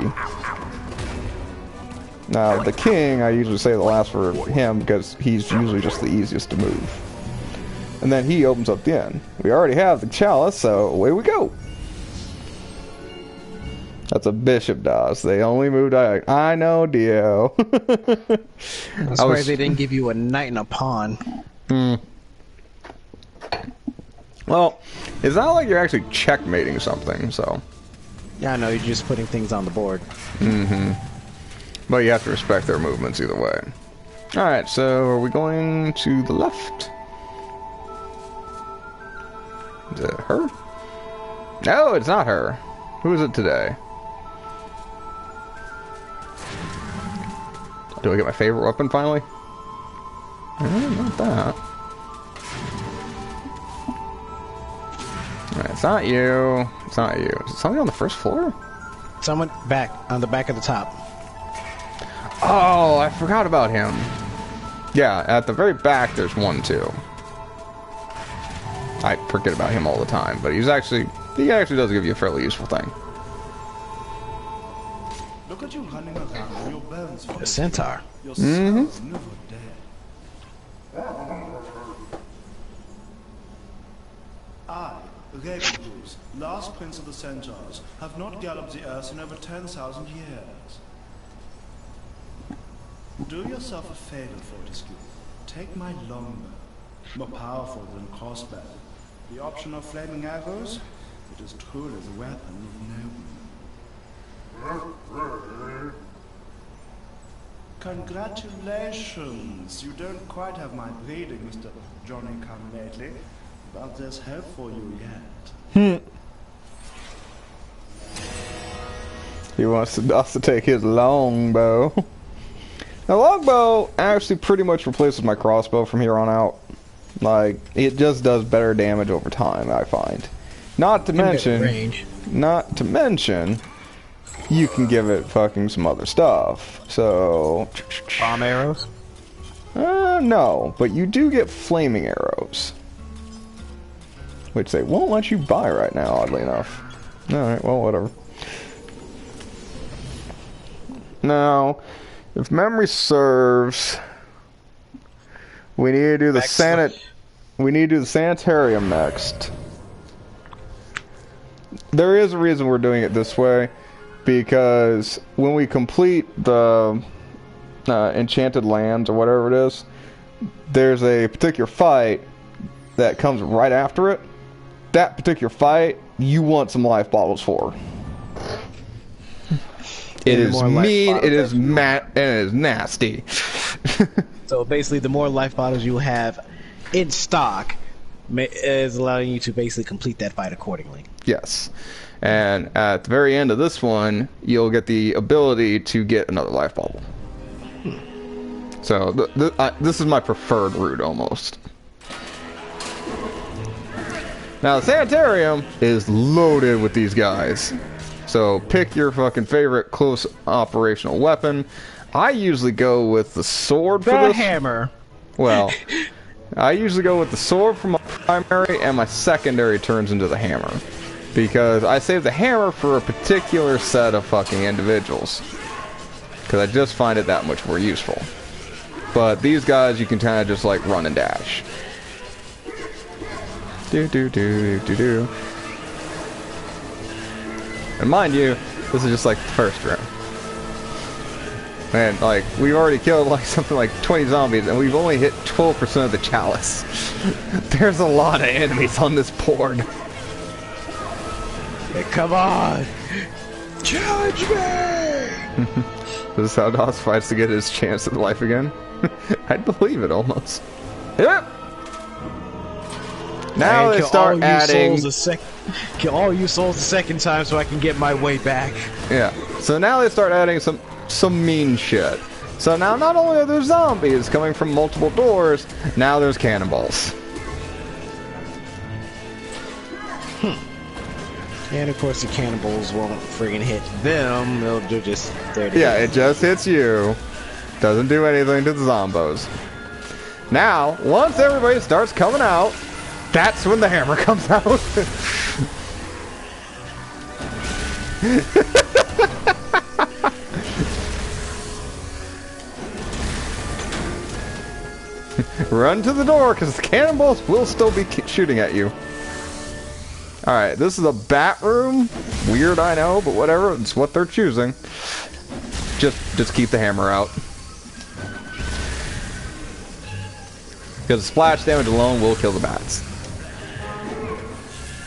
S1: Now, the king, I usually say the last for him because he's usually just the easiest to move. And then he opens up the end. We already have the chalice, so away we go. That's a bishop does. They only move diagonal. I know, Dio.
S2: That's why they didn't give you a knight and a pawn.
S1: Hmm. Well, it's not like you're actually checkmating something, so.
S2: Yeah, I know, you're just putting things on the board.
S1: Mm-hmm. But you have to respect their movements either way. Alright, so are we going to the left? Is it her? No, it's not her. Who is it today? Do I get my favorite weapon finally? Not that. Alright, it's not you. It's not you. Is it somebody on the first floor?
S2: Someone back, on the back of the top.
S1: Oh, I forgot about him. Yeah, at the very back there's one too. I forget about him all the time, but he actually does give you a fairly useful thing.
S5: Look at you running around with your bones.
S2: A centaur.
S5: Your soul's never dead. I, Ravenhooves, last prince of the centaurs, have not galloped the earth in over 10,000 years. Do yourself a favor, Fortescue. Take my longbow, more powerful than crossbow. The option of flaming arrows, it is truly the weapon of noblemen. Congratulations! You don't quite have my breeding, Mr. Johnny-come-lately, but there's hope for you yet.
S1: He wants us to take his longbow. The longbow actually pretty much replaces my crossbow from here on out. Like, it just does better damage over time, I find. Not to mention, you can give it fucking some other stuff. So,
S2: Bomb arrows?
S1: no, but you do get flaming arrows, which they won't let you buy right now, oddly enough. Alright, well, whatever. Now, if memory serves, we need to do the Sanitarium next. There is a reason we're doing it this way, because when we complete the Enchanted Lands or whatever it is, there's a particular fight that comes right after it. That particular fight, you want some life bottles for. It is mean, it is and it is nasty.
S2: So basically, the more life bottles you have in stock is allowing you to basically complete that fight accordingly.
S1: Yes. And at the very end of this one, you'll get the ability to get another life bottle. So this is my preferred route almost. Now the Sanitarium is loaded with these guys. So pick your fucking favorite close operational weapon. I usually go with the sword for this.
S2: Hammer.
S1: Well, I usually go with the sword for my primary, and my secondary turns into the hammer. Because I save the hammer for a particular set of fucking individuals. Because I just find it that much more useful. But these guys you can kind of just like run and dash. Do. And mind you, this is just like the first round. Man, like, we've already killed like something like 20 zombies, and we've only hit 12% of the chalice. There's a lot of enemies on this board.
S2: Yeah, come on! Challenge me!
S1: This is how DOS fights to get his chance at life again? I'd believe it almost. Yep! Now they start adding...
S2: Kill all you souls the second time so I can get my way back.
S1: Yeah. So now they start adding some mean shit. So now not only are there zombies coming from multiple doors, now there's cannonballs.
S2: And of course the cannibals won't friggin' hit them, they're just there to
S1: Yeah, it just hits you. Doesn't do anything to the zombos. Now, once everybody starts coming out, that's when the hammer comes out. Run to the door, because the cannonballs will still be shooting at you. Alright, this is a bat room. Weird, I know, but whatever. It's what they're choosing. Just keep the hammer out. Because splash damage alone will kill the bats.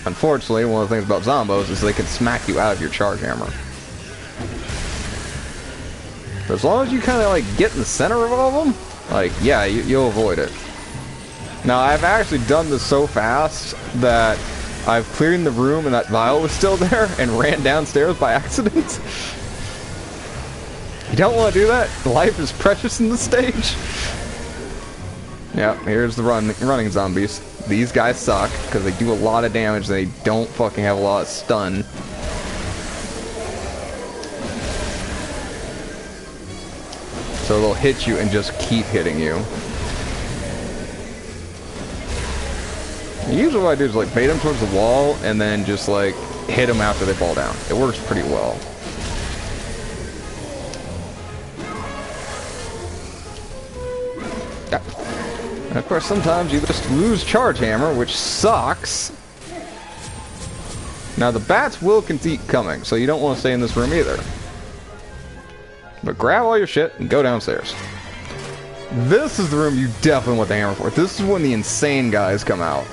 S1: Unfortunately, one of the things about zombos is they can smack you out of your charge hammer. But as long as you kind of like get in the center of all of them, like, yeah, you'll avoid it. Now, I've actually done this so fast that I've cleared the room and that vial was still there and ran downstairs by accident. You don't want to do that. Life is precious in this stage. Yeah, here's the running zombies. These guys suck because they do a lot of damage. They don't fucking have a lot of stun. So they'll hit you and just keep hitting you. Usually what I do is like bait them towards the wall and then just like hit them after they fall down. It works pretty well. And of course sometimes you just lose charge hammer, which sucks. Now the bats will keep coming, so you don't want to stay in this room either. But grab all your shit and go downstairs. This is the room you definitely want the hammer for. This is when the insane guys come out.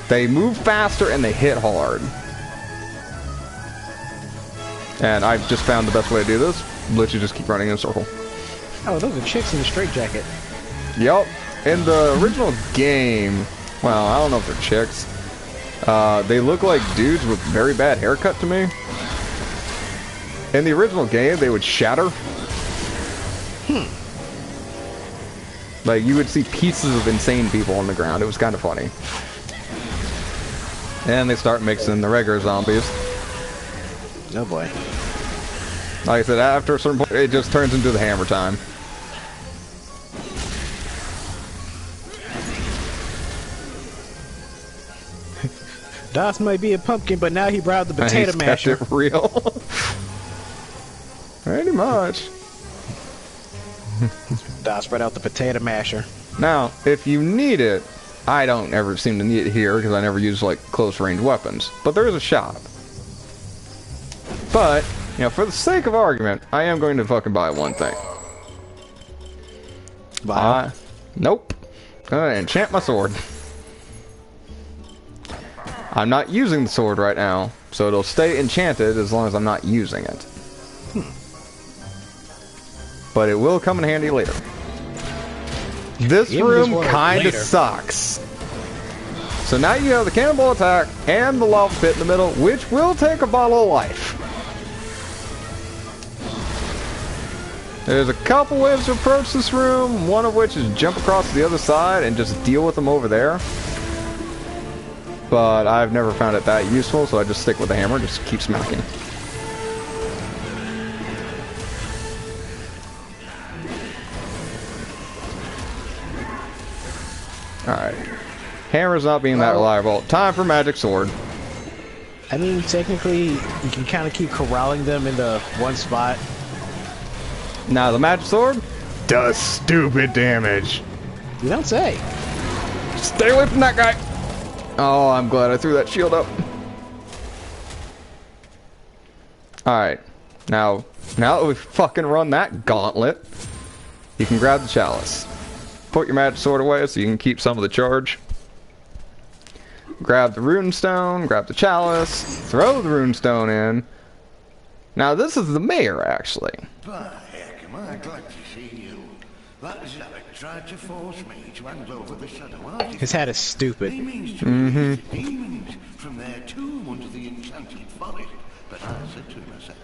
S1: They move faster and they hit hard. And I've just found the best way to do this. Literally just keep running in a circle.
S2: Oh, those are chicks in the straitjacket.
S1: Yep. In the original game, well, I don't know if they're chicks. They look like dudes with very bad haircut to me. In the original game, they would shatter. Like, you would see pieces of insane people on the ground. It was kind of funny. And they start mixing the regular zombies.
S2: Oh boy.
S1: Like I said, after a certain point, it just turns into the hammer time.
S2: Das might be a pumpkin, but now he brought the potato masher.
S1: Kept it real. Pretty much.
S2: Das brought out the potato masher.
S1: Now, if you need it, I don't ever seem to need it here because I never use like close range weapons. But there is a shop. But, you know, for the sake of argument, I am going to fucking buy one thing.
S2: Buy?
S1: Nope. Gonna enchant my sword. I'm not using the sword right now, so it'll stay enchanted as long as I'm not using it. But it will come in handy later. This room kinda sucks. So now you have the cannonball attack and the lava pit in the middle, which will take a bottle of life. There's a couple ways to approach this room, one of which is jump across to the other side and just deal with them over there. But I've never found it that useful, so I just stick with the hammer, just keep smacking. Alright. Hammer's not being that reliable. Time for magic sword.
S2: I mean, technically, you can kind of keep corralling them into one spot.
S1: Now, the magic sword does stupid damage.
S2: You don't say.
S1: Stay away from that guy! Oh, I'm glad I threw that shield up. Alright. Now that we've fucking run that gauntlet, you can grab the chalice. Put your magic sword away so you can keep some of the charge. Grab the runestone, grab the chalice, throw the runestone in. Now this is the mayor, actually.
S7: By heck, am I glad to see you. That Zarek tried to force me to hand over the Shadow Artifact.
S2: His hat is stupid.
S7: He means to release the demons from their tomb under the Enchanted Forest. But I said to him, I said,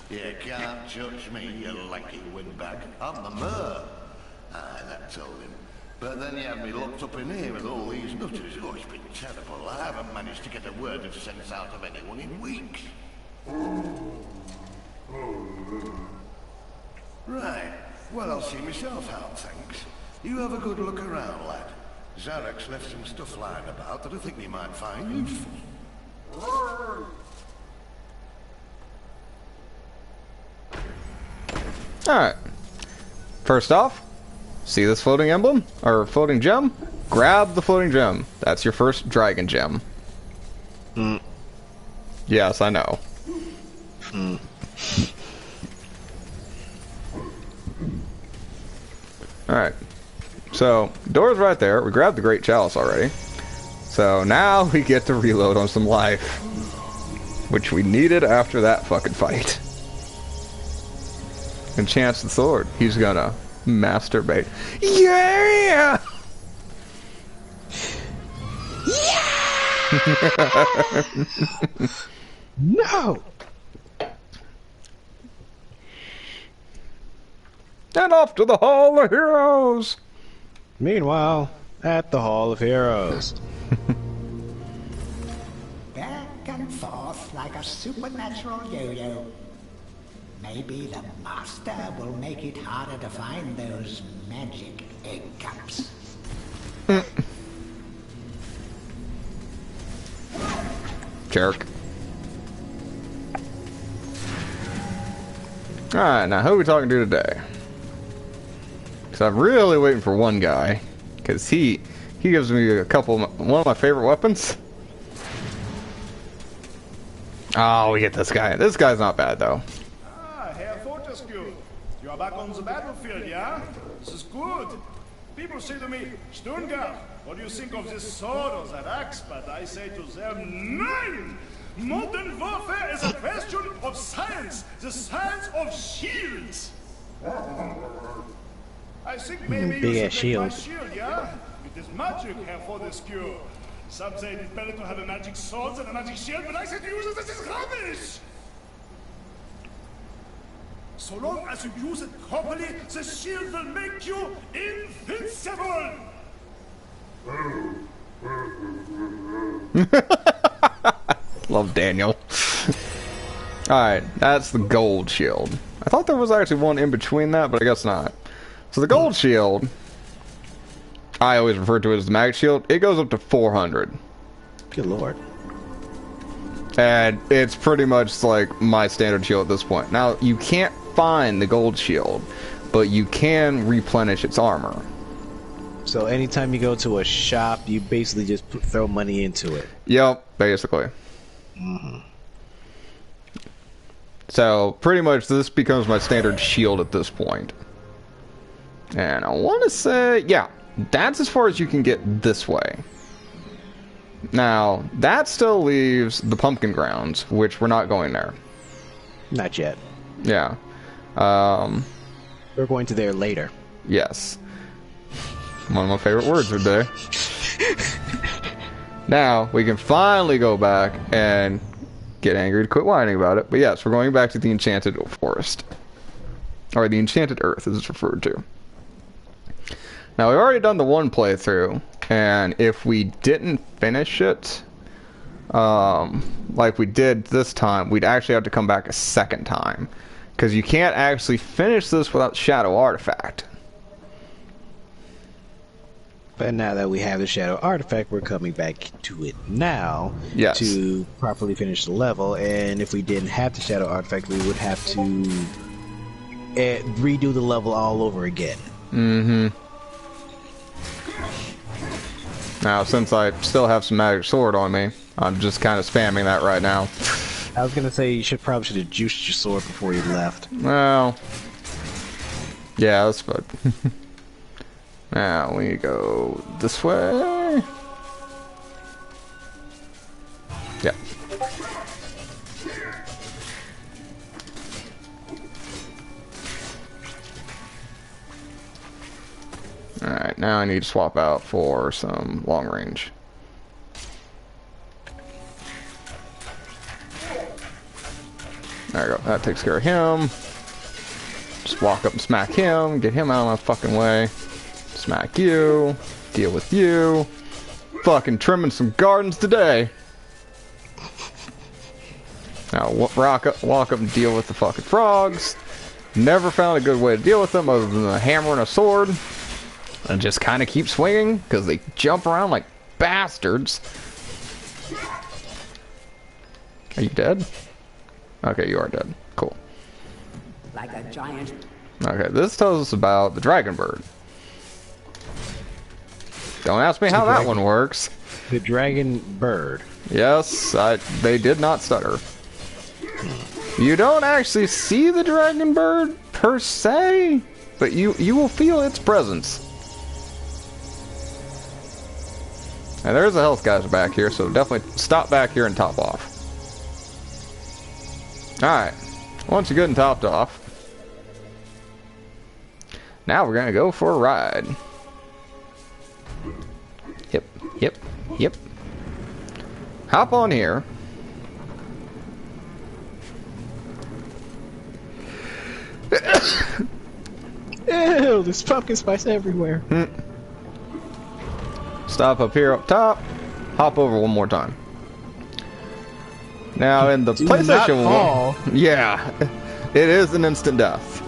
S7: you can't touch me, you lanky windbag. I'm the mayor. Aye, that told him. But then he had me locked up in here with all these nutters. Oh, it's been terrible. I haven't managed to get a word of sense out of anyone in weeks. Right. Well, I'll see myself out, thanks. You have a good look around, lad. Zarek's left some stuff lying about that I think you might find useful.
S1: Alright. First off, see this floating emblem? Or floating gem? Grab the floating gem. That's your first dragon gem. Yes, I know. Alright. So, door's right there. We grabbed the Great Chalice already. So now we get to reload on some life. Which we needed after that fucking fight. Enchants the sword. He's gonna masturbate. Yeah!
S2: Yeah! No!
S1: And off to the Hall of Heroes!
S2: Meanwhile, at the Hall of Heroes.
S3: Back and forth like a supernatural yo-yo. Maybe the master will make it harder to find those magic egg cups.
S1: Jerk. Alright, now who are we talking to today? Because I'm really waiting for one guy. Because he gives me one of my favorite weapons. Oh, we get this guy. This guy's not bad, though.
S5: Ah, Herr Fortescue. You are back on the battlefield, yeah? This is good. People say to me, Sturmgard, what do you think of this sword or that axe? But I say to them, nein! Modern warfare is a question of science, the science of shields. I think maybe you should take my shield, yeah? It is magic, Herr Fortescue. Some say it is better to have a magic sword than a magic shield, but I say to use it, this is rubbish! So long as you use it properly, the shield will make you invincible!
S1: Love Daniel. Alright, that's the gold shield. I thought there was actually one in between that, but I guess not. So the gold shield, I always refer to it as the mag shield, it goes up to 400.
S2: Good lord.
S1: And it's pretty much like my standard shield at this point. Now, you can't find the gold shield, but you can replenish its armor.
S2: So anytime you go to a shop, you basically just throw money into it.
S1: Yep, basically. So, pretty much this becomes my standard shield at this point. And I want to say, yeah, that's as far as you can get this way. Now, that still leaves the Pumpkin Grounds, which we're not going there.
S2: Not yet.
S1: Yeah.
S2: We're going to there later.
S1: Yes. One of my favorite words of the day. Now, we can finally go back and get angry to quit whining about it. But yes, we're going back to the Enchanted Forest. Or the Enchanted Earth, as it's referred to. Now, we've already done the one playthrough, and if we didn't finish it, like we did this time, we'd actually have to come back a second time. Because you can't actually finish this without Shadow Artifact.
S2: But now that we have the Shadow Artifact, we're coming back to it now to properly finish the level. And if we didn't have the Shadow Artifact, we would have to redo the level all over again.
S1: Mm-hmm. Now, since I still have some magic sword on me, I'm just kind of spamming that right now.
S2: I was gonna say you probably should have juiced your sword before you left.
S1: Well, yeah, that's good. Now we go this way. Yeah. Alright, now I need to swap out for some long range. There we go, that takes care of him. Just walk up and smack him, get him out of my fucking way. Smack you, deal with you. Fucking trimming some gardens today. Now walk up and deal with the fucking frogs. Never found a good way to deal with them other than a hammer and a sword. And just kind of keep swinging because they jump around like bastards. Are you dead? Okay, you are dead. Cool.
S4: Like a giant.
S1: Okay, this tells us about the dragon bird. Don't ask me how that one works.
S2: The dragon bird.
S1: Yes, they did not stutter. You don't actually see the dragon bird per se, but you will feel its presence. And there's a health geyser back here, so definitely stop back here and top off. Alright, once you're good and topped off, now we're gonna go for a ride. Yep. Hop on here.
S2: Ew, there's pumpkin spice everywhere.
S1: Stop up here up top. Hop over one more time. Now in the PlayStation 1, yeah, it is an instant death.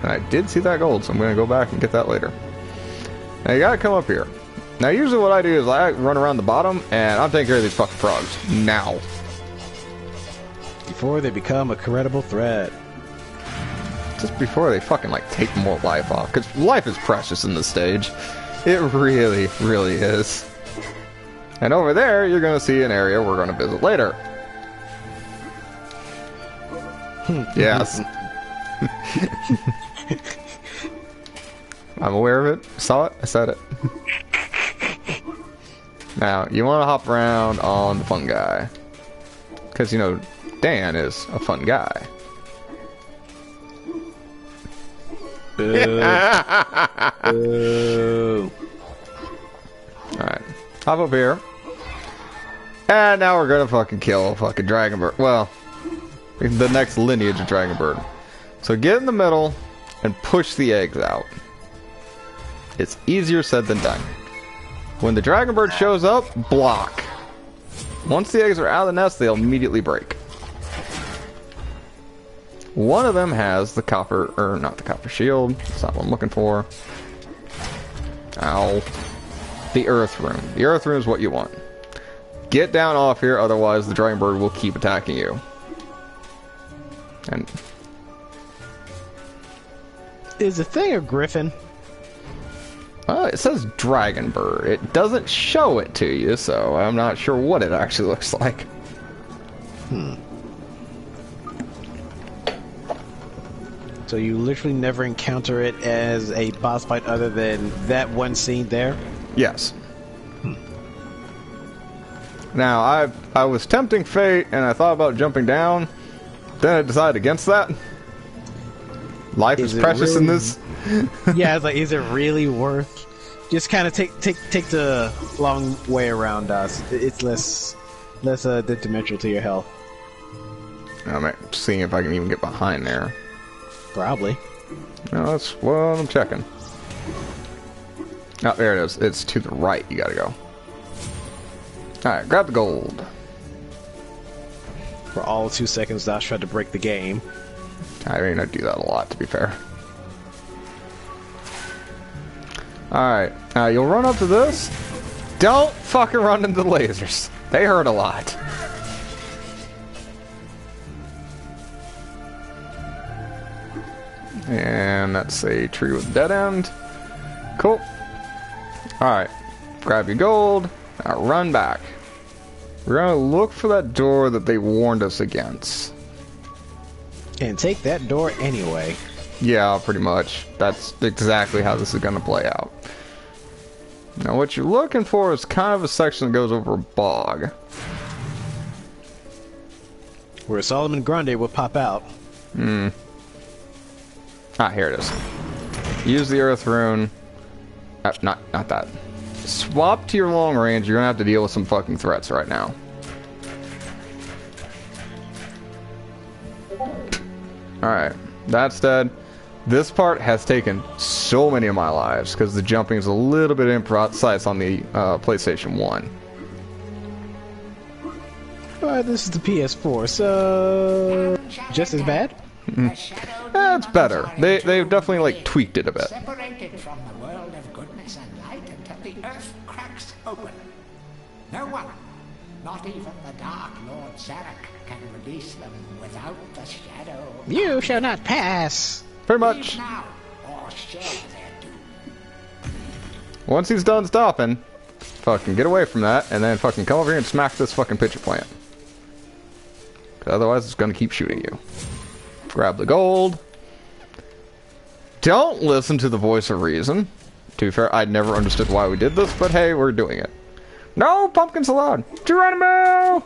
S1: And I did see that gold, so I'm going to go back and get that later. Now you got to come up here. Now usually what I do is I run around the bottom and I'm taking care of these fucking frogs now.
S2: Before they become a credible threat.
S1: Just before they fucking like take more life off, because life is precious in this stage. It really, really is. And over there, you're going to see an area we're going to visit later. Yes. I'm aware of it. Saw it. I said it. Now, you want to hop around on the fun guy. Because, you know, Dan is a fun guy.
S2: Boo.
S1: Alright. Hop up here. And now we're gonna fucking kill a fucking dragon bird. Well, the next lineage of dragon bird. So get in the middle and push the eggs out. It's easier said than done. When the dragon bird shows up, block. Once the eggs are out of the nest, they'll immediately break. One of them has the copper, or not the copper shield. That's not what I'm looking for. Ow. The earth rune. The earth rune is what you want. Get down off here, otherwise the dragon bird will keep attacking you. And
S2: is the thing a griffin?
S1: it says dragon bird. It doesn't show it to you, so I'm not sure what it actually looks like.
S2: So you literally never encounter it as a boss fight other than that one scene there?
S1: Yes. Now, I was tempting fate, and I thought about jumping down. Then I decided against that. Life is precious in this.
S2: Yeah, I was like, is it really worth? Just kind of take the long way around us. It's less detrimental to your health.
S1: I'm seeing if I can even get behind there.
S2: Probably.
S1: No, that's what I'm checking. Oh, there it is. It's to the right. You gotta go. Alright, grab the gold.
S2: For all 2 seconds, Dash tried to break the game.
S1: I mean, I do that a lot, to be fair. Alright, you'll run up to this. Don't fucking run into the lasers. They hurt a lot. And that's a tree with a dead end. Cool. Alright, grab your gold. Now run back. We're gonna look for that door that they warned us against.
S2: And take that door anyway.
S1: Yeah, pretty much. That's exactly how this is gonna play out. Now what you're looking for is kind of a section that goes over a bog.
S2: Where Solomon Grande will pop out.
S1: Ah, here it is. Use the earth rune. Not that. Swap to your long range. You're gonna have to deal with some fucking threats right now. Alright, that's dead. This part has taken so many of my lives because the jumping is a little bit imprecise on the PlayStation 1.
S2: But this is the PS4, so just as bad?
S1: It's better. They've definitely like tweaked it a bit.
S3: Separated from the world of goodness and light until the earth cracks open. No one, not even the Dark Lord Zarek, can release them without the shadow.
S2: You shall not pass.
S1: Pretty much.
S3: Leave now, or share their doom.
S1: Once he's done stopping, fucking get away from that, and then fucking come over here and smack this fucking pitcher plant. Otherwise, it's gonna keep shooting you. Grab the gold. Don't listen to the voice of reason. To be fair, I never understood why we did this, but hey, we're doing it. No pumpkins allowed. Geronimo!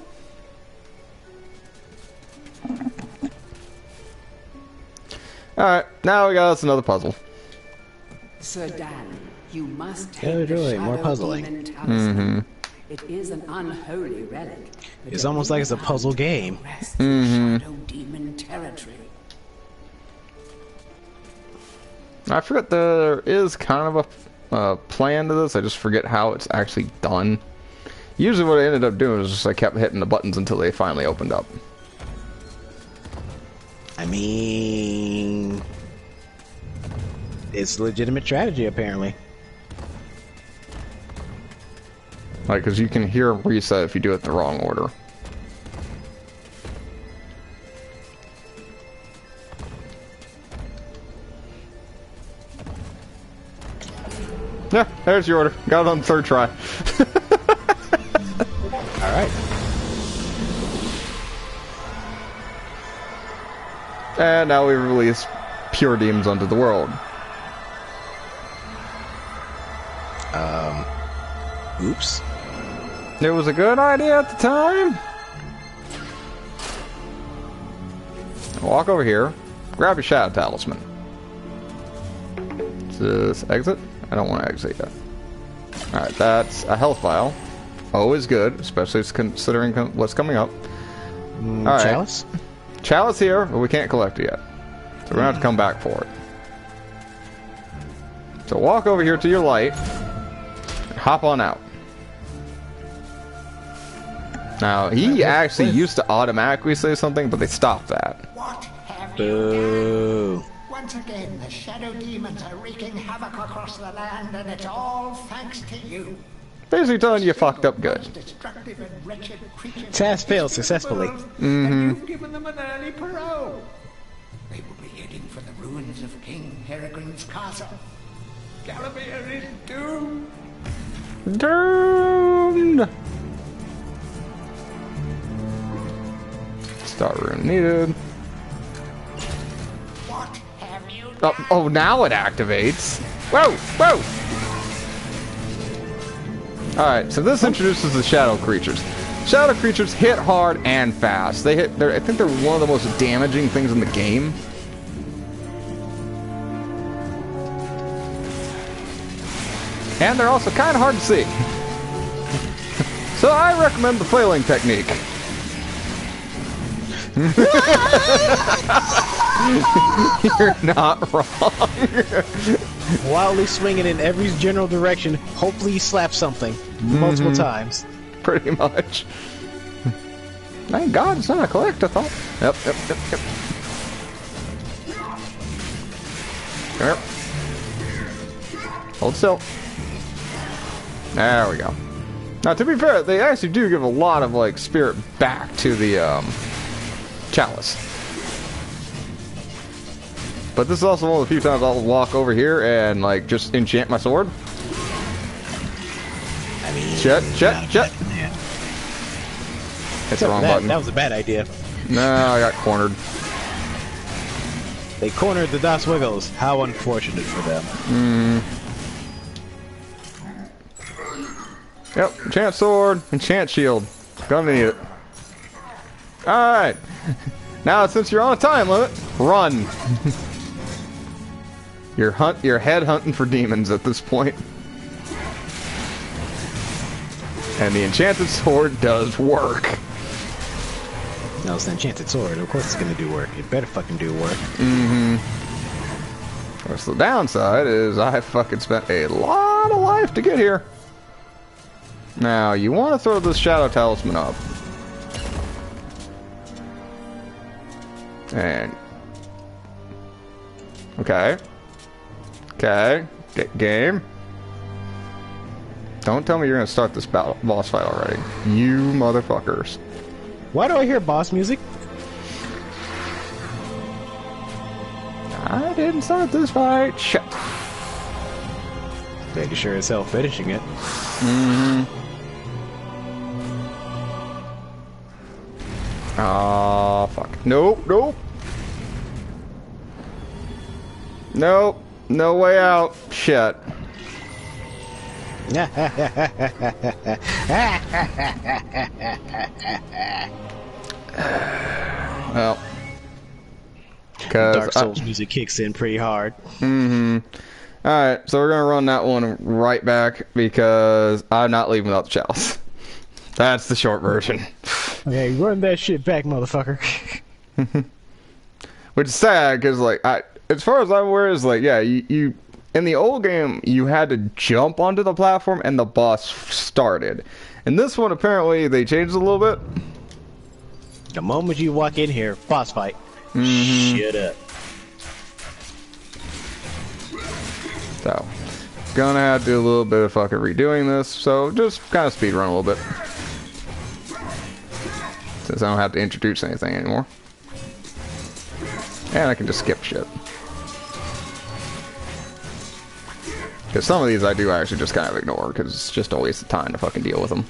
S1: Alright, now we got us another puzzle.
S4: Sir Dan, you must take
S2: Yeah,
S4: the
S2: really,
S4: Shadow
S2: more puzzling.
S4: Demon Talisman. It is an unholy relic.
S2: It's almost like it's a puzzle game.
S4: Shadow Demon territory.
S1: I forget there is kind of a plan to this. I just forget how it's actually done. Usually what I ended up doing is just I kept hitting the buttons until they finally opened up.
S2: I mean, it's legitimate strategy apparently.
S1: Like, because you can hear reset if you do it in the wrong order. Yeah, there's your order. Got it on the third try.
S2: Alright.
S1: And now we release pure demons onto the world.
S2: Oops.
S1: It was a good idea at the time. Walk over here. Grab your Shadow Talisman. Is this exit? I don't want to exit yet. Alright, that's a health vial. Always good, especially considering what's coming up. Alright.
S2: Chalice?
S1: Chalice here, but we can't collect it yet. So we're gonna have to come back for it. So walk over here to your light. And hop on out. Now, he actually used to automatically say something, but they stopped that.
S3: What have
S2: Boo.
S3: you done? Once again, the shadow demons are wreaking havoc across the land, and it's all thanks to you.
S1: Basically telling you fucked up good.
S3: Most destructive and wretched creatures
S2: Task failed successfully.
S3: And you've given them an early parole. They will be heading for the ruins of King Peregrine's castle. Galamir is doomed.
S1: Doomed! Star room needed.
S3: What have you done?
S1: Oh, now it activates. Whoa, whoa! Alright, so this introduces the shadow creatures. Shadow creatures hit hard and fast. I think they're one of the most damaging things in the game. And they're also kind of hard to see. So I recommend the flailing technique. You're not wrong.
S2: Wildly swinging in every general direction. Hopefully you slap something multiple times.
S1: Pretty much. Thank God it's not a collectathon. Yep. Come here. Hold still. There we go. Now, to be fair, they actually do give a lot of, like, spirit back to the, chalice. But this is also one of the few times I'll walk over here and, like, just enchant my sword.
S2: I mean,
S1: Shit.
S2: Yeah.
S1: Hit the wrong button.
S2: That was a bad idea.
S1: No, I got cornered.
S2: They cornered the Das Wiggles. How unfortunate for them.
S1: Yep, enchant sword, enchant shield. Gonna need it. Alright. Now, since you're on a time limit, run. You're head hunting for demons at this point. And the enchanted sword does work.
S2: No, it's an enchanted sword. Of course it's gonna do work. It better fucking do work.
S1: Of course, the downside is I fucking spent a lot of life to get here. Now, you want to throw this Shadow Talisman up. And... Okay. Game. Don't tell me you're going to start this boss fight already. You motherfuckers.
S2: Why do I hear boss music?
S1: I didn't start this fight. Shit.
S2: Making sure it's self-finishing it.
S1: Ah, fuck. Nope, nope. Nope. No way out. Shit. Well.
S2: Dark Souls music kicks in pretty hard.
S1: Alright, so we're gonna run that one right back because I'm not leaving without the chalice. That's the short version.
S2: Okay, run that shit back, motherfucker.
S1: Which is sad because, like, as far as I'm aware, is like, yeah, you in the old game you had to jump onto the platform and the boss started. In this one, apparently they changed a little bit.
S2: The moment you walk in here, boss fight. Shut up.
S1: So, gonna have to do a little bit of fucking redoing this, so just kind of speed run a little bit. Since I don't have to introduce anything anymore. And I can just skip shit. Because some of these I do actually just kind of ignore, because it's just a waste of time to fucking deal with them.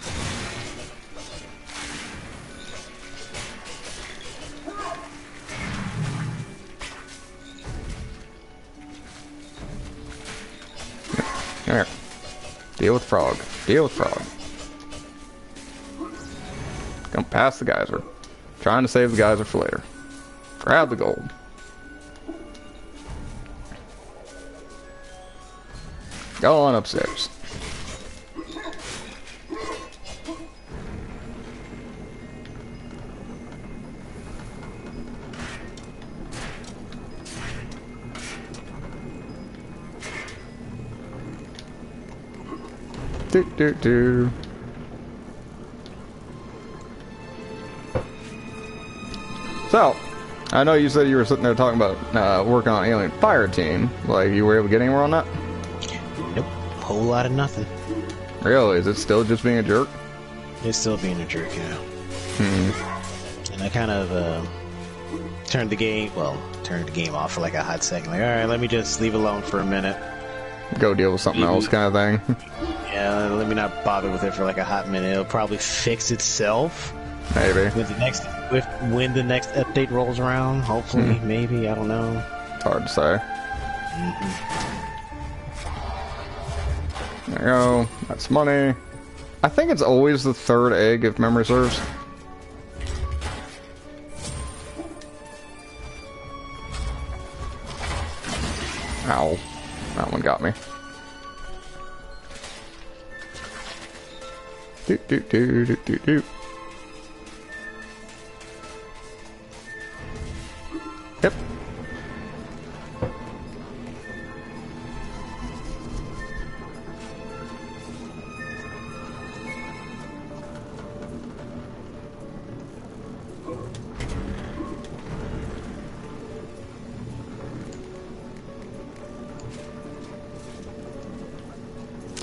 S1: Here. Deal with frog. Deal with frog. Come past the geyser. Trying to save the geyser for later. Grab the gold. Go on upstairs. Do. So, I know you said you were sitting there talking about working on Alien Fire Team. Like, you were able to get anywhere on that?
S2: Nope. Whole lot of nothing.
S1: Really? Is it still just being a jerk?
S2: It's still being a jerk, yeah. And I kind of turned the game off for like a hot second. Like, alright, let me just leave it alone for a minute.
S1: Go deal with something else kind of thing.
S2: Yeah, let me not bother with it for like a hot minute. It'll probably fix itself.
S1: Maybe.
S2: When the next update rolls around, hopefully, maybe, I don't know.
S1: It's hard to say. There you go. That's money. I think it's always the third egg, if memory serves. Ow. That one got me. Do.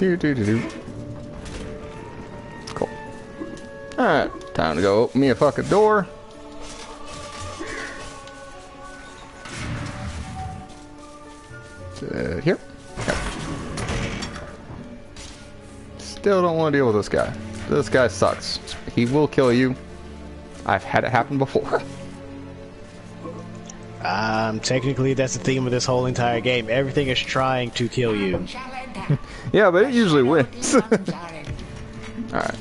S1: Yep. Do. Cool. Alright, time to go open me a fucking door. Here. Yep. Still don't want to deal with this guy. This guy sucks. He will kill you. I've had it happen before.
S2: Technically that's the theme of this whole entire game. Everything is trying to kill you.
S1: Yeah, but it usually wins. Alright.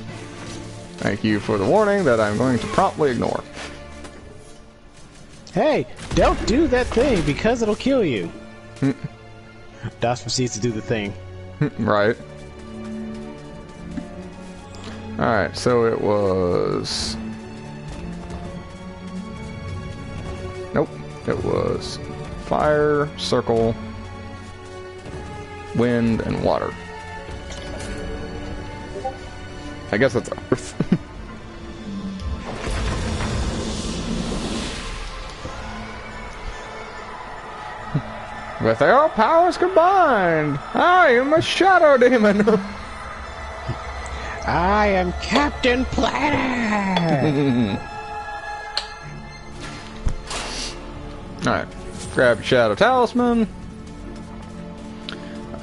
S1: Thank you for the warning that I'm going to promptly ignore.
S2: Hey, don't do that thing because it'll kill you. DOS proceeds to do the thing.
S1: Right. Alright, so it was... Nope. It was fire, circle, wind, and water. I guess that's earth. With our powers combined, I am a shadow demon.
S2: I am Captain Planet.
S1: Alright, grab your shadow talisman.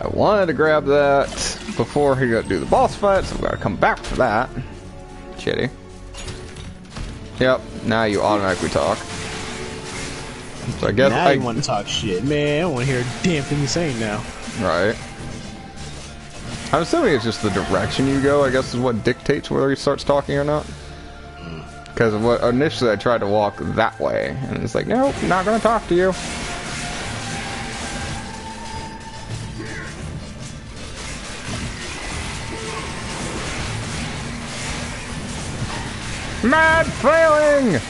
S1: I wanted to grab that before he got to do the boss fight, so we gotta come back for that. Shitty. Yep, now you automatically talk. So I guess
S2: now you want to talk shit. Man, I don't want to hear a damn thing you're saying now.
S1: Right. I'm assuming it's just the direction you go, I guess, is what dictates whether he starts talking or not. Because what initially I tried to walk that way, and it's like, nope, not gonna talk to you. Mad failing!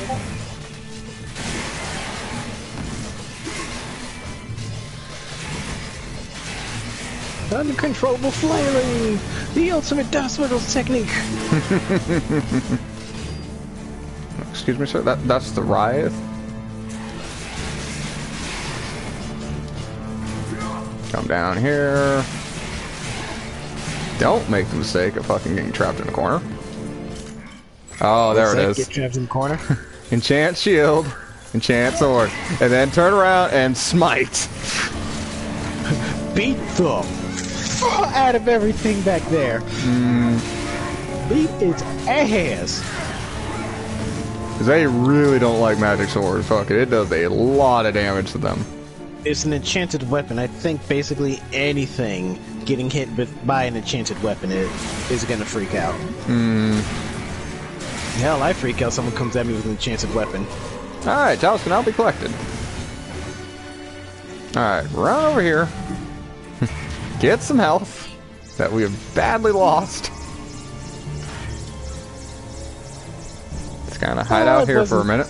S2: Uncontrollable flailing! The ultimate dust whittles technique!
S1: Excuse me, sir? That's the riot? Come down here. Don't make the mistake of fucking getting trapped in a corner. Oh, there it is.
S2: Get trapped in the corner.
S1: Enchant shield, enchant sword, and then turn around and smite.
S2: Beat the fuck out of everything back there. Beat its ass.
S1: Because they really don't like magic swords. Fuck it does a lot of damage to them.
S2: It's an enchanted weapon. I think basically anything getting hit by an enchanted weapon is gonna freak out. Hell, I freak out if someone comes at me with an enchanted weapon.
S1: Alright, Talisman can now be collected. Alright, run over here. Get some health that we have badly lost. Let's kind of hide out here for a minute.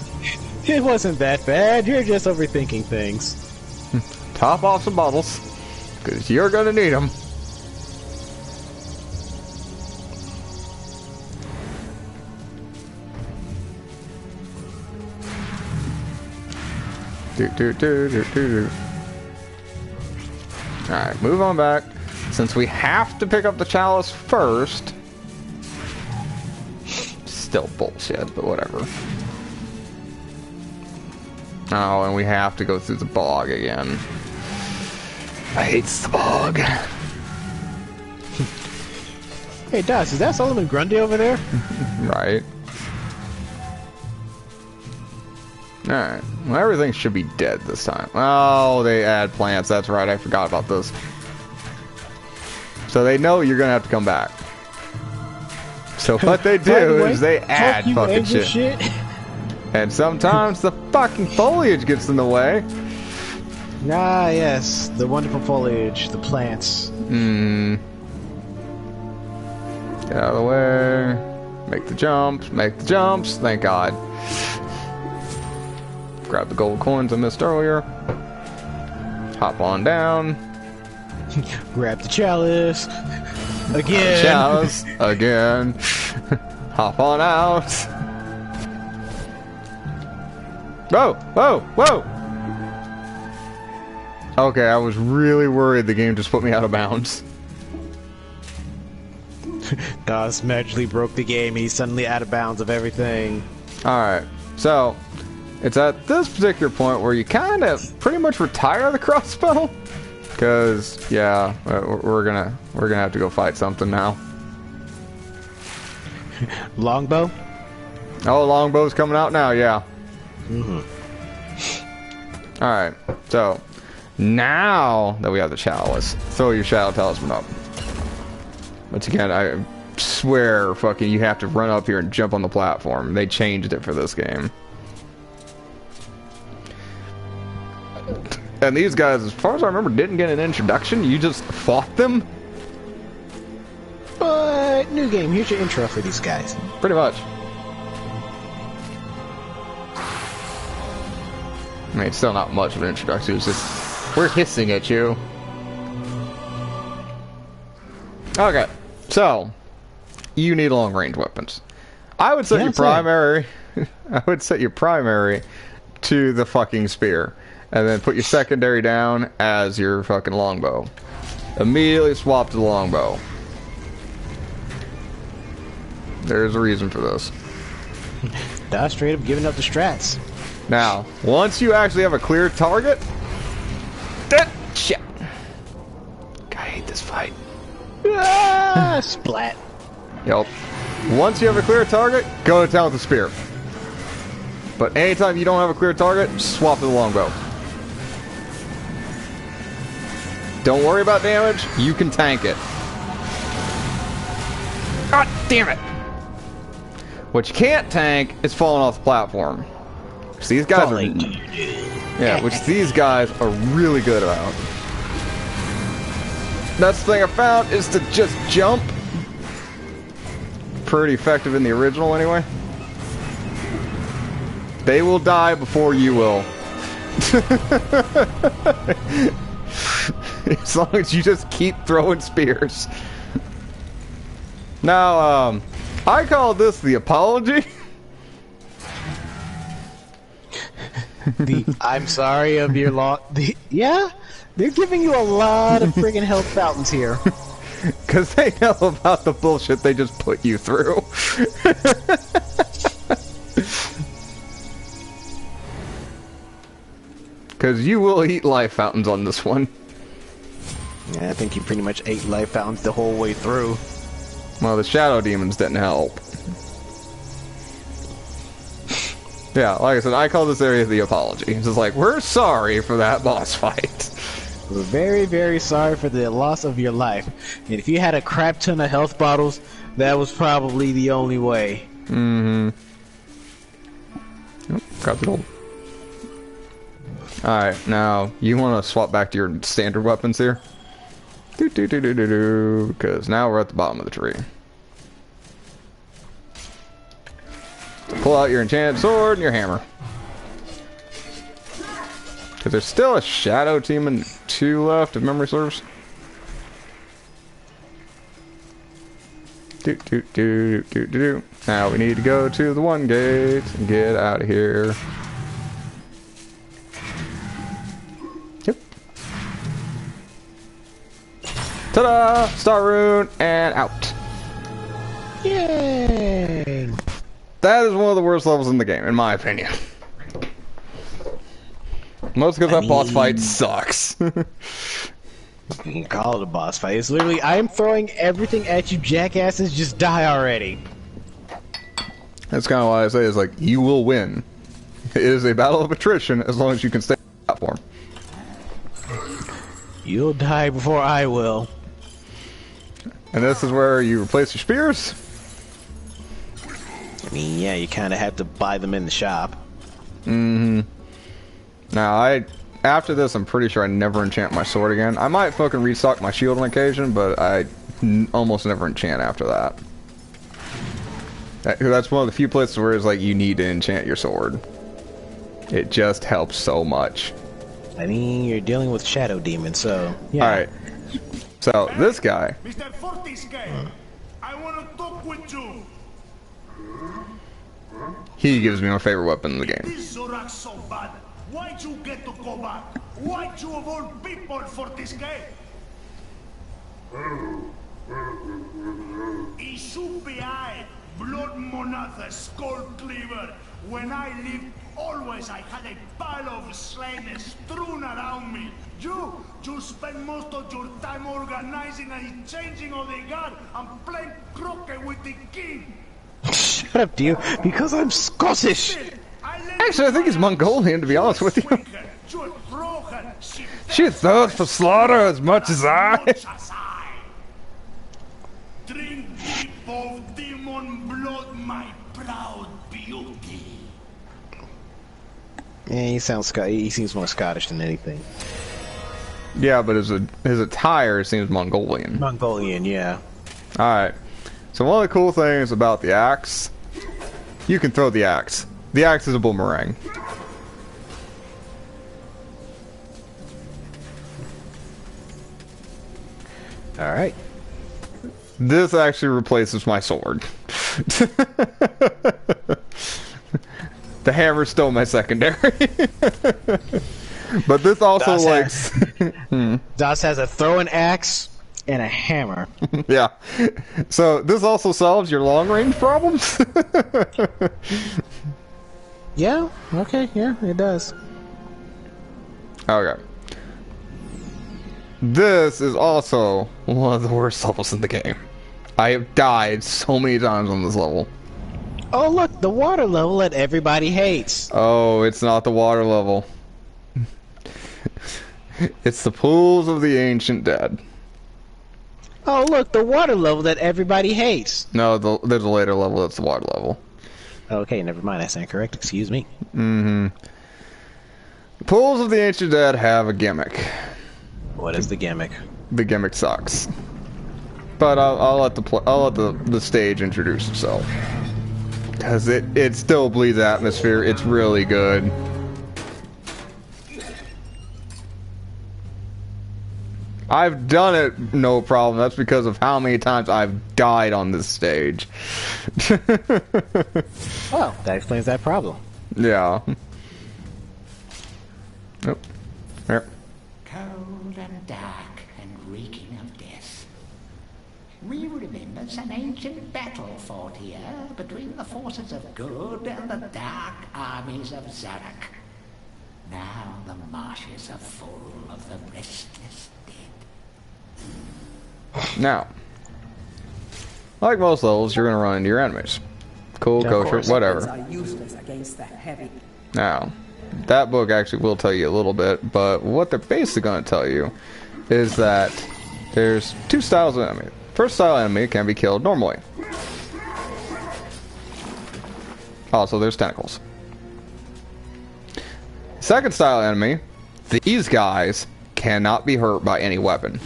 S2: It wasn't that bad. You're just overthinking things.
S1: Top off some bottles, because you're gonna need them. Alright, move on back. Since we have to pick up the chalice first. Still bullshit, but whatever. Oh, and we have to go through the bog again. I hate the bog.
S2: Hey, Das, is that Solomon Grundy over there?
S1: Right. Alright. Well, everything should be dead this time. Oh, they add plants. That's right. I forgot about this. So they know you're going to have to come back. So what they do is they add fucking shit. And sometimes the fucking foliage gets in the way.
S2: Ah, yes. The wonderful foliage. The plants.
S1: Get out of the way. Make the jumps. Make the jumps. Thank God. Grab the gold coins I missed earlier. Hop on down.
S2: Grab the chalice. Again.
S1: Chalice. Again. Hop on out. Whoa! Whoa! Whoa! Okay, I was really worried the game just put me out of bounds.
S2: Das magically broke the game. He's suddenly out of bounds of everything.
S1: Alright, so it's at this particular point where you kind of pretty much retire the crossbow. Because, yeah, we're gonna have to go fight something now.
S2: Longbow?
S1: Oh, longbow's coming out now, yeah. Alright, so now that we have the chalice, throw your shadow talisman up. Once again, I swear fucking you have to run up here and jump on the platform. They changed it for this game. And these guys, as far as I remember, didn't get an introduction. You just fought them?
S2: But, new game, here's your intro for these guys.
S1: Pretty much. I mean, it's still not much of an introduction. It's just, we're hissing at you. Okay, so, you need long-range weapons. I would set your primary... I would set your primary to the fucking spear. And then put your secondary down as your fucking longbow. Immediately swap to the longbow. There's a reason for this.
S2: Das straight up giving up the strats.
S1: Now, once you actually have a clear target... Shit. I hate
S2: Splat.
S1: Yep. Once you have a clear target, go to town with the spear. But anytime you don't have a clear target, swap to the longbow. Don't worry about damage, you can tank it. God damn it! What you can't tank is falling off the platform. Which these guys are... Yeah, which these guys are really good about. That's the thing I found, is to just jump. Pretty effective in the original, anyway. They will die before you will. As long as you just keep throwing spears. Now, I call this the apology.
S2: I'm sorry of your loss. Yeah, they're giving you a lot of friggin' health fountains here.
S1: Because they know about the bullshit they just put you through. Because you will eat life fountains on this one.
S2: Yeah, I think you pretty much ate life fountains the whole way through.
S1: Well, the shadow demons didn't help. Yeah, like I said, I call this area the apology. It's just like, we're sorry for that boss fight.
S2: We're very, very sorry for the loss of your life. And if you had a crap ton of health bottles, that was probably the only way.
S1: Mm-hmm. Oh, got the gold. Alright, now, you want to swap back to your standard weapons here? Because now we're at the bottom of the tree. Pull out your enchanted sword and your hammer. Because there's still a shadow team and 2 left, if memory serves. Now we need to go to the 1 gate and get out of here. Yep. Ta-da! Star rune and out.
S2: Yay!
S1: That is one of the worst levels in the game, in my opinion. Most because that boss fight sucks.
S2: You can call it a boss fight. It's literally, I'm throwing everything at you, jackasses, just die already.
S1: That's kind of why I say, is like, you will win. It is a battle of attrition as long as you can stay on the platform.
S2: You'll die before I will.
S1: And this is where you replace your spears.
S2: I mean, yeah, you kind of have to buy them in the shop.
S1: Mm-hmm. Now, after this, I'm pretty sure I never enchant my sword again. I might fucking restock my shield on occasion, but I almost never enchant after that. That's one of the few places where it's like, you need to enchant your sword. It just helps so much.
S2: I mean, you're dealing with shadow demons, so yeah.
S1: Alright. So, this guy.
S5: Mr. Fortescue, I want to talk with you.
S1: He gives me my favorite weapon in the game.
S5: This Zorak so bad. Why'd you get to go back? Why'd you of all people, Fortescue? He should be I, Blood Monarch, Skull Cleaver. When I lived, always I had a pile of slain strewn around me. You spend most of your time organizing and changing all they got and playing croquet with the king.
S2: Shut up, dear, because I'm Scottish.
S1: Actually, I think he's Mongolian, to be honest with you. She thirsts for slaughter as much as I.
S5: Drink deep of demon blood, my proud beauty.
S2: Yeah, he seems more Scottish than anything.
S1: Yeah, but his attire seems Mongolian.
S2: Mongolian, yeah.
S1: Alright. So one of the cool things about the axe, you can throw the axe. The axe is a boomerang.
S2: Alright.
S1: This actually replaces my sword. The hammer's still my secondary. But this also
S2: Das has a throwing axe and a hammer.
S1: Yeah. So this also solves your long range problems.
S2: Yeah, okay, yeah, it does.
S1: Okay. This is also one of the worst levels in the game. I have died so many times on this level.
S2: Oh look, the water level that everybody hates.
S1: Oh, it's not the water level. It's the pools of the ancient dead.
S2: Oh look, the water level that everybody hates.
S1: No, there's a later level that's the water level.
S2: Okay, never mind. That's incorrect. Excuse me.
S1: Mm-hmm. The pools of the ancient dead have a gimmick.
S2: What is the gimmick?
S1: The gimmick sucks. But I'll let the stage introduce itself. Because it still bleeds atmosphere. It's really good. I've done it no problem. That's because of how many times I've died on this stage.
S2: Well, that explains that problem.
S1: Yeah. Oh. Here.
S3: Cold and dark and reeking of death. We remember an ancient battle fought here between the forces of good and the dark armies of Zarok. Now the marshes are full of the restless dead.
S1: Now, like most levels, you're gonna run into your enemies. Cool, kosher, whatever.
S4: Are useless against the heavy.
S1: Now, that book actually will tell you a little bit, but what they're basically gonna tell you is that there's two styles of enemy. First style enemy can be killed normally. Also, there's tentacles. Second style enemy, these guys cannot be hurt by any weapon.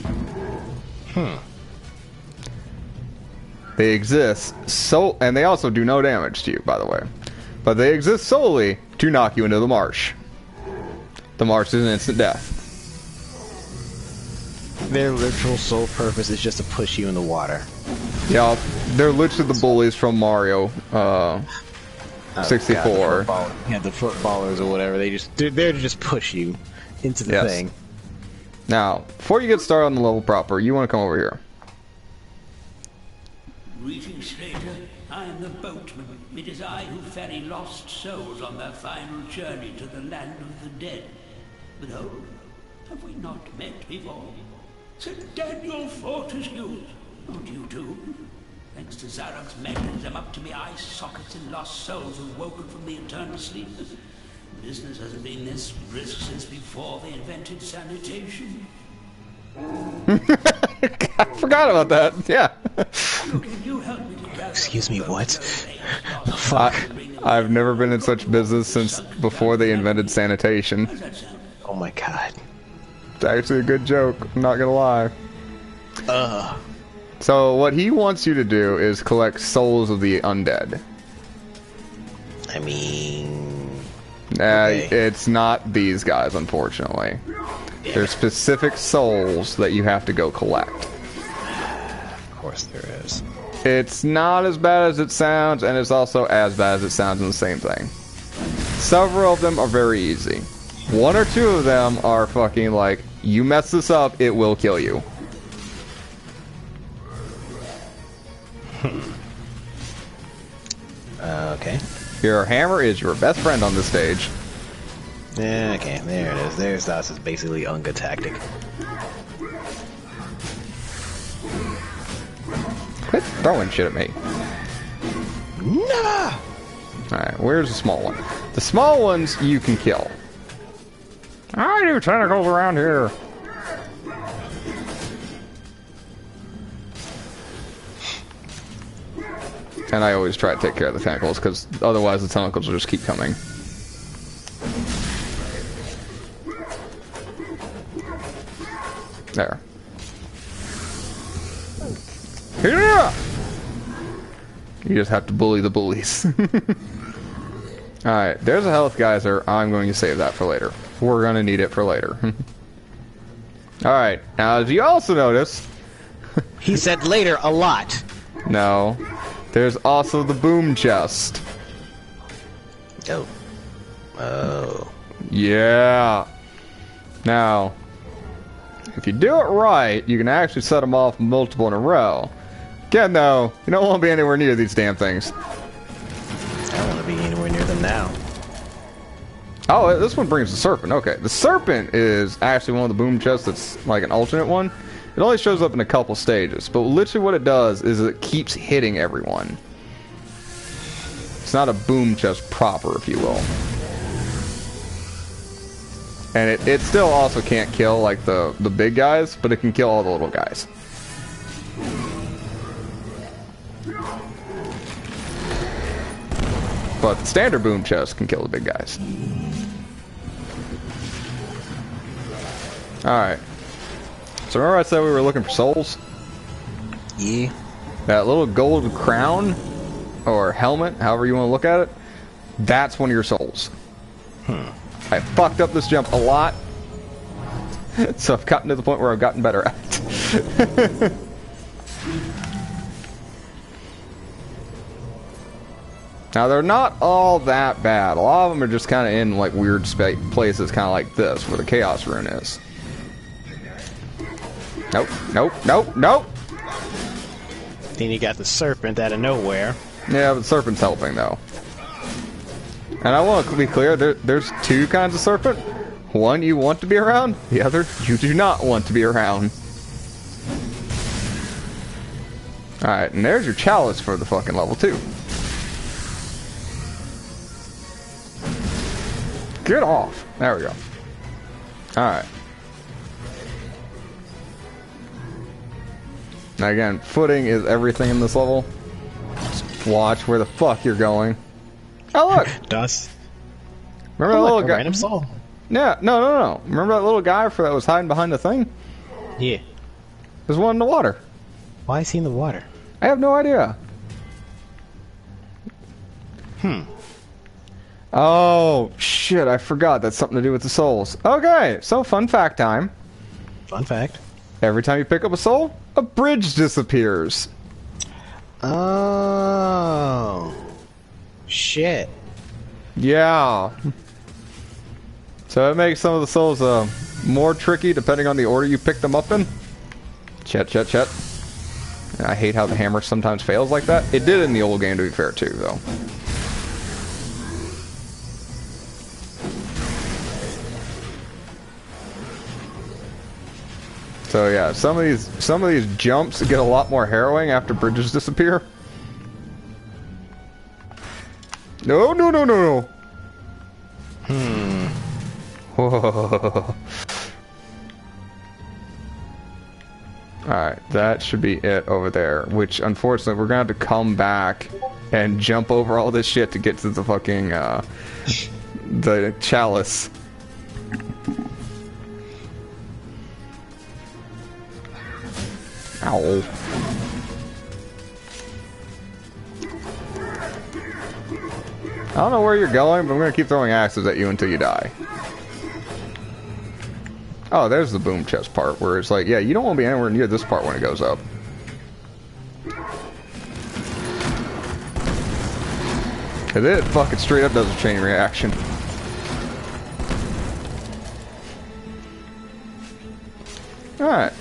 S1: They exist and they also do no damage to you, by the way. But they exist solely to knock you into the marsh. The marsh is an instant death.
S2: Their literal sole purpose is just to push you in the water.
S1: Yeah, they're literally the bullies from Mario 64.
S2: Yeah, the footballers or whatever. They're there to just push you into the thing.
S1: Now, before you get started on the level proper, you want to come over here.
S8: Greetings, stranger. I am the boatman. It is I who ferry lost souls on their final journey to the land of the dead. But hold, have we not met before? Sir Daniel Fortescue, not you too. Thanks to Zarok's mechanism up to me eye sockets and lost souls have woken from the eternal sleep. Business hasn't been this brisk since before they invented sanitation.
S1: I forgot about that. Yeah.
S8: Can you help me to gather?
S2: Excuse me, what?
S1: I've never been in such business since before they invented sanitation.
S2: Oh my god.
S1: It's actually a good joke, I'm not gonna lie. So what he wants you to do is collect souls of the undead.
S2: I mean...
S1: Okay. It's not these guys, unfortunately. There's specific souls that you have to go collect.
S2: Of course there is.
S1: It's not as bad as it sounds, and it's also as bad as it sounds in the same thing. Several of them are very easy. One or two of them are fucking like, you mess this up, it will kill you.
S2: Okay.
S1: Your hammer is your best friend on this stage.
S2: Yeah, okay, there it is. There's us. It's basically Unga tactic.
S1: Quit throwing shit at me.
S2: Nah!
S1: Alright, where's the small one? The small ones you can kill. I do tentacles around here. And I always try to take care of the tentacles, because otherwise the tentacles will just keep coming. There. Yeah! You just have to bully the bullies. Alright, there's a health geyser. I'm going to save that for later. We're going to need it for later. Alright, now as you also notice...
S2: He said later a lot.
S1: No. There's also the boom chest.
S2: Oh. Oh.
S1: Yeah. Now, if you do it right, you can actually set them off multiple in a row. Again, though, you don't want to be anywhere near these damn things.
S2: I don't want to be anywhere near them now.
S1: Oh, this one brings the serpent. Okay, the serpent is actually one of the boom chests that's like an alternate one. It only shows up in a couple stages, but literally what it does is it keeps hitting everyone. It's not a boom chest proper, if you will. And it still also can't kill like the big guys, but it can kill all the little guys. But the standard boom chest can kill the big guys. Alright. So remember I said we were looking for souls?
S2: Yeah.
S1: That little gold crown, or helmet, however you want to look at it, that's one of your souls. I fucked up this jump a lot, so I've gotten to the point where I've gotten better at it. Now, they're not all that bad. A lot of them are just kind of in like weird places, kind of like this, where the Chaos Rune is. Nope, nope, nope, nope!
S2: Then you got the serpent out of nowhere.
S1: Yeah, but the serpent's helping, though. And I want to be clear, there's two kinds of serpent. One you want to be around, the other you do not want to be around. Alright, and there's your chalice for the fucking level 2. Get off. There we go. Alright. Now again, footing is everything in this level. Just watch where the fuck you're going. Oh look!
S2: Dust.
S1: Remember that little guy?
S2: Random soul.
S1: Yeah, no. Remember that little guy that was hiding behind the thing?
S2: Yeah.
S1: There's one in the water.
S2: Why is he in the water?
S1: I have no idea. Oh, shit, I forgot. That's something to do with the souls. Okay, so fun fact time.
S2: Fun fact.
S1: Every time you pick up a soul, a bridge disappears.
S2: Oh. Shit.
S1: Yeah. So it makes some of the souls more tricky depending on the order you pick them up in. Chet. I hate how the hammer sometimes fails like that. It did in the old game, to be fair, too, though. So yeah, some of these jumps get a lot more harrowing after bridges disappear. No. Whoa. Alright, that should be it over there. Which, unfortunately, we're gonna have to come back and jump over all this shit to get to the fucking, the chalice. Ow. I don't know where you're going, but I'm gonna keep throwing axes at you until you die. Oh, there's the boom chest part, where it's like, yeah, you don't want to be anywhere near this part when it goes up. Cause it fucking straight up does a chain reaction. Alright.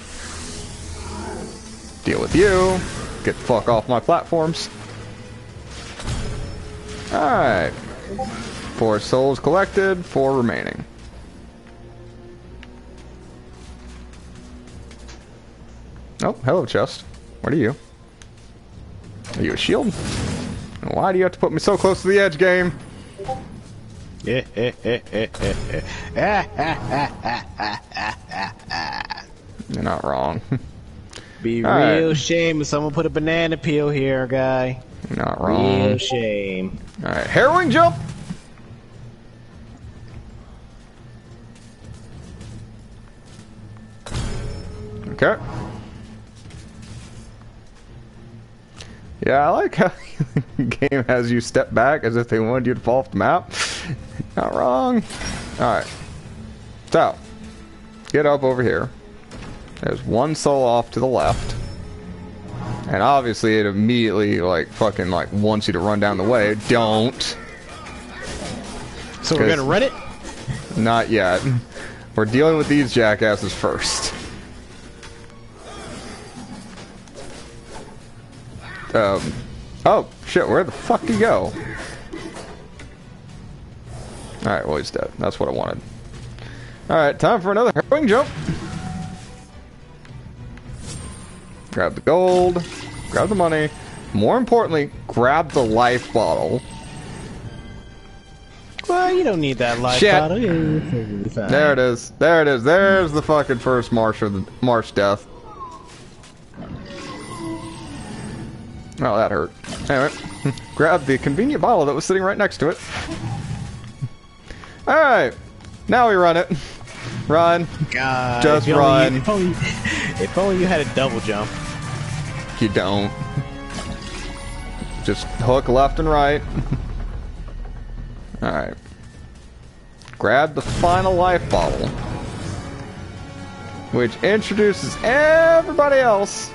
S1: Deal with you. Get the fuck off my platforms. Alright. 4 souls collected, 4 remaining. Oh, hello, chest. What are you? Are you a shield? Why do you have to put me so close to the edge, game? You're not wrong.
S2: Be
S1: All
S2: real
S1: right.
S2: shame if someone put a banana peel here, guy.
S1: You're not wrong.
S2: Real shame.
S1: Alright, harrowing jump! Okay. Yeah, I like how the game has you step back as if they wanted you to fall off the map. Not wrong. Alright. So, get up over here. There's one soul off to the left. And obviously it immediately, like, fucking, like, wants you to run down the way. Don't.
S2: So we're gonna run it?
S1: Not yet. We're dealing with these jackasses first. Oh, shit, where the fuck do you go? Alright, well he's dead. That's what I wanted. Alright, time for another harrowing jump. Grab the gold. Grab the money. More importantly, grab the life bottle.
S2: Well, you don't need that life bottle.
S1: There it is. There it is. There's the fucking first marsh death. Oh, that hurt. Anyway, grab the convenient bottle that was sitting right next to it. Alright. Now we run it. Run.
S2: God,
S1: just run.
S2: If only you had a double jump.
S1: You don't. Just hook left and right. Alright. Grab the final life bottle, which introduces everybody else.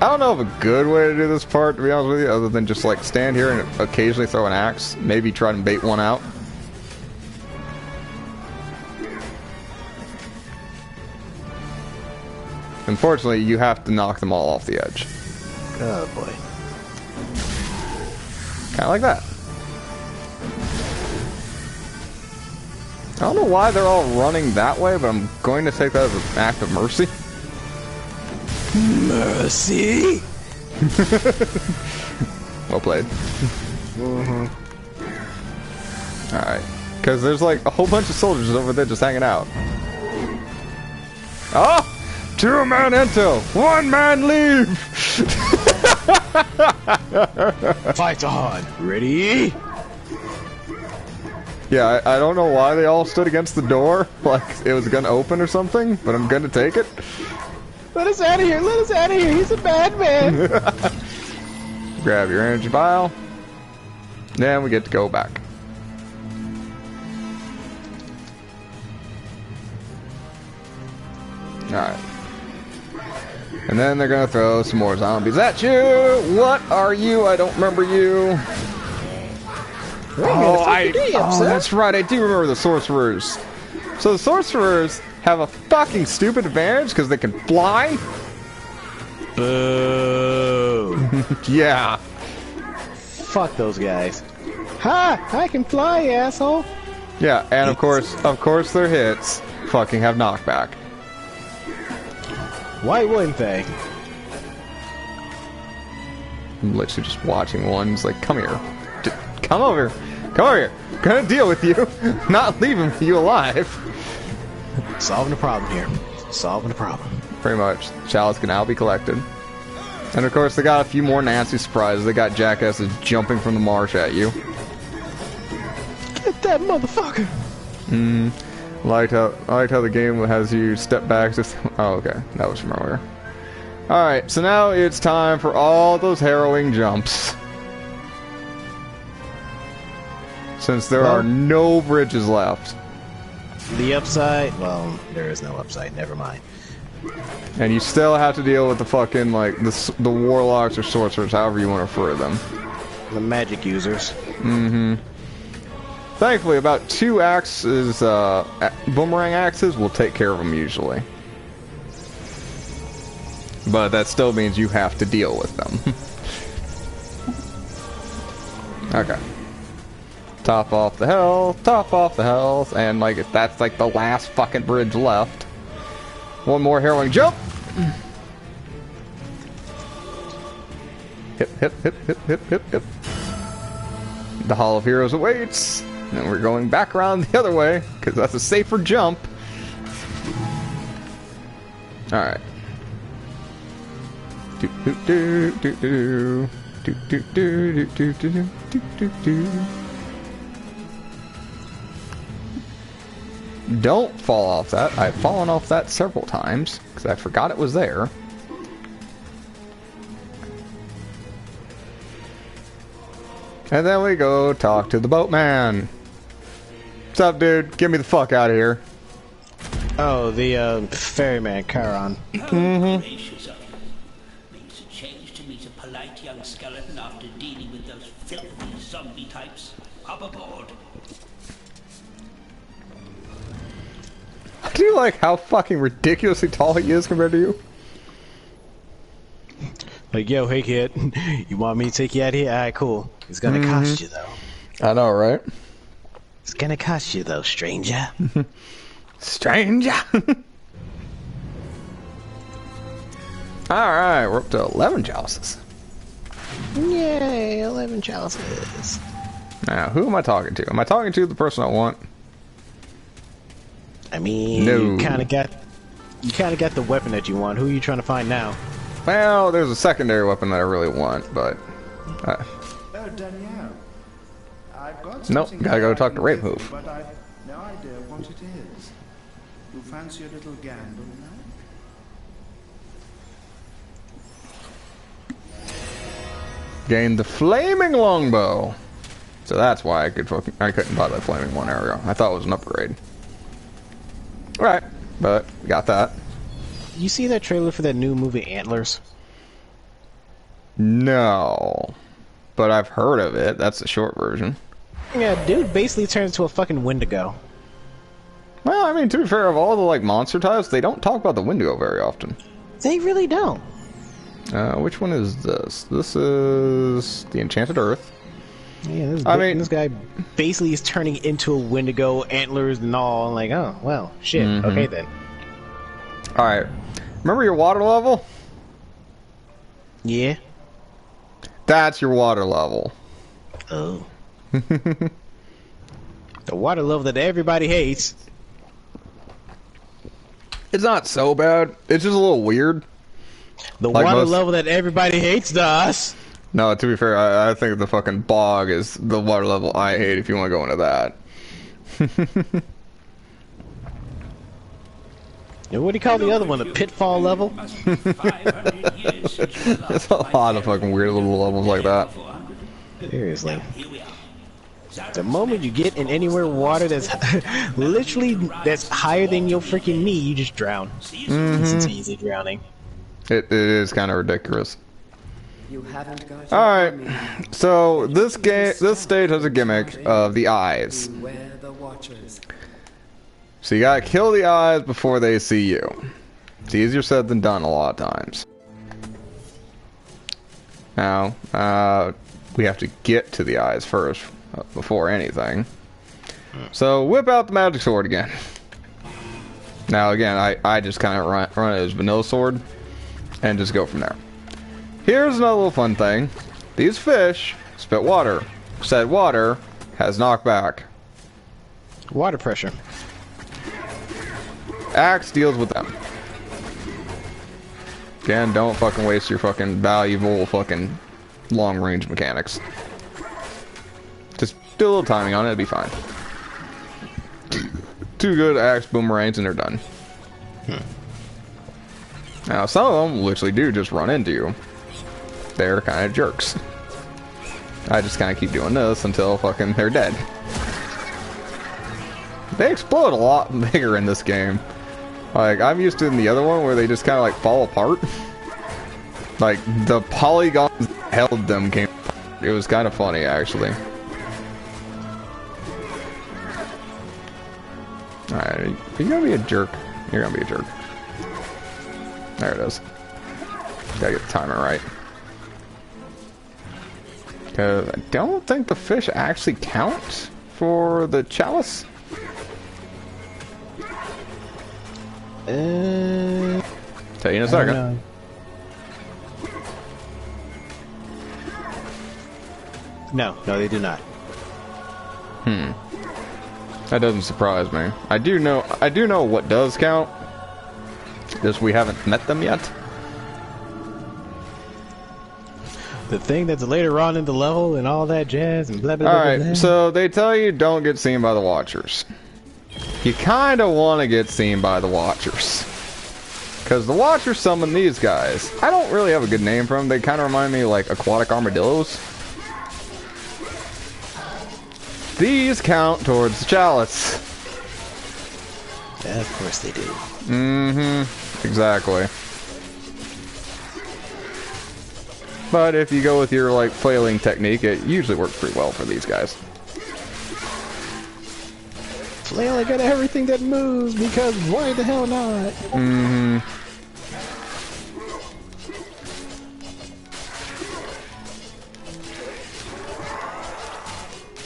S1: I don't know of a good way to do this part, to be honest with you, other than just like stand here and occasionally throw an axe. Maybe try and bait one out. Unfortunately, you have to knock them all off the edge.
S2: Oh boy.
S1: Kind of like that. I don't know why they're all running that way, but I'm going to take that as an act of mercy.
S2: Mercy?
S1: Well played. Alright. Because there's like a whole bunch of soldiers over there just hanging out. Oh! 2-man enter! 1-man leave!
S2: Fight on! Ready?
S1: Yeah, I don't know why they all stood against the door, like it was gonna open or something, but I'm gonna take it.
S2: Let us out of here! Let us out of here! He's a bad man!
S1: Grab your energy vial. Then we get to go back. Alright. And then they're gonna throw some more zombies at you! What are you? I don't remember you. Oh, that's right, I do remember the sorcerers. So the sorcerers have a fucking stupid advantage because they can fly?
S2: Boo!
S1: Yeah.
S2: Fuck those guys. Ha! I can fly, asshole!
S1: Yeah, and of course their hits fucking have knockback.
S2: Why wouldn't they?
S1: I'm literally just watching one. It's like, come here. Come over. Come over here. I'm gonna deal with you. Not leaving you alive.
S2: Solving the problem here. Solving the problem.
S1: Pretty much. Chalice can now be collected. And of course, they got a few more nasty surprises. They got jackasses jumping from the marsh at you.
S2: Get that motherfucker!
S1: Liked how the game has you step back. Oh, okay. That was from earlier. Alright, so now it's time for all those harrowing jumps. Since there are no bridges left.
S2: The upside? Well, there is no upside. Never mind.
S1: And you still have to deal with the fucking, like, the warlocks or sorcerers, however you want to refer to them.
S2: The magic users.
S1: Thankfully, about 2 axes, boomerang axes will take care of them usually. But that still means you have to deal with them. Okay. Top off the health, and like that's like the last fucking bridge left. One more harrowing jump. Hip, hip, hip, hip, hip, hip, hip. The Hall of Heroes awaits. And we're going back around the other way, because that's a safer jump. Alright. Don't fall off that. I've fallen off that several times, because I forgot it was there. And then we go talk to the boatman. What's up, dude? Get me the fuck out of here.
S2: Oh, the ferryman, Charon.
S8: Gracious of you. Makes a change to meet a polite young skeleton after dealing with those filthy zombie types. Hop aboard.
S1: Do you like how fucking ridiculously tall he is compared to you?
S2: Like, yo, hey kid, you want me to take you out of here? Alright, cool. It's gonna cost you though.
S1: I know, right?
S2: It's gonna cost you though, stranger.
S1: Stranger! Alright, we're up to 11 chalices.
S2: Yay, 11 chalices.
S1: Now, who am I talking to? Am I talking to the person I want?
S2: I mean,
S1: no.
S2: you kind of got the weapon that you want. Who are you trying to find now?
S1: Well, there's a secondary weapon that I really want, but...
S9: Oh, Danielle. I've got
S1: nope, gotta go talk to Rape Hoof.
S9: But I've no idea what it is. You fancy a little gamble now?
S1: Gained the flaming longbow. So that's why I couldn't buy the flaming one area. I thought it was an upgrade. Alright, but we got that.
S2: You see that trailer for that new movie Antlers?
S1: No. But I've heard of it. That's the short version.
S2: Yeah, dude basically turns into a fucking Wendigo.
S1: Well, I mean, to be fair, of all the like monster types, they don't talk about the Wendigo very often.
S2: They really don't.
S1: Which one is this? This is the Enchanted Earth.
S2: Yeah, this guy basically is turning into a Wendigo, antlers and all. I'm like, oh, well, shit. Okay, then.
S1: Alright. Remember your water level?
S2: Yeah.
S1: That's your water level.
S2: Oh. The water level that everybody hates.
S1: It's not so bad. It's just a little weird.
S2: The water level that everybody hates does.
S1: No, to be fair, I think the fucking bog is the water level I hate if you want to go into that.
S2: And what do you call the other one? The pitfall level?
S1: There's a lot of fucking weird little levels like that.
S2: Seriously. The moment you get in anywhere water that's literally that's higher than your freaking knee, you just drown. Instantaneously drowning.
S1: It is kind of ridiculous.
S4: You haven't got
S1: Alright, so this stage has a gimmick of the eyes. So you gotta kill the eyes before they see you. It's easier said than done a lot of times. Now, we have to get to the eyes first, before anything. So whip out the magic sword again. Now again, I just kind of run it as vanilla sword, and just go from there. Here's another little fun thing. These fish spit water. Said water has knockback.
S2: Water pressure.
S1: Axe deals with them. Again, don't fucking waste your fucking valuable fucking long range mechanics. Just do a little timing on it, it'll be fine. 2 good axe boomerangs and they're done. Now, some of them literally do just run into you. They're kind of jerks. I just kind of keep doing this until fucking they're dead. They explode a lot bigger in this game. Like, I'm used to in the other one where they just kind of like fall apart. Like, the polygons that held them came. It was kind of funny, actually. Alright, are you gonna be a jerk? You're gonna be a jerk. There it is. Gotta get the timer right. Because I don't think the fish actually count for the chalice. Tell you in a second.
S2: No, they do not.
S1: That doesn't surprise me. I do know what does count. Just we haven't met them yet.
S2: The thing that's later on in the level and all that jazz and blah blah blah.
S1: Alright, so they tell you don't get seen by the Watchers. You kind of want to get seen by the Watchers. Because the Watchers summon these guys. I don't really have a good name for them. They kind of remind me of like aquatic armadillos. These count towards the chalice.
S2: Yeah, of course they do.
S1: Exactly. But if you go with your like flailing technique, it usually works pretty well for these guys.
S2: Flail, I got everything that moves because why the hell not?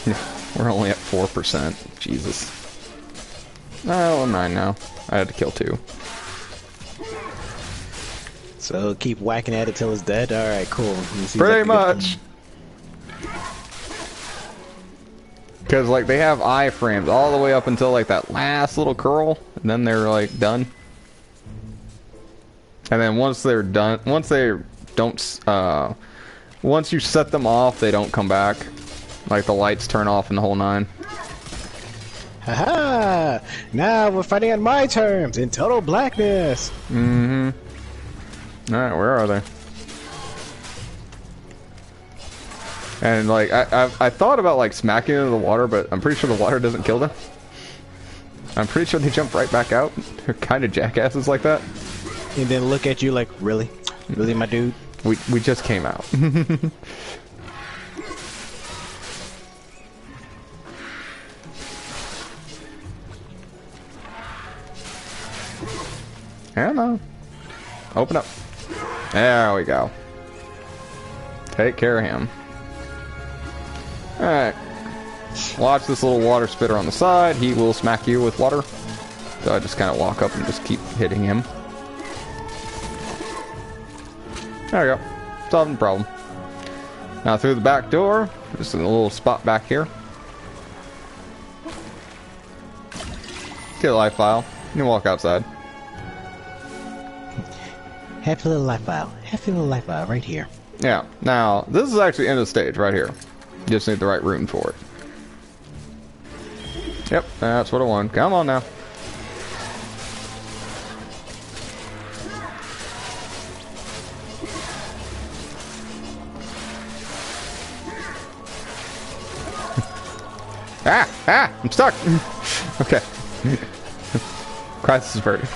S1: We're only at 4%. Jesus. Oh, 9 now. I had to kill 2.
S2: So keep whacking at it till it's dead? Alright, cool.
S1: Pretty much. Because, like, they have iframes all the way up until, like, that last little curl. And then they're, like, done. And then once they're done, once they don't, once you set them off, they don't come back. Like, the lights turn off in the whole 9.
S2: Haha! Now we're fighting on my terms, in total blackness!
S1: Mm-hmm. Alright, where are they? And, like, I thought about, like, smacking into the water, but I'm pretty sure the water doesn't kill them. I'm pretty sure they jump right back out. They're kind of jackasses like that.
S2: And then look at you like, really? Really, my dude?
S1: We just came out. I don't know. Open up. There we go. Take care of him. Alright. Watch this little water spitter on the side. He will smack you with water. So I just kind of walk up and just keep hitting him. There we go. Solving the problem. Now through the back door. Just a little spot back here. Get a life file. You can walk outside.
S2: Happy little life file. Happy little life file right here.
S1: Yeah. Now, this is actually end of the stage right here. You just need the right rune for it. Yep, that's what I want. Come on now. I'm stuck. Okay. Crisis averted.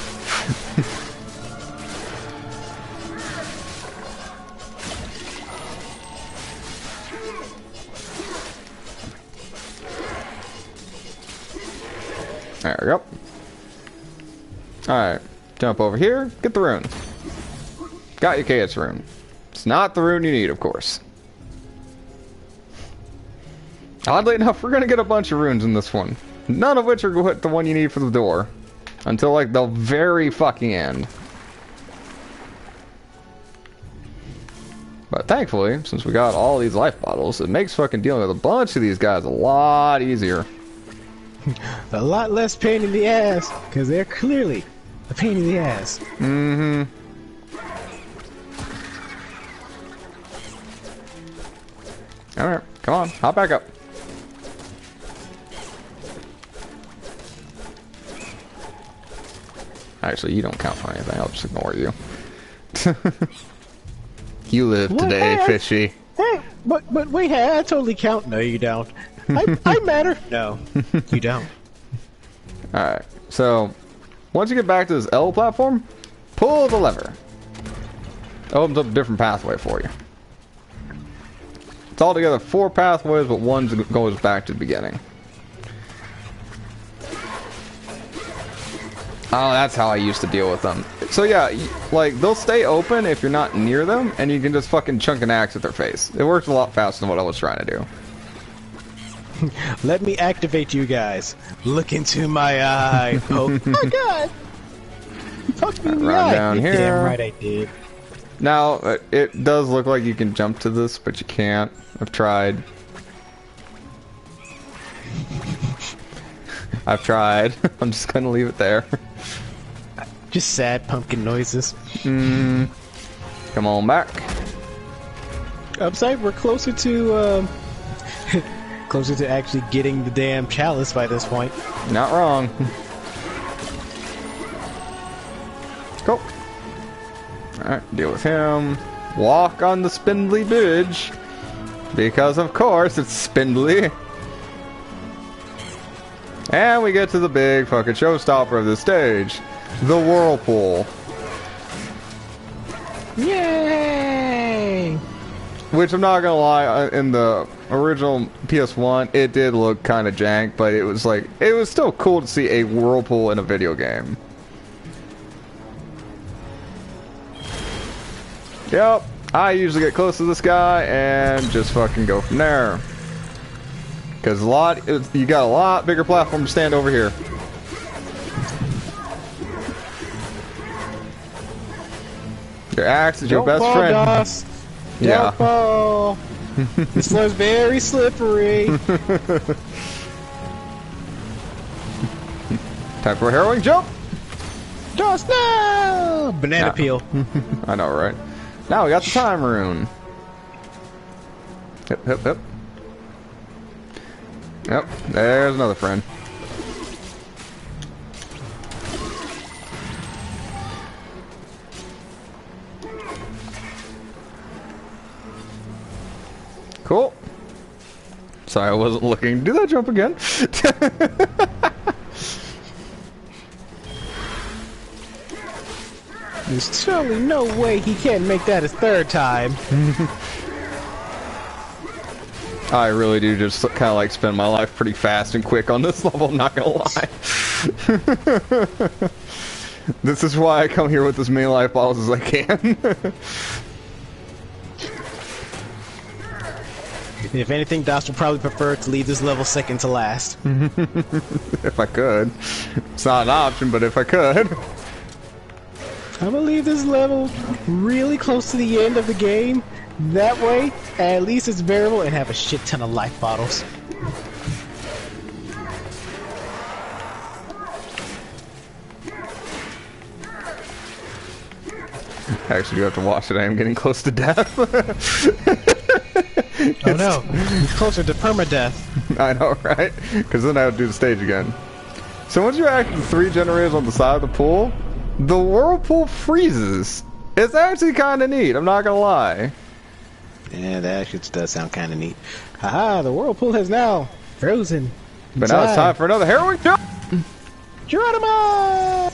S1: There we go. Alright. Jump over here. Get the rune. Got your KS rune. It's not the rune you need, of course. Oddly enough, we're gonna get a bunch of runes in this one. None of which are the one you need for the door. Until, like, the very fucking end. But thankfully, since we got all these life bottles, it makes fucking dealing with a bunch of these guys a lot easier.
S2: A lot less pain in the ass, because they're clearly a pain in the ass.
S1: Mm-hmm. Alright, come on, hop back up. Actually, you don't count for anything, I'll just ignore you. You live today, fishy.
S2: Hey, but wait, I totally count. No, you don't. I matter. No, you don't.
S1: Alright, so once you get back to this L platform, pull the lever. It opens up a different pathway for you. It's altogether 4 pathways, but one goes back to the beginning. Oh, that's how I used to deal with them. So yeah, like, they'll stay open if you're not near them, and you can just fucking chunk an axe at their face. It works a lot faster than what I was trying to do.
S2: Let me activate you guys. Look into my eye. Oh my god! You poked me in the eye.
S1: Down here.
S2: Damn right I did.
S1: Now, it does look like you can jump to this, but you can't. I've tried. I've tried. I'm just gonna leave it there.
S2: Just sad pumpkin noises.
S1: Come on back.
S2: Upside, we're closer to closer to actually getting the damn chalice by this point.
S1: Not wrong. Go. Alright, deal with him. Walk on the spindly bridge. Because of course it's spindly. And we get to the big fucking showstopper of the stage. The whirlpool.
S2: Yay!
S1: Which I'm not gonna lie, in the original PS1, it did look kind of jank, but it was like, it was still cool to see a whirlpool in a video game. Yep, I usually get close to this guy and just fucking go from there. Because you got a lot bigger platform to stand over here. Your axe is your best friend.
S2: Dust.
S1: Yeah.
S2: Don't fall. This floor's very slippery.
S1: Time for a harrowing jump.
S2: Dust now. Banana peel.
S1: I know, right? Now we got the time rune. Hip, hip, hip. Yep, there's another friend. Cool. Sorry, I wasn't looking. Do that jump again.
S2: There's surely no way he can't make that his third time.
S1: I really do just kind of like spend my life pretty fast and quick on this level, not gonna lie. This is why I come here with as many life balls as I can.
S2: If anything, Das would probably prefer to leave this level second to last.
S1: If I could. It's not an option, but if I could.
S2: I'm gonna leave this level really close to the end of the game. That way, at least it's bearable and have a shit ton of life bottles.
S1: I actually do have to watch it. I am getting close to death.
S2: Oh no, he's closer to permadeath.
S1: I know, right? Because then I would do the stage again. So once you act the 3 generators on the side of the pool, the whirlpool freezes. It's actually kind of neat, I'm not gonna lie.
S2: Yeah, that actually does sound kind of neat. Haha, the whirlpool has now frozen.
S1: But now it's time for another harrowing jump!
S2: Geronimo!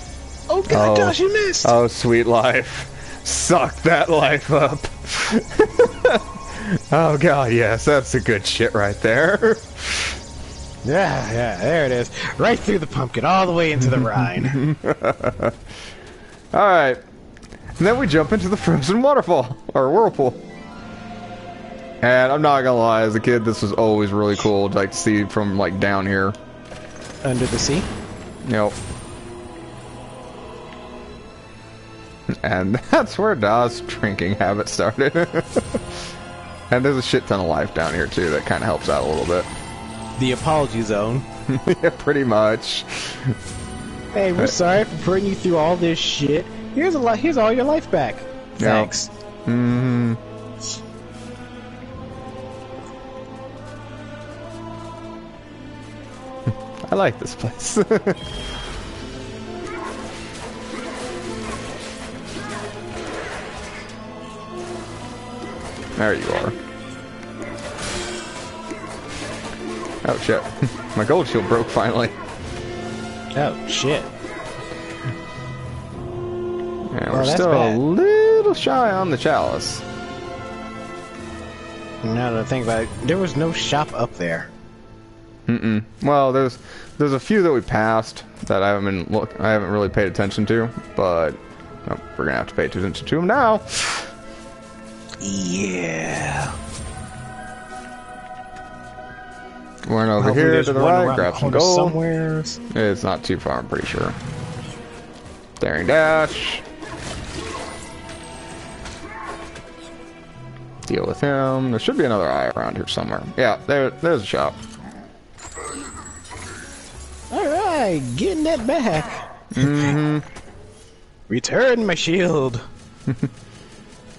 S2: Oh god, Josh, you missed!
S1: Oh, sweet life. Suck that life up. Oh god, yes, that's the good shit right there.
S2: Yeah, there it is. Right through the pumpkin, all the way into the Rhine.
S1: Alright. And then we jump into the frozen waterfall, or whirlpool. And I'm not gonna lie, as a kid, this was always really cool to like see from like down here.
S2: Under the sea?
S1: Yep. And that's where Da's drinking habit started. And there's a shit ton of life down here too that kind of helps out a little bit.
S2: The apology zone.
S1: Yeah, pretty much.
S2: Hey, we're sorry for putting you through all this shit. Here's all your life back. Thanks.
S1: Mm-hmm. I like this place. There you are. Oh shit. My gold shield broke finally.
S2: Oh shit.
S1: Yeah, we're still a little shy on the chalice.
S2: Now that I think about it, there was no shop up there.
S1: Well, there's a few that we passed that I haven't really paid attention to, but we're gonna have to pay attention to them now.
S2: Yeah.
S1: We're over here to the right, grab some gold.
S2: Somewhere.
S1: It's not too far, I'm pretty sure. Daring dash. Deal with him. There should be another eye around here somewhere. Yeah, there's a shop.
S2: Alright, getting that back. Return my shield.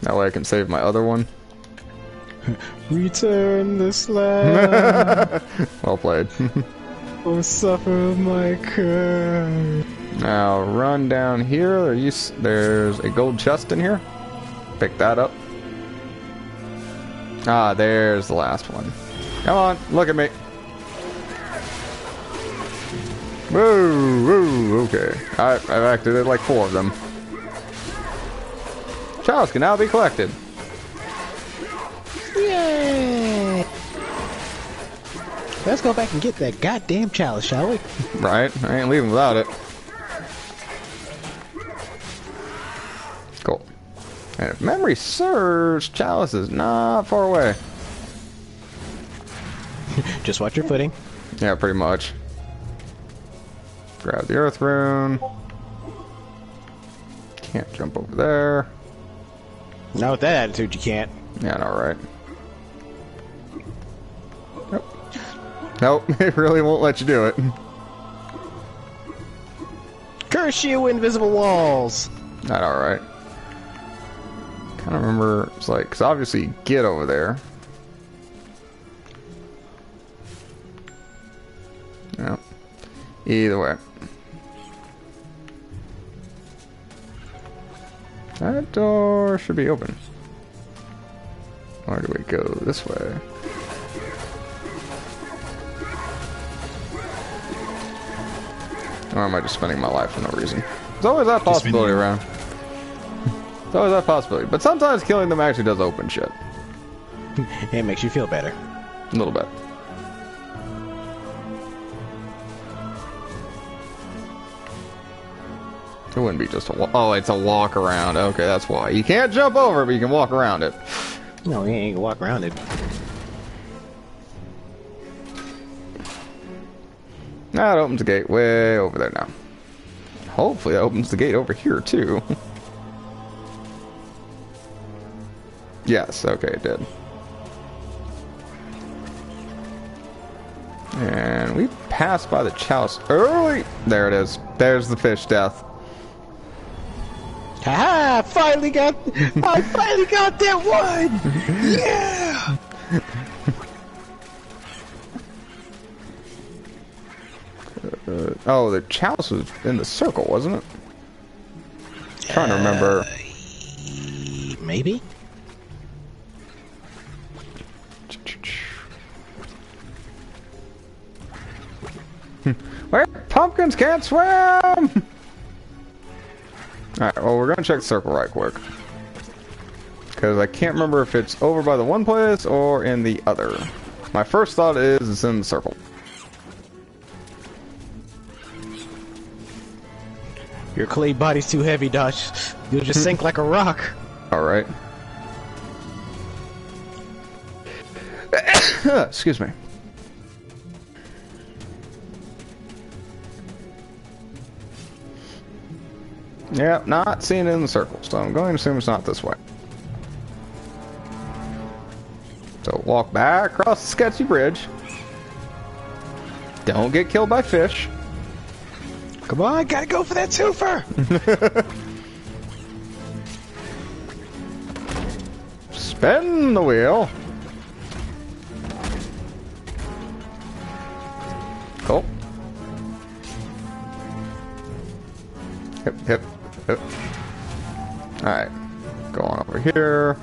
S1: That way I can save my other one.
S2: Return the slab.
S1: Well played.
S2: Oh, suffer my curse.
S1: Now run down here. There's a gold chest in here. Pick that up. Ah, there's the last one. Come on, look at me. Woo, woo, okay. I've activated like 4 of them. Chalice can now be collected.
S2: Yay! Let's go back and get that goddamn chalice, shall we?
S1: Right, I ain't leaving without it. Cool. And if memory serves, chalice is not far away.
S2: Just watch your footing.
S1: Yeah, pretty much. Grab the earth rune. Can't jump over there.
S2: Not with that attitude, you can't.
S1: Yeah, no, right. Nope, it really won't let you do it.
S2: Curse you, invisible walls!
S1: Not alright. Kind of remember, it's like, because obviously you get over there. Yep. Either way. That door should be open. Or do we go this way? Or am I just spending my life for no reason? There's always that possibility around. There's always that possibility. But sometimes killing them actually does open shit.
S2: It makes you feel better.
S1: A little bit. It wouldn't be just a walk. Oh, it's a walk around. Okay, that's why. You can't jump over it, but you can walk around it.
S2: No, you ain't gonna walk around it.
S1: That opens the gate way over there now. Hopefully that opens the gate over here too. Yes, okay, it did. And we passed by the chalice early. There it is. There's the fish death.
S2: Haha! I finally got that one! Yeah!
S1: Oh, the chalice was in the circle, wasn't it? Trying to remember.
S2: Maybe?
S1: Where pumpkins can't swim! Alright, well, we're gonna check the circle right quick. Because I can't remember if it's over by the one place or in the other. My first thought is it's in the circle.
S2: Your clay body's too heavy, Dodge. You'll just sink like a rock.
S1: Alright. Excuse me. Yep, not seeing it in the circle, so I'm going to assume it's not this way. So walk back across the sketchy bridge. Don't get killed by fish.
S2: Come on, gotta go for that twofer!
S1: Spin the wheel. Cool. Hip, hip, hip. Alright. Go on over here.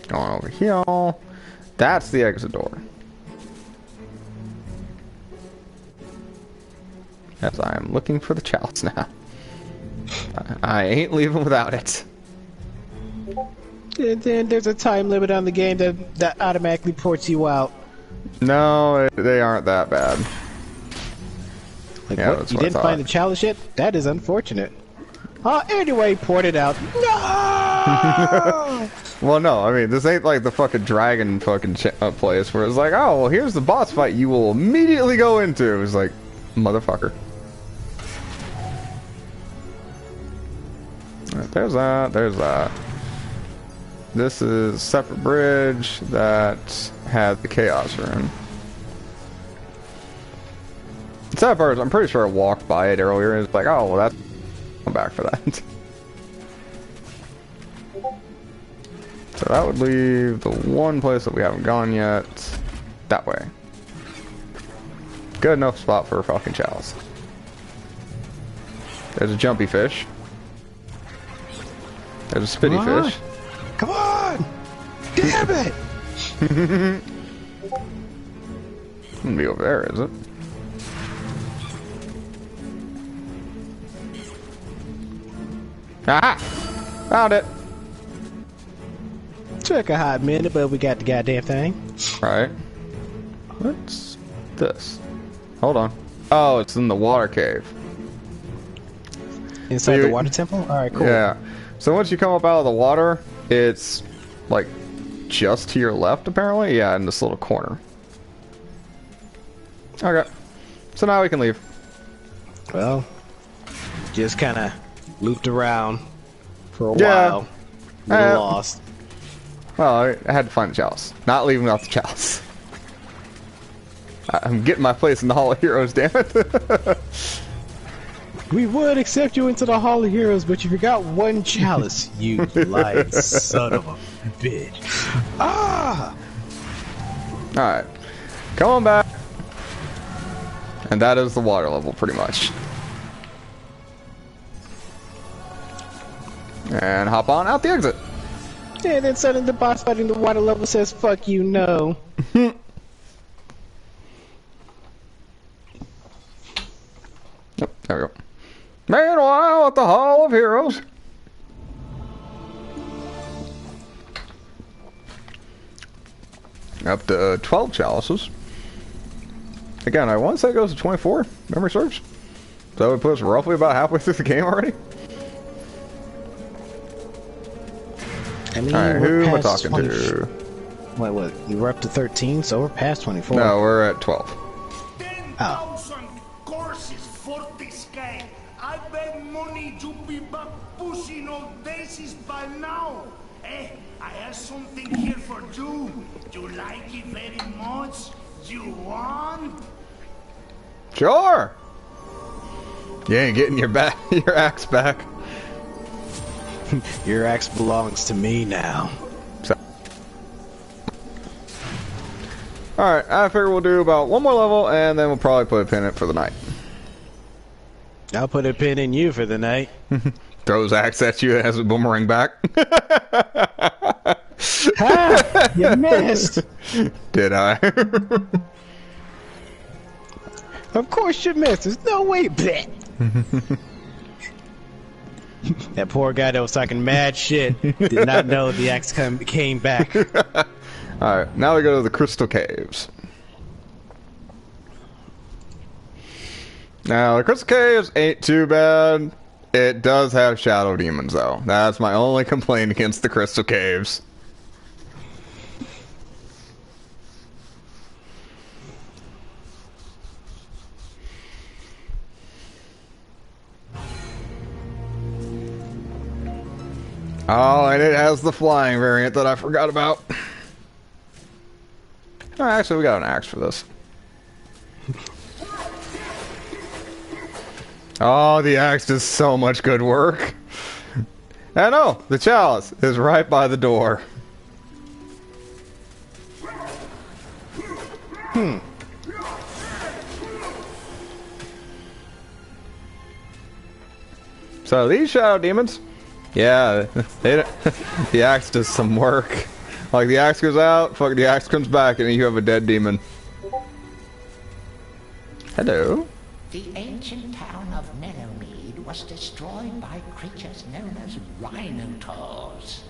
S1: Going over here. That's the exit door. As I am looking for the chalice now. I ain't leaving without it.
S2: And then there's a time limit on the game that automatically ports you out.
S1: No, they aren't that bad.
S2: Like,
S1: yeah,
S2: what? You didn't find the chalice yet? That is unfortunate. Anyway, port it out. No!
S1: Well, no, I mean, this ain't like the fucking dragon fucking place where it's like, oh, well, here's the boss fight you will immediately go into. It's like, motherfucker. Right, there's that, there's that. This is a separate bridge that had the chaos rune. Except for, I'm pretty sure I walked by it earlier and it's like, oh, well, that's... I'm back for that. So that would leave the one place that we haven't gone yet. That way. Good enough spot for a fucking chalice. There's a jumpy fish. There's a spitty fish.
S2: Come on! Damn it!
S1: Wouldn't be over there, is it? Aha! Found it!
S2: Took a hot minute, but we got the goddamn thing.
S1: Right. What's this? Hold on. Oh, it's in the water cave.
S2: Inside the water temple? Alright, cool.
S1: Yeah. So once you come up out of the water, it's like just to your left, apparently. Yeah, in this little corner. Okay. So now we can leave.
S2: Well, just kind of looped around for a while. A little lost.
S1: Well, I had to find the chalice. Not leaving without the chalice. I'm getting my place in the Hall of Heroes, damn it.
S2: We would accept you into the Hall of Heroes, but you forgot one chalice, you lying son of a bitch. Ah!
S1: Alright. Come on back. And that is the water level, pretty much. And hop on out the exit.
S2: Yeah, then suddenly the boss fighting the water level says, fuck you, no.
S1: Yep, there we go. Meanwhile, at the Hall of Heroes. Up to 12 chalices. Again, I want to say it goes to 24, memory serves. So it puts roughly about halfway through the game already.
S2: I mean,
S1: alright, who am I talking to?
S2: Wait, what? You were up to 13, so we're past 24.
S1: No, we're at 12.
S5: 10,000 courses for this guy. I bet money you be back pushing all daisies by now. Eh, I have something here for you. You like it very much? You want?
S1: Sure! You ain't getting your axe back.
S2: Your axe belongs to me now.
S1: So. Alright, I figure we'll do about one more level and then we'll probably put a pin in it for the night.
S2: I'll put a pin in you for the night.
S1: Throws axe at you and has a boomerang back.
S2: Ha! You missed!
S1: Did I?
S2: Of course you missed. There's no way. Blech. That poor guy that was talking mad shit did not know the axe came back.
S1: Alright, now we go to the Crystal Caves. Now, the Crystal Caves ain't too bad. It does have shadow demons, though. That's my only complaint against the Crystal Caves. Oh, and it has the flying variant that I forgot about. Oh, actually, we got an axe for this. Oh, the axe does so much good work. And oh, the chalice is right by the door. So these shadow demons, yeah, the axe does some work. Like the axe goes out, fuck, the axe comes back, and you have a dead demon. Hello.
S3: The ancient town of Meadowmead was destroyed by creatures known as rhinotaurs.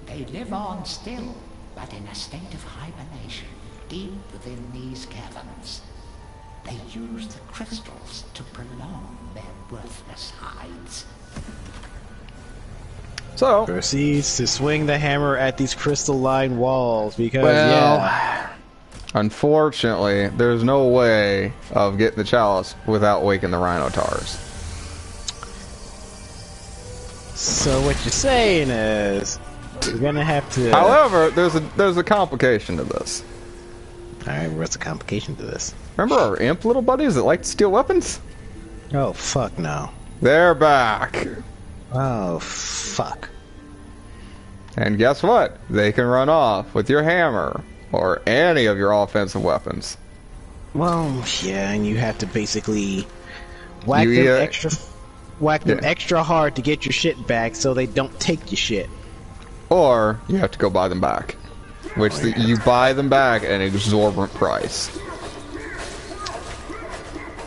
S3: They live on still, but in a state of hibernation, deep within these caverns. They use the crystals to prolong their worthless hides.
S1: So
S2: proceeds to swing the hammer at these crystalline walls because,
S1: well,
S2: yeah.
S1: Unfortunately, there's no way of getting the chalice without waking the rhinotaurs.
S2: So what you're saying is, you're gonna have to.
S1: However, there's a complication to this.
S2: All right, what's the complication to this?
S1: Remember our imp little buddies that like to steal weapons?
S2: Oh fuck no!
S1: They're back.
S2: Oh fuck!
S1: And guess what? They can run off with your hammer or any of your offensive weapons.
S2: Well, yeah, and you have to basically whack them extra hard to get your shit back, so they don't take your shit.
S1: Or you have to go buy them back, which you buy them back at an exorbitant price.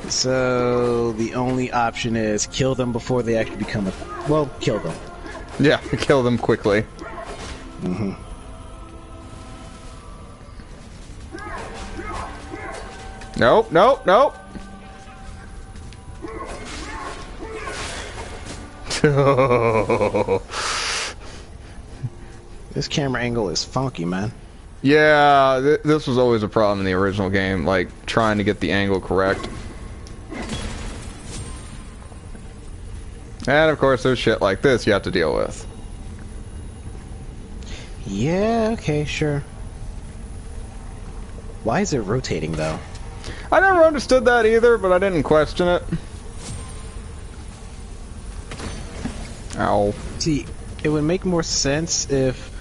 S2: So the only option is kill them before they actually become well, kill them.
S1: Yeah, kill them quickly.
S2: Mm-hmm.
S1: Nope, nope, nope.
S2: This camera angle is funky, man.
S1: Yeah, this was always a problem in the original game, like trying to get the angle correct. And of course there's shit like this you have to deal with.
S2: Yeah, okay, sure. Why is it rotating, though?
S1: I never understood that either, but I didn't question it. Ow.
S2: See, it would make more sense if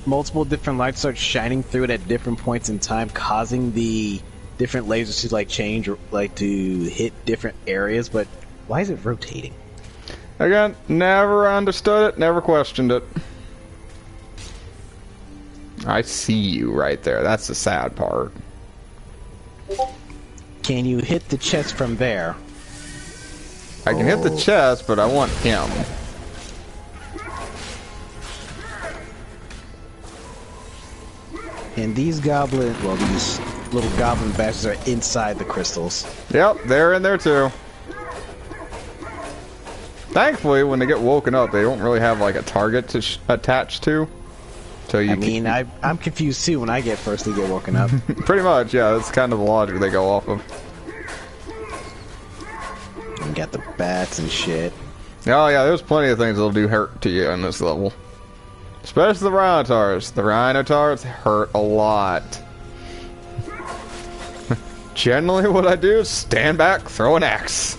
S2: multiple different lights start shining through it at different points in time, causing the different lasers to like change or like to hit different areas, but why is it rotating?
S1: Again, never understood it, never questioned it. I see you right there. That's the sad part.
S2: Can you hit the chest from there?
S1: I can hit the chest, but I want him.
S2: And these these little goblin bastards are inside the crystals.
S1: Yep, they're in there too. Thankfully, when they get woken up, they don't really have like a target to attach to. So you
S2: I'm confused too when I get woken up.
S1: Pretty much, yeah. That's kind of the logic they go off of.
S2: You got the bats and shit.
S1: Oh yeah, there's plenty of things that'll do hurt to you in this level. Especially the Rhinotars. The Rhinotars hurt a lot. Generally what I do is stand back, throw an axe.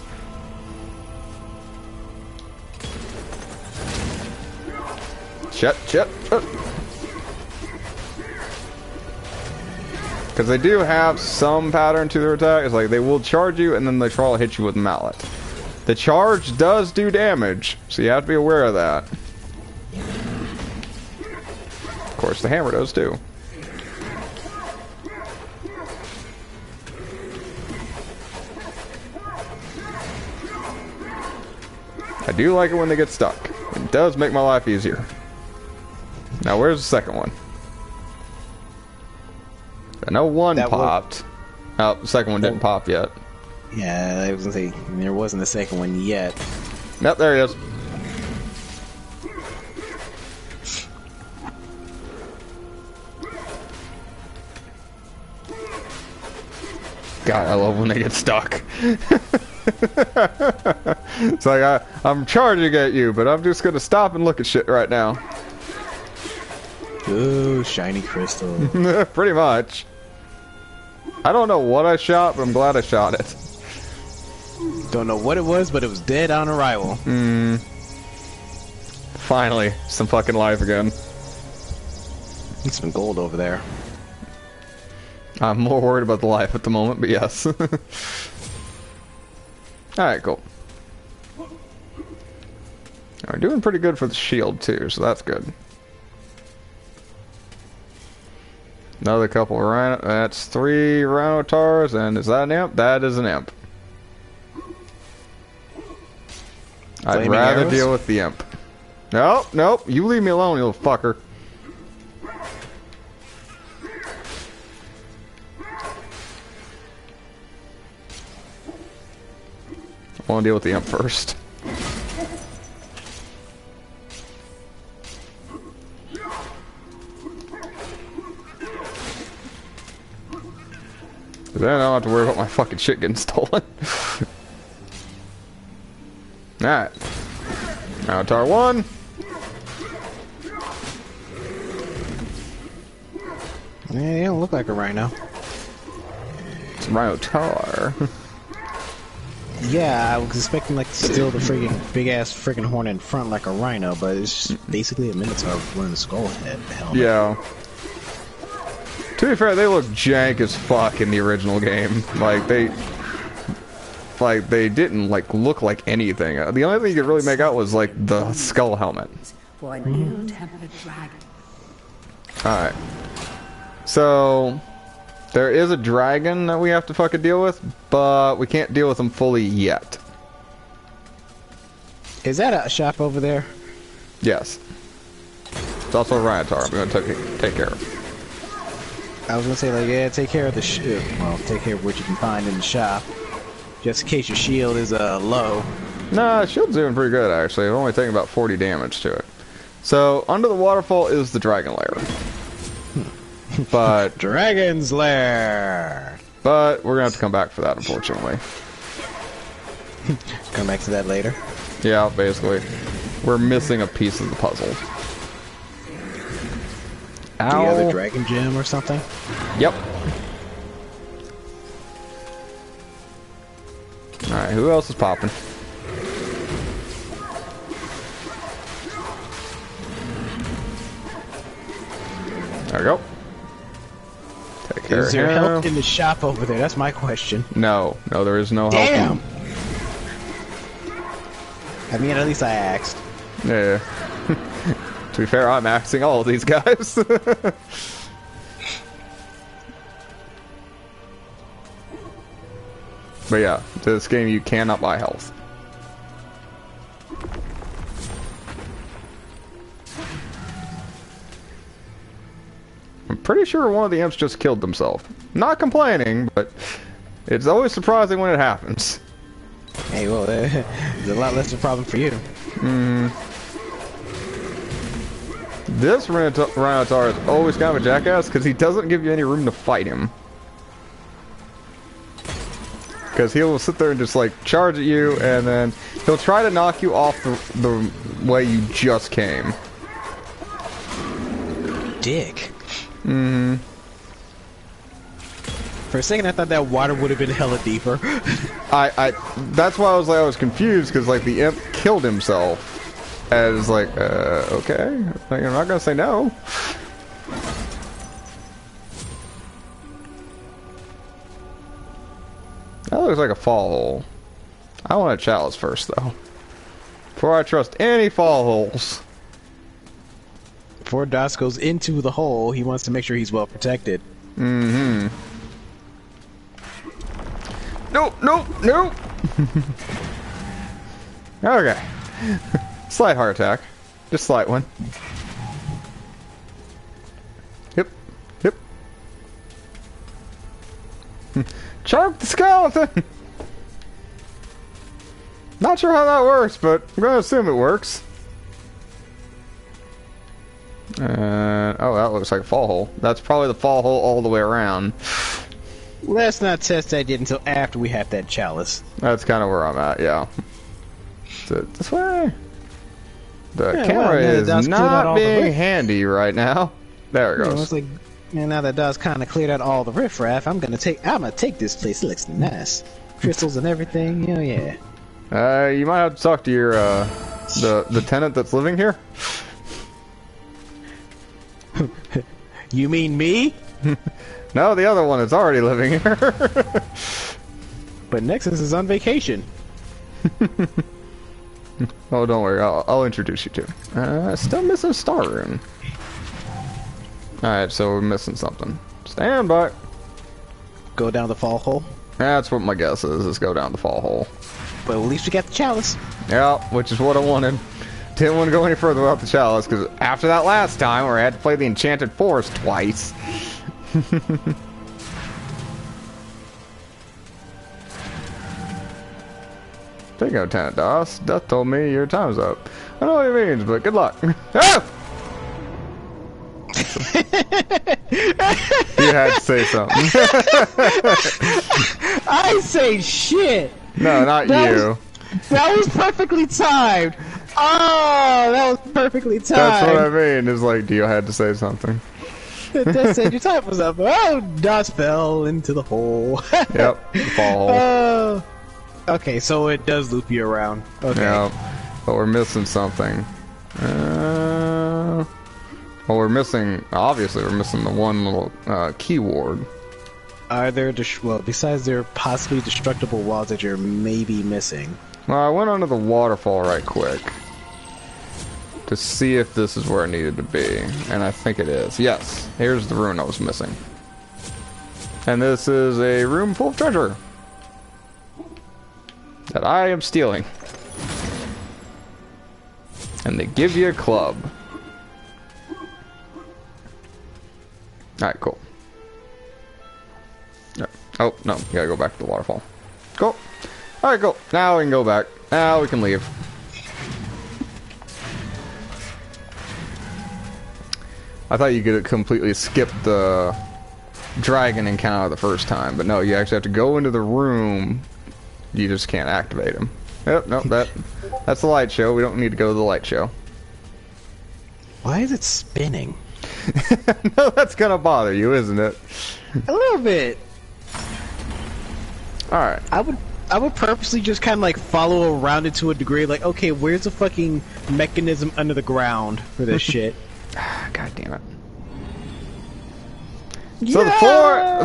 S1: Shut. Because they do have some pattern to their attack. It's like they will charge you and then they try to hit you with mallet. The charge does do damage, so you have to be aware of that. Of course, the hammer does too. I do like it when they get stuck. It does make my life easier. Now, where's the second one? I know one popped. Oh, the second one didn't pop yet.
S2: Yeah, I was gonna say, there wasn't a second one yet.
S1: Yep, there he is. God, I love when they get stuck. It's like, I'm charging at you, but I'm just gonna stop and look at shit right now.
S2: Ooh, shiny crystal.
S1: Pretty much. I don't know what I shot, but I'm glad I shot it.
S2: Don't know what it was, but it was dead on arrival.
S1: Finally, some fucking life again.
S2: Need some gold over there.
S1: I'm more worried about the life at the moment, but yes. Alright, cool. We're doing pretty good for the shield, too, so that's good. Another couple of rhino. That's 3 Rhinotars, and is that an imp? That is an imp. I'd rather deal with the imp. Nope, you leave me alone, you little fucker. I want to deal with the imp first. Then I don't have to worry about my fucking shit getting stolen. Alright. Rhinotar 1.
S2: Yeah, you don't look like a rhino.
S1: It's a Rhinotar.
S2: Yeah, I was expecting like to steal the friggin' big ass friggin' horn in front like a rhino, but it's just basically a Minotaur wearing a skull head helmet.
S1: Yeah. To be fair, they look jank as fuck in the original game. Like they didn't like look like anything. The only thing you could really make out was like the skull helmet.
S4: For an ill-tempered dragon.
S1: Alright. So there is a dragon that we have to fucking deal with, but we can't deal with him fully yet.
S2: Is that a shop over there?
S1: Yes. It's also a Rhinotar I'm gonna take care of.
S2: I was gonna say, like, yeah, take care of the well, take care of what you can find in the shop. Just in case your shield is low.
S1: Nah, shield's doing pretty good, actually. I've only taken about 40 damage to it. So, under the waterfall is the dragon lair. But...
S2: Dragon's Lair!
S1: But, we're gonna have to come back for that, unfortunately.
S2: Come back to that later.
S1: Yeah, basically. We're missing a piece of the puzzle. Ow.
S2: The other dragon gem or something?
S1: Yep. Alright, who else is popping? There we go. Take care
S2: Is there
S1: of him.
S2: help in the shop over there? That's my question.
S1: No, there is no help.
S2: Damn! I mean, at least I asked.
S1: Yeah. To be fair, I'm axing all of these guys. But yeah, this game you cannot buy health. I'm pretty sure one of the imps just killed themselves. Not complaining, but it's always surprising when it happens.
S2: Hey, well, there's a lot less of a problem for you.
S1: This Rhinotaur is always kind of a jackass because he doesn't give you any room to fight him. Because he'll sit there and just like charge at you, and then he'll try to knock you off the way you just came.
S2: Dick.
S1: Mm-hmm.
S2: For a second, I thought that water would have been hella deeper.
S1: That's why I was confused, because like the imp killed himself. As like, okay, like, I'm not gonna say no. That looks like a fall hole. I want a chalice first, though. Before I trust any fall holes.
S2: Before Das goes into the hole, he wants to make sure he's well protected.
S1: Mm-hmm. Nope. Okay. Slight heart attack. Just slight one. Yep. Choke the skeleton! Not sure how that works, but I'm gonna assume it works. Oh, that looks like a fall hole. That's probably the fall hole all the way around.
S2: Let's not test that yet until after we have that chalice.
S1: That's kind of where I'm at, yeah. Is it this way? The camera is not being handy right now. There it goes.
S2: It's like, now that Dawes kind of cleared out all the riffraff, I'm gonna take this place. It looks nice, crystals and everything. Oh yeah.
S1: You might have to talk to your the tenant that's living here.
S2: You mean me?
S1: No, the other one is already living here.
S2: But Nexus is on vacation.
S1: Oh, don't worry. I'll introduce you to him. Still missing Star Rune. Alright, so we're missing something. Stand by.
S2: Go down the fall hole.
S1: That's what my guess is go down the fall hole.
S2: But at least we got the chalice.
S1: Yeah, which is what I wanted. Didn't want to go any further without the chalice, because after that last time where I had to play the Enchanted Forest twice. There you go, Tenant Doss. Death told me your time's up. I know what it means, but good luck. Ah! You had to say something.
S2: I say shit.
S1: No, not you.
S2: That was perfectly timed. Oh, that was perfectly timed.
S1: That's what I mean. Is like, you had to say something.
S2: That said your time was up. Oh, Doss fell into the hole.
S1: Yep, the fall hole.
S2: Okay, so it does loop you around. Okay.
S1: Yeah, but we're missing something. Well, we're missing. Obviously, we're missing the one little key ward.
S2: Are there besides there possibly destructible walls that you're maybe missing?
S1: Well, I went under the waterfall right quick to see if this is where it needed to be, and I think it is. Yes, here's the rune I was missing. And this is a room full of treasure that I am stealing. And they give you a club. Alright, cool. Oh, no, you gotta go back to the waterfall. Cool. Alright, cool. Now we can go back. Now we can leave. I thought you could completely skip the dragon encounter the first time, but no, you actually have to go into the room. You just can't activate him. Yep, nope, that's the light show. We don't need to go to the light show.
S2: Why is it spinning?
S1: No, that's gonna bother you, isn't it?
S2: A little bit.
S1: Alright.
S2: I would purposely just kind of like follow around it to a degree, like, okay, where's the fucking mechanism under the ground for this shit?
S1: God damn it. So the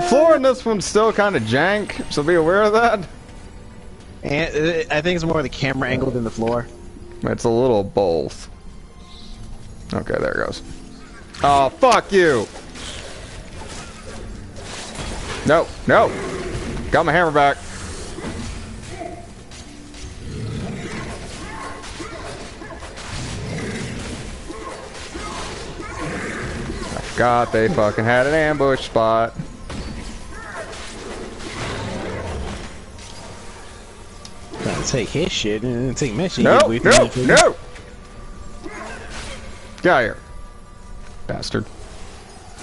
S1: floor in this one's still kind of jank, so be aware of that.
S2: And I think it's more the camera angle than the floor.
S1: It's a little both. Okay, there it goes. Oh, fuck you! No, no! Got my hammer back. I forgot they fucking had an ambush spot.
S2: Trying to take his shit and take my shit.
S1: No, no, no! Get out of here. Bastard.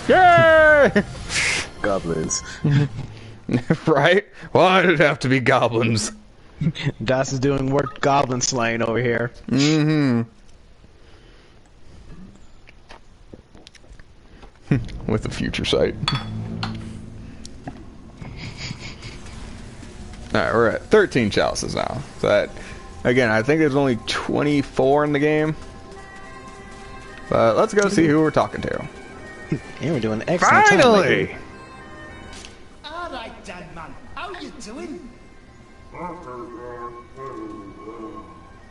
S1: Yay!
S2: Goblins.
S1: Right? Why did it have to be goblins?
S2: Das is doing work goblin slaying over here.
S1: Mm-hmm. With the future sight. Alright, we're at 13 chalices now. So that, again, I think there's only 24 in the game. But let's go see who we're talking to.
S2: And we're doing excellent.
S1: Finally!
S3: Alright, dead man. How you doing?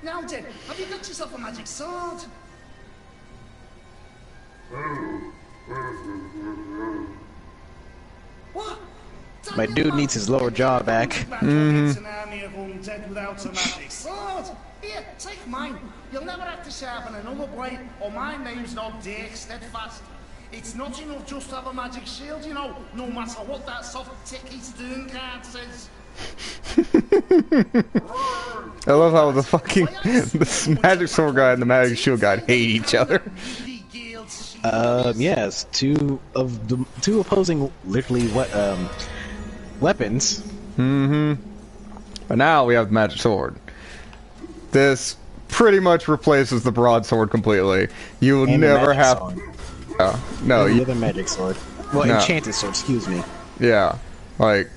S3: Now then, have you got yourself a magic sword? What?
S2: My dude needs his lower jaw back.
S3: It's an army of undead without a magic sword. Here, take mine. You'll never have to sharpen another blade, or my name's not Dick Steadfast. It's not enough just to have a magic shield, you know, no matter what that soft ticky stern card says.
S1: I love how the fucking this magic sword guy and the magic shield guy hate each other.
S2: Yes, two opposing literally weapons.
S1: Mm-hmm. But now we have the magic sword. This pretty much replaces the broadsword completely. You will never have. No,
S2: the other magic sword. Well,
S1: no.
S2: Enchanted sword. Excuse me.
S1: Yeah, like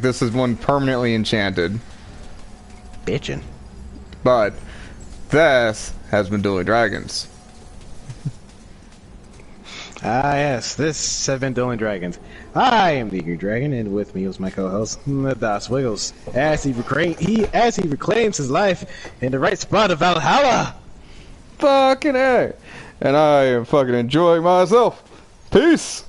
S1: this is one permanently enchanted.
S2: Bitchin'.
S1: But this has been Dueling Dragons.
S2: Ah, yes, this has been Dueling Dragons. I am the Eager Dragon, and with me is my co-host, Das Wiggles, as he reclaims his life in the right spot of Valhalla.
S1: Fucking A. And I am fucking enjoying myself. Peace.